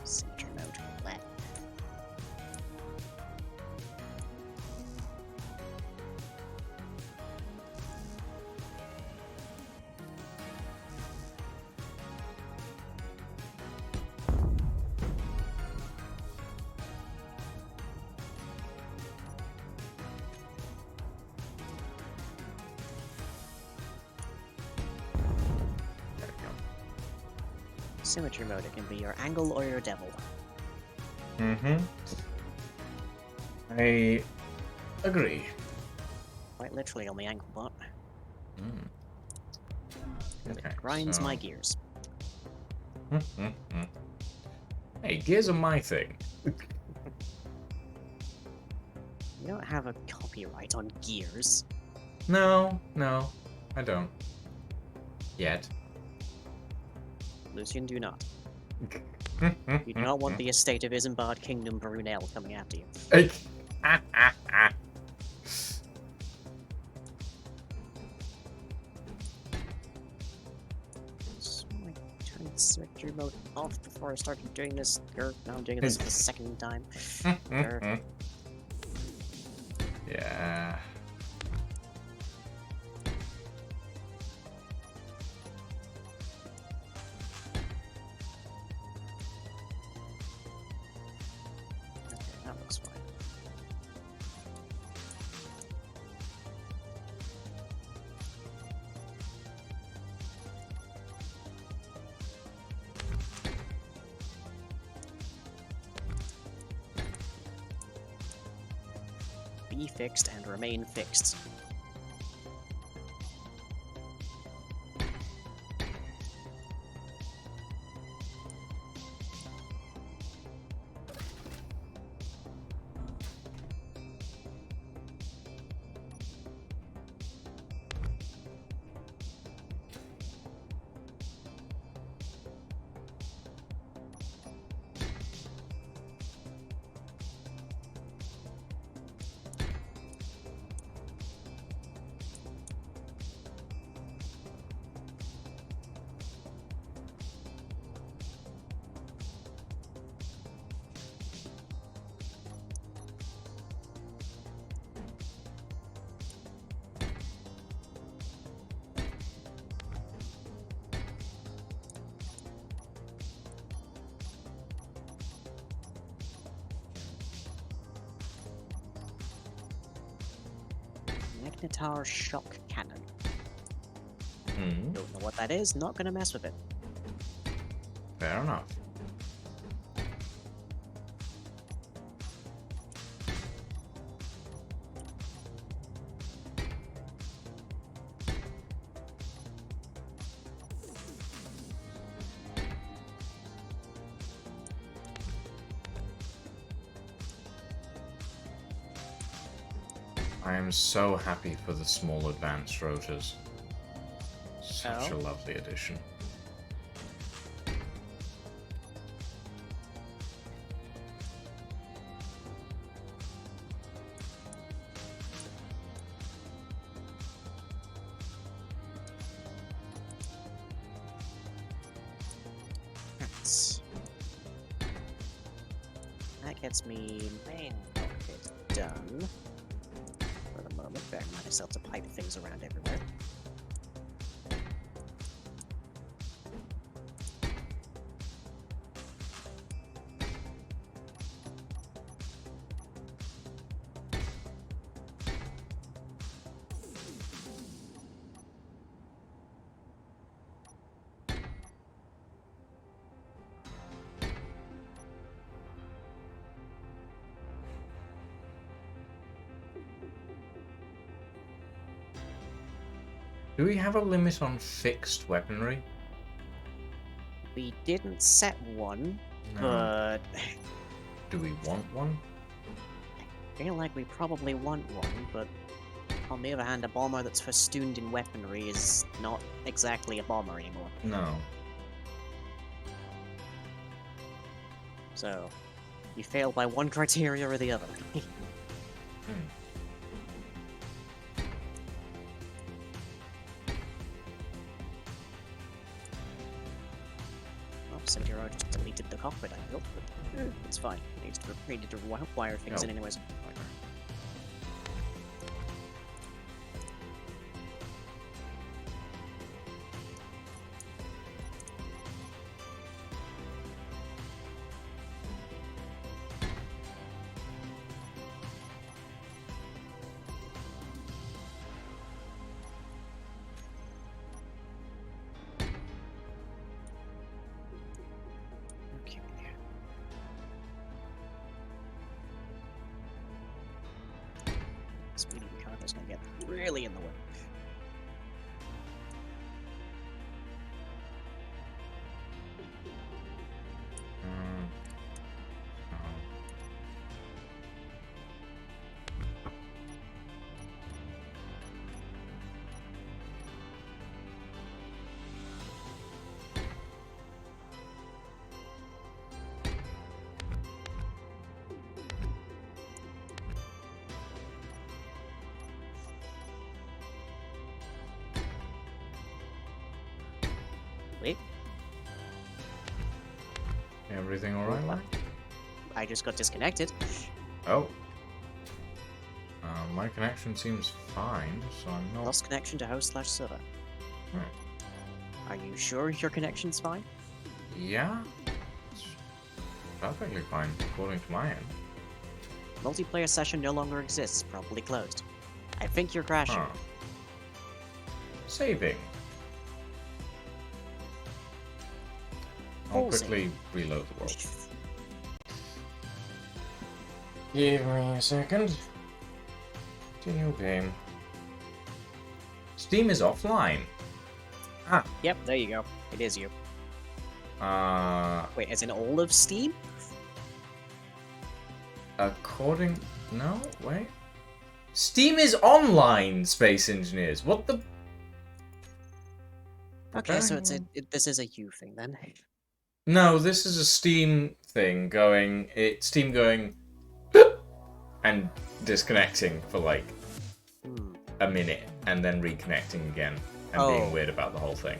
Signature note. Bleh. There we go. Symmetry mode, it can be your angle or your devil. Mm-hmm. I agree. Quite literally on the angle bot. Mm. And Okay, it grinds my so- gears. Hey, gears are my thing. You don't have a copyright on gears. No, I don't. Yet. Lucian, do not. You do not want the estate of Isambard Kingdom Brunel coming after you. So I turned the symmetry mode off before I started doing this. Now I'm doing this the second time. Yeah. Okay, that looks fine. Be fixed and remain fixed. Magnetar Shock Cannon. Hmm. Don't know what that is, not gonna mess with it. Fair enough. I am so happy for the small advanced rotors. Such Oh. a lovely addition. That's... That gets me main rocket done. For the moment, bear in mind I still have to pipe things around everywhere. Do we have a limit on fixed weaponry? We didn't set one, No. but Do we want one? I feel like we probably want one, but On the other hand, a bomber that's festooned in weaponry is not exactly a bomber anymore. No. So, you fail by one criteria or the other. Hmm. Well, 7-year-old just deleted the cockpit I built, but it's fine. Needed to wire things in Oh. anyways. Okay. Speedy Ricardo's gonna get really in the way. Mm. Oh. Wait, Everything alright, Mike? I just got disconnected. Oh. My connection seems fine, so I'm not... Lost connection to host/server. Hmm. Are you sure your connection's fine? Yeah? It's perfectly fine, according to my end. Multiplayer session no longer exists, probably closed. I think you're crashing. Huh. Saving. I'll Pausing. quickly reload the world. Give me a second. Continue game. Steam is offline. Yep, there you go. It is you. Wait, as in all of Steam? According... No, wait. Steam is online, Space Engineers. What the... Okay, so this is a you thing then. No, this is a Steam thing going... Steam going... and disconnecting for like a minute and then reconnecting again and being weird about the whole thing.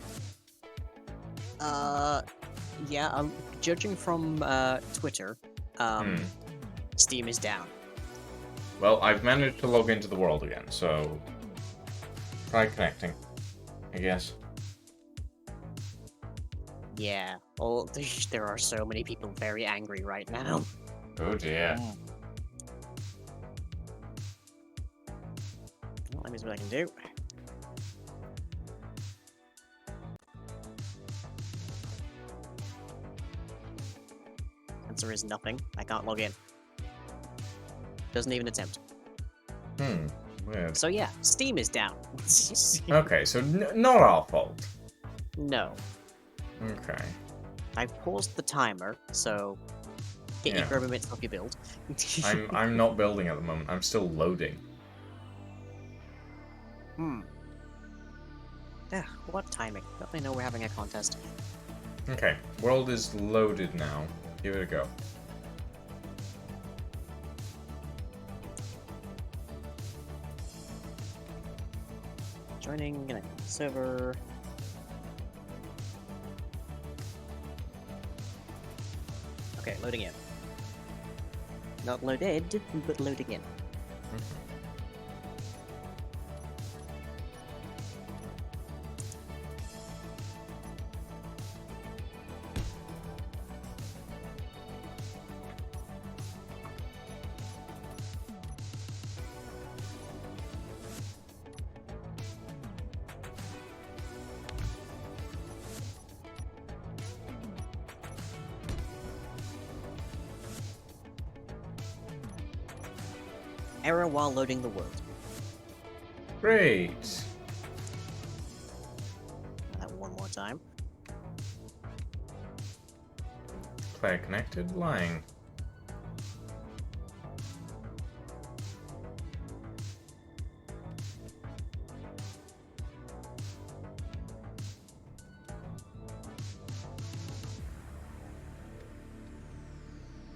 Yeah, judging from Twitter, Steam is down. Well, I've managed to log into the world again, so try connecting, I guess. Yeah, well, there are so many people very angry right now. Oh dear. Well, let me see what I can do. Answer is nothing. I can't log in. Doesn't even attempt. Weird. So yeah, Steam is down. Okay, so not our fault. No. Okay. I've paused the timer, so get your Yeah. grubby bits off your build. I'm not building at the moment. I'm still loading. What timing? Don't they know we're having a contest? Okay, world is loaded now. Give it a go. Joining server. Okay, loading in. Not loaded, but loading in. Error while loading the world. Great. That one more time. Player connected, lying.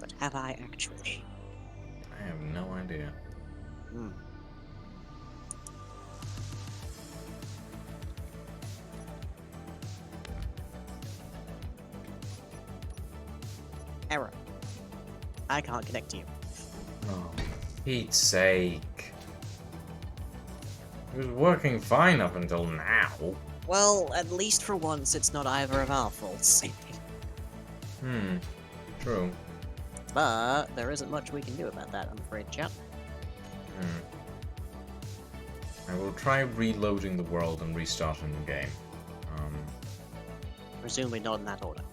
But have I actually? I have no idea. Hmm. Error. I can't connect to you. Oh, Pete's sake. It was working fine up until now. Well, at least for once, it's not either of our faults. True. But there isn't much we can do about that, I'm afraid, chap. I will try reloading the world and restarting the game. Presumably not in that order.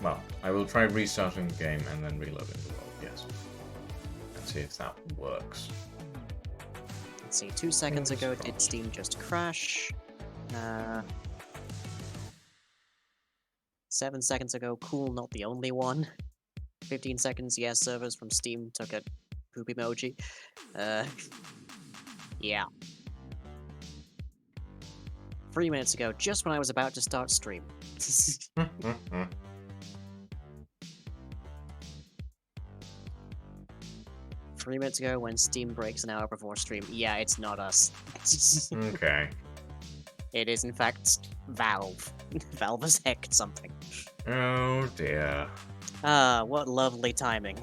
Well, I will try restarting the game and then reloading the world, yes. And see if that works. Let's see, 2 seconds ago did Steam just crash? 7 seconds ago, cool, not the only one. 15 seconds, yes, servers from Steam took a poop emoji. Yeah. 3 minutes ago, just when I was about to start stream. 3 minutes ago, when Steam breaks an hour before stream. Yeah, it's not us. Okay. It is, in fact, Valve. Valve has hacked something. Oh dear. Ah, what lovely timing.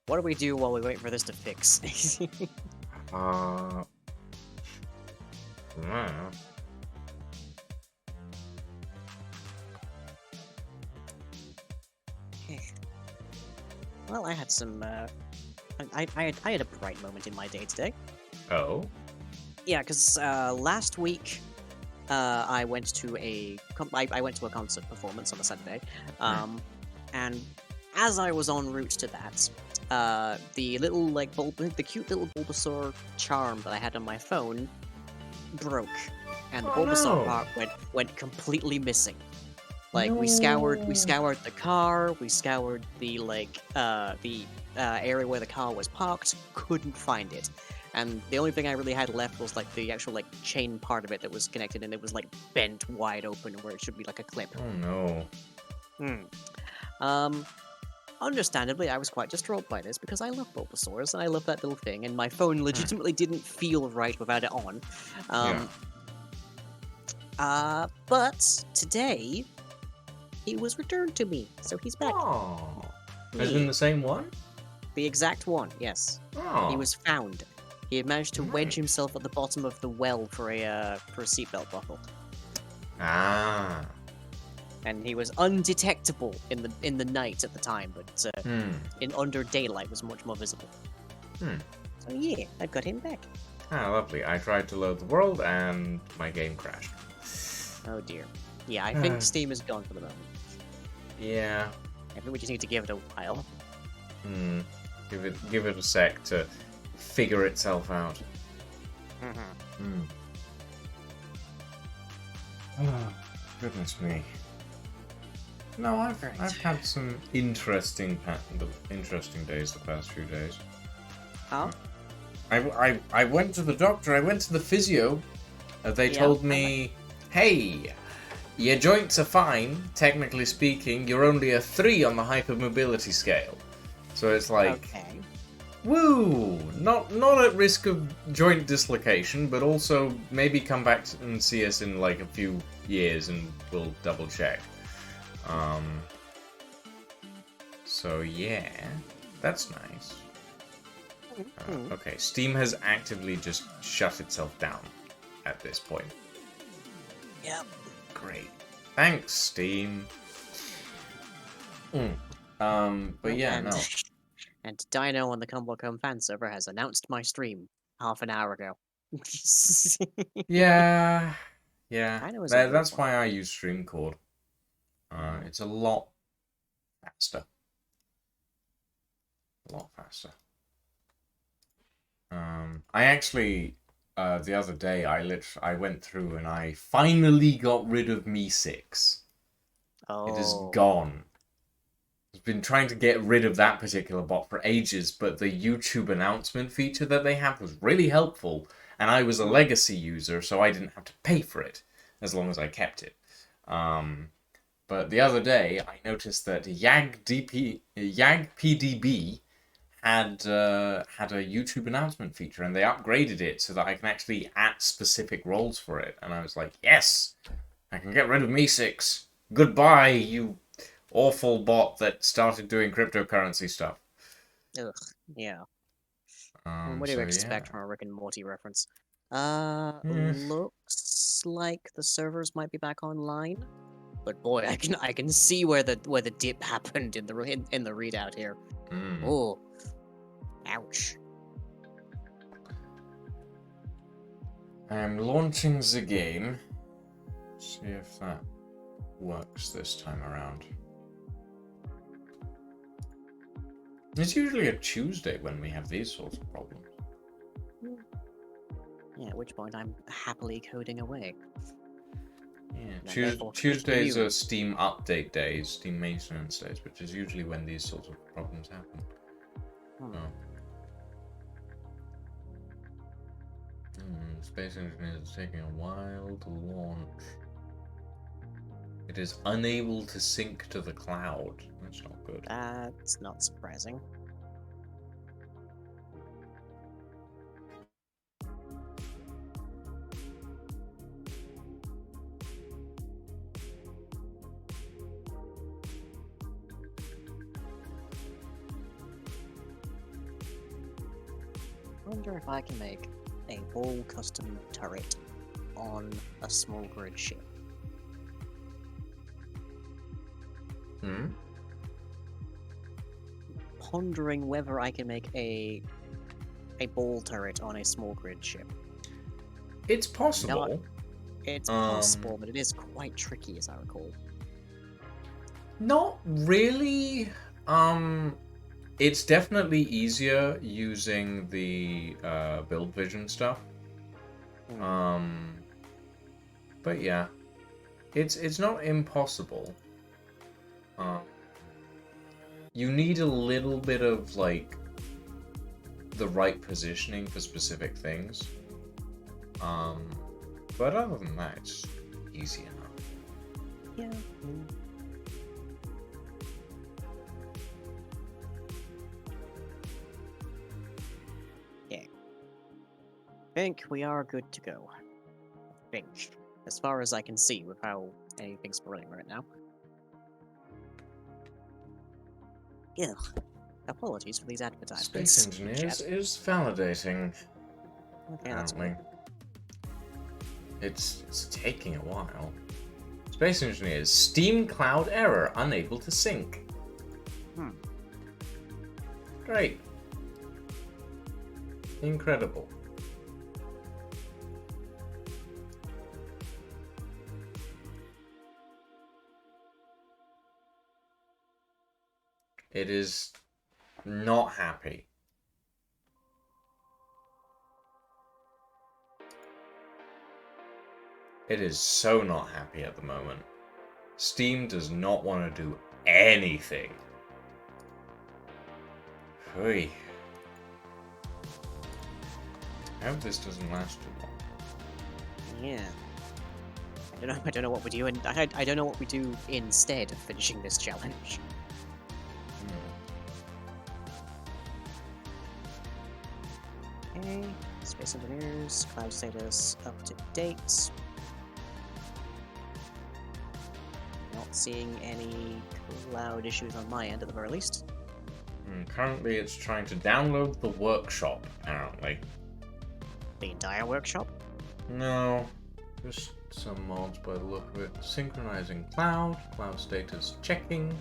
What do we do while we wait for this to fix? No. Well, I had some, I had a bright moment in my day today. Oh? Yeah, because last week I went to a concert performance on a Saturday, and as I was en route to that, the little the cute little Bulbasaur charm that I had on my phone broke, and the Bulbasaur part went completely missing. Like we scoured the car, we scoured the area where the car was parked, couldn't find it. And the only thing I really had left was like the actual chain part of it that was connected, and it was like bent wide open where it should be like a clip. Oh no. Understandably, I was quite distraught by this because I love Bulbasaurs and I love that little thing, and my phone legitimately didn't feel right without it on. But today he was returned to me, so he's back. Oh. Has been the same one? The exact one, yes. Oh. He was found. He had managed to wedge himself at the bottom of the well for a seatbelt buckle. Ah. And he was undetectable in the night at the time, but in under daylight was much more visible. So yeah, I've got him back. Ah, lovely. I tried to load the world and my game crashed. Oh dear. Yeah, I think Steam is gone for the moment. Yeah. I think we just need to give it a while. Give it a sec to figure itself out. Oh, goodness me. No, I've had some interesting days the past few days. Huh? I went to the doctor. I went to the physio. They told me, hey, your joints are fine. Technically speaking, you're only a 3 on the hypermobility scale. So it's like, woo! Not at risk of joint dislocation, but also maybe come back and see us in like a few years and we'll double check. So yeah, that's nice. Okay, Steam has actively just shut itself down at this point. Yep. Great. Thanks, Steam. But yeah, no. And Dino on the Cumble.com fan server has announced my stream half an hour ago. Yeah. That's one. why I use Streamcord. It's a lot faster. I actually, the other day, I went through and I finally got rid of Me6. Oh. It is gone. I've been trying to get rid of that particular bot for ages, but the YouTube announcement feature that they have was really helpful, and I was a legacy user, so I didn't have to pay for it, as long as I kept it. But the other day, I noticed that YAGPDB had a YouTube announcement feature, and they upgraded it so that I can actually add specific roles for it. And I was like, yes, I can get rid of Meesix. Goodbye, you awful bot that started doing cryptocurrency stuff. Ugh, yeah. What do you So expect yeah. from a Rick and Morty reference? Hmm. Looks like the servers might be back online. But boy, I can see where the dip happened in the readout here. Oh, ouch. I'm launching the game. See if that works this time around. It's usually a Tuesday when we have these sorts of problems. Yeah, at which point I'm happily coding away. Yeah, Tuesdays are Steam update days, Steam maintenance days, which is usually when these sorts of problems happen. Space Engineers is taking a while to launch. It is unable to sync to the cloud. That's not good. That's not surprising. I wonder if I can make a whole custom turret on a small grid ship. Pondering whether I can make a ball turret on a small grid ship. It's possible. It's possible, but it is quite tricky, as I recall. Not really. It's definitely easier using the build vision stuff. But yeah, it's not impossible. You need a little bit of like the right positioning for specific things. But other than that, it's easy enough. Yeah. I think we are good to go. I think. As far as I can see with how anything's running right now. Ugh. Apologies for these advertisements. Space Engineers is validating. Okay, that's apparently. It's taking a while. Space Engineers, Steam Cloud error, unable to sync. Great. Incredible. It is not happy. It is so not happy at the moment. Steam does not want to do anything. Hey. I hope this doesn't last too long. Yeah. I don't know what we do, and I don't know what we do instead of finishing this challenge. Okay, Space Engineers, cloud status up to date. Not seeing any cloud issues on my end at the very least. Currently it's trying to download the workshop, apparently. The entire workshop? No, just some mods by the look of it. Synchronizing cloud status checking.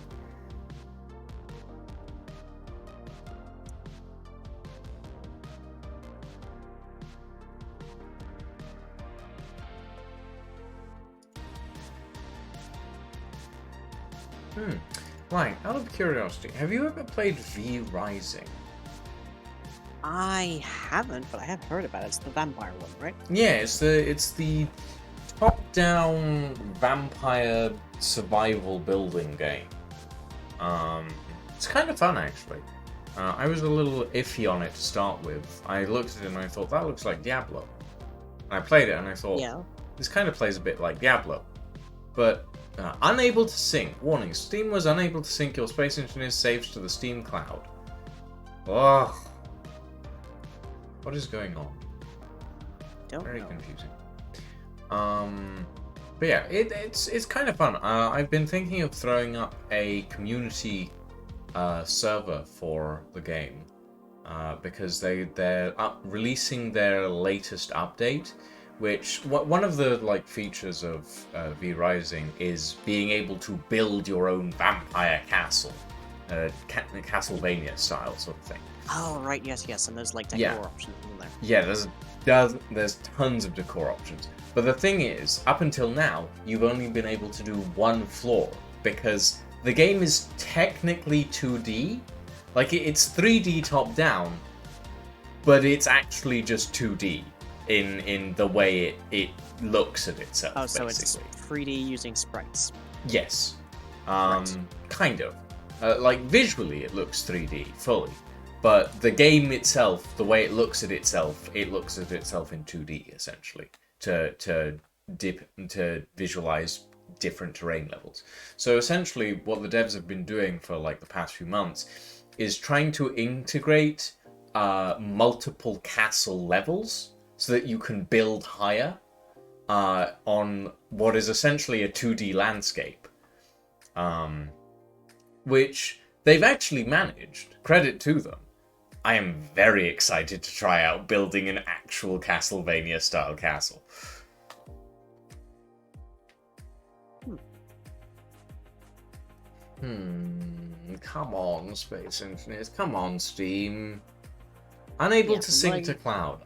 Right, out of curiosity, have you ever played V Rising? I haven't, but I have heard about it. It's the vampire one, right? Yeah, it's the top-down vampire survival building game. It's kind of fun actually. I was a little iffy on it to start with. I looked at it and I thought that looks like Diablo. And I played it and I thought, yeah, this kind of plays a bit like Diablo. But Unable to sync. Warning, Steam was unable to sync your Space Engineers saves to the Steam cloud. Ugh. What is going on? Very confusing. But yeah, it's kind of fun. I've been thinking of throwing up a community server for the game because they're releasing their latest update, which one of the like features of V Rising is being able to build your own vampire castle, Castlevania style sort of thing. Oh right, yes, and there's like decor options in there. Yeah, there's tons of decor options. But the thing is, up until now, you've only been able to do one floor because the game is technically 2D. Like, it's 3D top-down, but it's actually just 2D in the way it looks at itself, Oh, so basically. it's 3D using sprites. Yes. Right. Kind of. Like, visually it looks 3D, fully. But the game itself, the way it looks at itself in 2D, essentially. To visualize different terrain levels. So essentially what the devs have been doing for like the past few months is trying to integrate multiple castle levels so that you can build higher on what is essentially a 2D landscape. Which they've actually managed. Credit to them. I am very excited to try out building an actual Castlevania-style castle. Come on, Space Engineers. Come on, Steam. Unable to sync to cloud.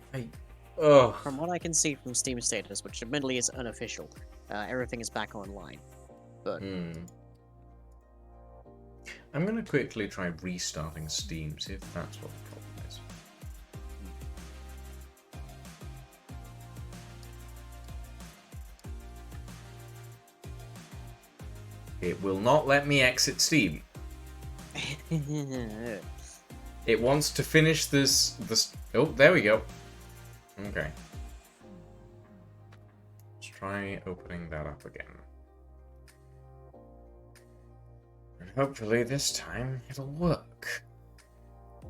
From what I can see from Steam status, which admittedly is unofficial, everything is back online. But I'm going to quickly try restarting Steam, see if that's what the problem is. It will not let me exit Steam. It wants to finish this. Oh, there we go. Okay. Let's try opening that up again. And hopefully this time it'll work.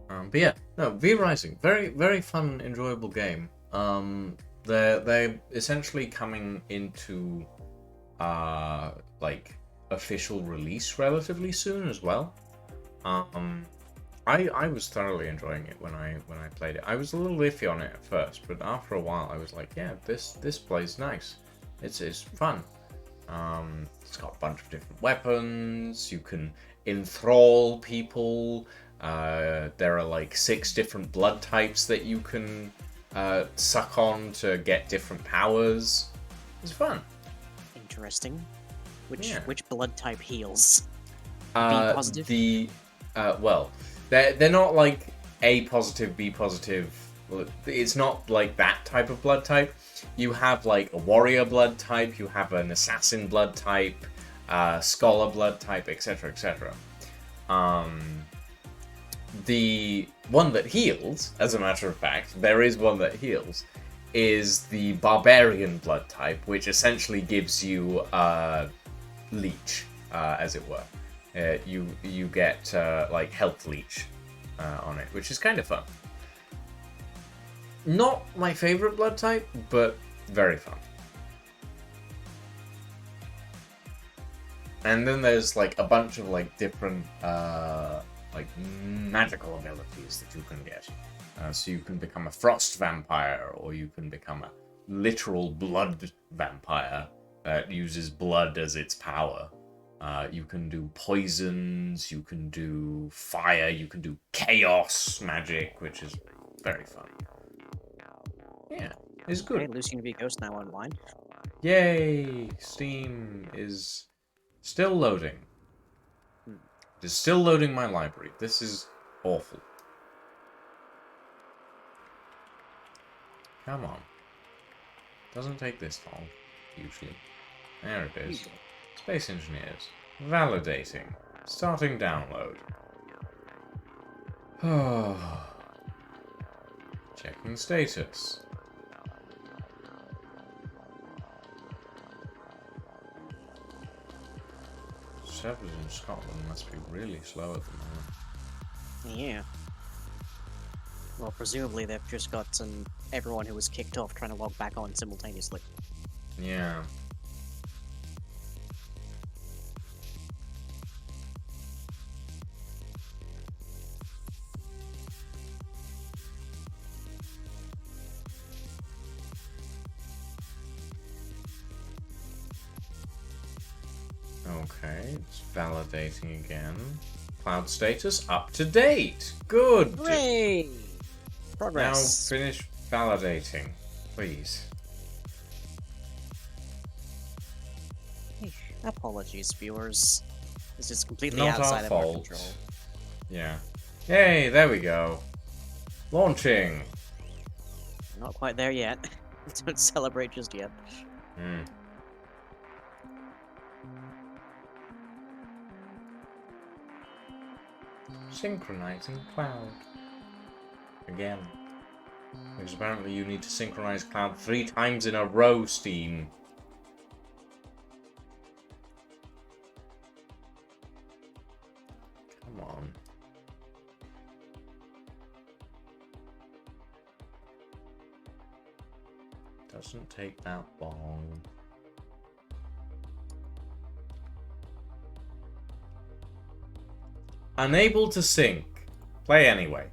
But yeah, no, V Rising, very, very fun, enjoyable game. They're essentially coming into like official release relatively soon as well. I was thoroughly enjoying it when I played it. I was a little iffy on it at first, but after a while I was like, yeah, this plays nice. It's fun. It's got a bunch of different weapons. You can enthrall people. There are like 6 different blood types that you can suck on to get different powers. It's fun. Interesting. Which blood type heals? B positive? Well, they're not like A positive, B positive. It's not like that type of blood type. You have like a warrior blood type, you have an assassin blood type, scholar blood type, etc., etc. The one that heals, as a matter of fact, there is one that heals, is the barbarian blood type, which essentially gives you leech, as it were. You get like health leech on it, which is kind of fun. Not my favorite blood type, but very fun. And then there's like a bunch of like different like magical abilities that you can get. So you can become a frost vampire, or you can become a literal blood vampire that uses blood as its power. You can do poisons, you can do fire, you can do chaos magic, which is very fun. Yeah, it's good. Okay, Lucian v Ghost now online. Yay! Steam is still loading. It is still loading my library. This is awful. Come on. Doesn't take this long, usually. There it is. Space Engineers. Validating. Starting download. Checking status. servers in Scotland must be really slow at the moment. Yeah. Well, presumably they've just got everyone who was kicked off trying to log back on simultaneously. Yeah. Okay, it's validating again. Cloud status up to date. Good. Hooray! Now Progress. finish validating, please. Apologies, viewers. This is completely Not our outside of our fault. control. Yeah. Yay, there we go. Launching. Not quite there yet. Don't celebrate just yet. Hmm. Synchronizing cloud. Again. Because apparently you need to synchronize cloud 3 times in a row, Steam. Come on. Doesn't take that long. Unable to sync. Play anyway.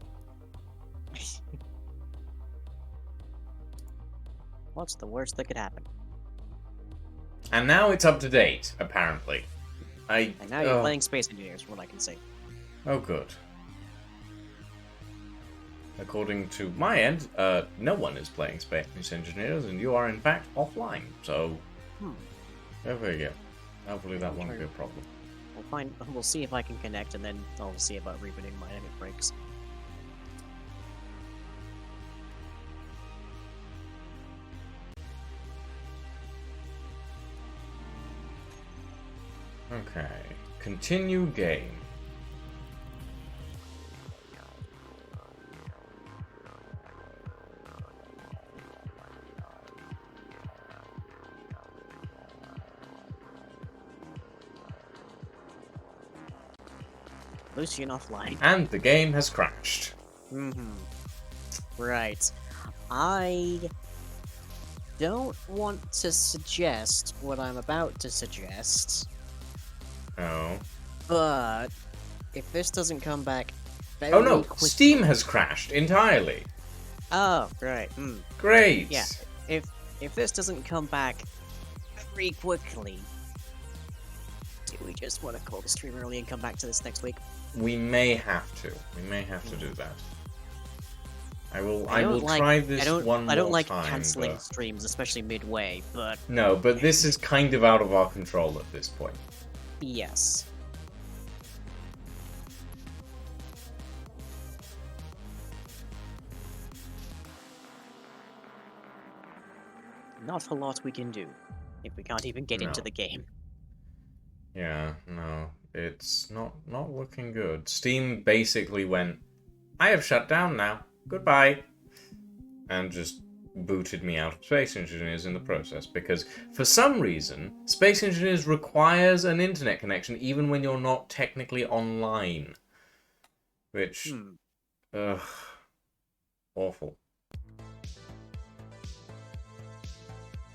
What's the worst that could happen? And now it's up to date, apparently. And now you're playing Space Engineers, from what I can see. Oh, good. According to my end, no one is playing Space Engineers, and you are in fact offline. So, there we go. Hopefully that won't be a problem. We'll see if I can connect, and then I'll see about rebooting mine if it breaks. Okay. Continue game. Lucian offline. And the game has crashed. Right. I don't want to suggest what I'm about to suggest, Oh. but if this doesn't come back very Oh no, quickly... Steam has crashed entirely. Oh, right. Great. Yeah. If this doesn't come back very quickly, do we just want to call the stream early and come back to this next week? We may have to. We may have to do that. I will like- try this I one don't more like time. canceling but- streams, especially midway, but No, but this is kind of out of our control at this point. yes. Not a lot we can do if we can't even get into No. the game. Yeah, no, it's not looking good. Steam basically went, I have shut down now. Goodbye. And just booted me out of Space Engineers in the process, because for some reason, Space Engineers requires an internet connection even when you're not technically online. Which, ugh, awful.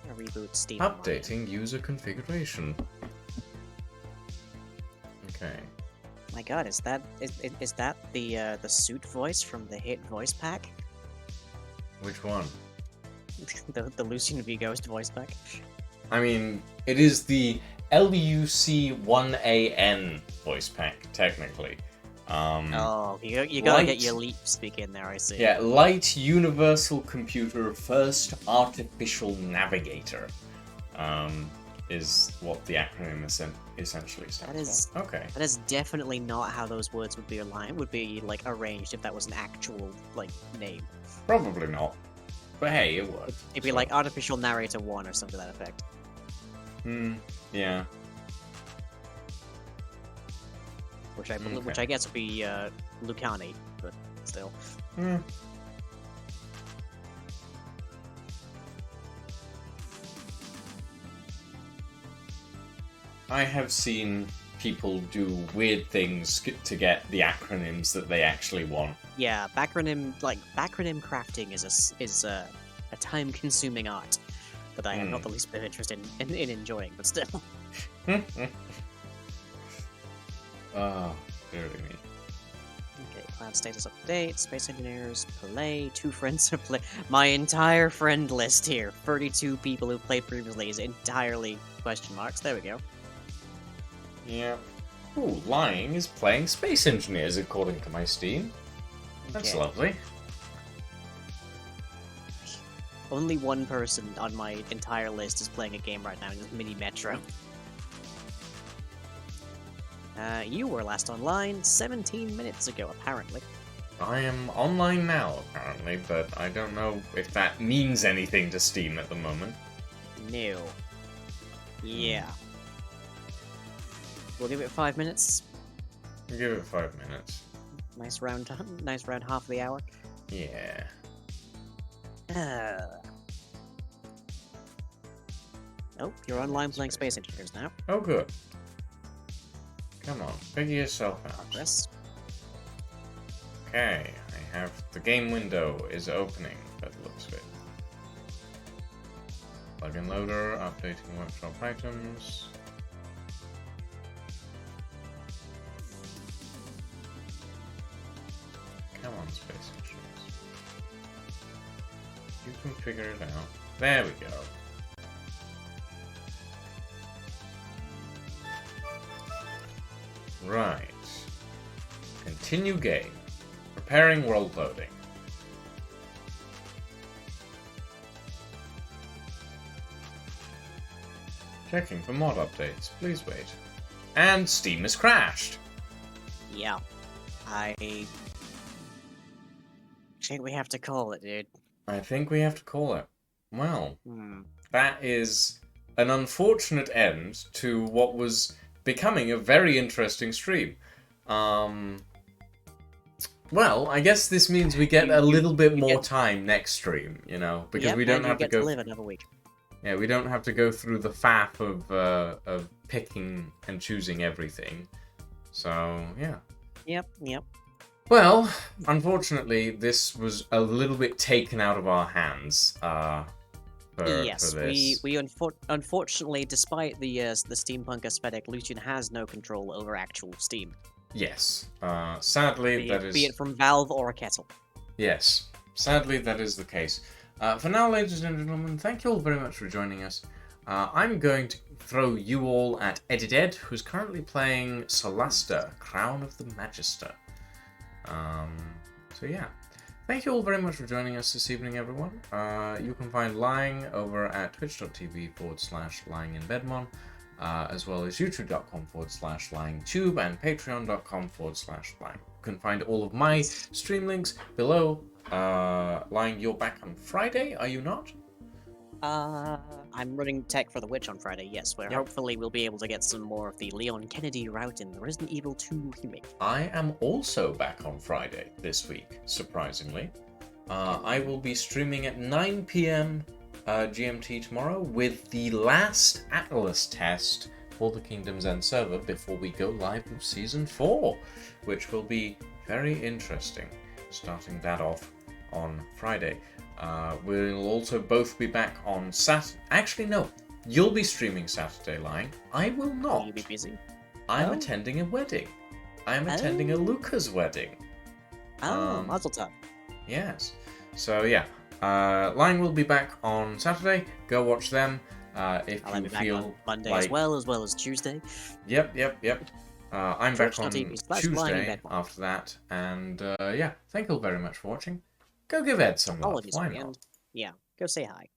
A reboot Steam. Online. Updating user configuration. Okay. My God, is that the suit voice from the hit voice pack? Which one? the Lucian V Ghost voice pack? I mean, it is the LUC1AN voice pack, technically. Oh, you gotta get Light- your leap speak in there, I see. Yeah, Light Universal Computer First Artificial Navigator is what the acronym essentially stands for. Okay. That is definitely not how those words would be aligned. Would be like arranged if that was an actual like name. Probably not. But hey, it worked. It'd be like Artificial Narrator 1 or something to that effect. Yeah. Which I guess would be Lucani, but still. I have seen people do weird things to get the acronyms that they actually want. Yeah, backronym crafting is a time-consuming art that I have not the least bit of interest in enjoying, but still. Oh, dearie me. Okay, cloud status up to date, space engineers, play, 2 friends to play. My entire friend list here, 32 people who played previously, is entirely question marks. There we go. Yeah. Ooh, Lying is playing Space Engineers according to my Steam. That's Okay. lovely. Only one person on my entire list is playing a game right now, it's Mini Metro. You were last online 17 minutes ago, apparently. I am online now, apparently, but I don't know if that means anything to Steam at the moment. No. Yeah. We'll give it 5 minutes. Give it 5 minutes. Nice round half of the hour. Yeah. Oh, you're online playing Space Engineers now. Oh, good. Come on, figure yourself out. Progress. Okay, I have the game window is opening, by the looks of it. Plugin loader, updating workshop items. Come on, Space Engineers. You can figure it out. There we go. Right. Continue game. Preparing world loading. Checking for mod updates. Please wait. And Steam has crashed. Yeah. I think we have to call it, dude. I think we have to call it. Well, Hmm. that is an unfortunate end to what was becoming a very interesting stream. Well, I guess this means we get a little bit more time next stream, you know, because Yep, we don't and have you to get go. to live another week. Yeah, we don't have to go through the faff of picking and choosing everything. So yeah. Yep. Well, unfortunately, this was a little bit taken out of our hands. Yes, for this. we unfortunately, despite the steampunk aesthetic, Lucian has no control over actual Steam. Yes. Sadly, Be it from Valve or a kettle. Yes. Sadly, that is the case. For now, ladies and gentlemen, thank you all very much for joining us. I'm going to throw you all at Edided, who's currently playing Solasta, Crown of the Magister. So yeah. Thank you all very much for joining us this evening, everyone. You can find Lying over at twitch.tv/lyinginbedmon, as well as youtube.com/lyingtube and patreon.com/lying. You can find all of my stream links below. Lying, you're back on Friday, are you not? I'm running tech for The Witch on Friday, yes, where Yep. hopefully we'll be able to get some more of the Leon Kennedy route in the Resident Evil 2 remake. I am also back on Friday this week, surprisingly. I will be streaming at 9 p.m. GMT tomorrow with the last Atlas test for the Kingdom's End server before we go live with Season 4, which will be very interesting, starting that off on Friday. We'll also both be back on Actually, no. You'll be streaming Saturday, Lying. I will not. Will you be busy? I'm Oh. attending a wedding. I'm attending a Lucas wedding. Oh, Mazel tov. Yes. So, yeah. Lying will be back on Saturday. Go watch them. If I'll you be back feel on Monday like... as well as Tuesday. Yep. I'm back on Twitch.tv/lying in Tuesday bed. after that. And, yeah. Thank you all very much for watching. Go give Ed some love. Apologies Why for the not? end. Yeah, go say hi.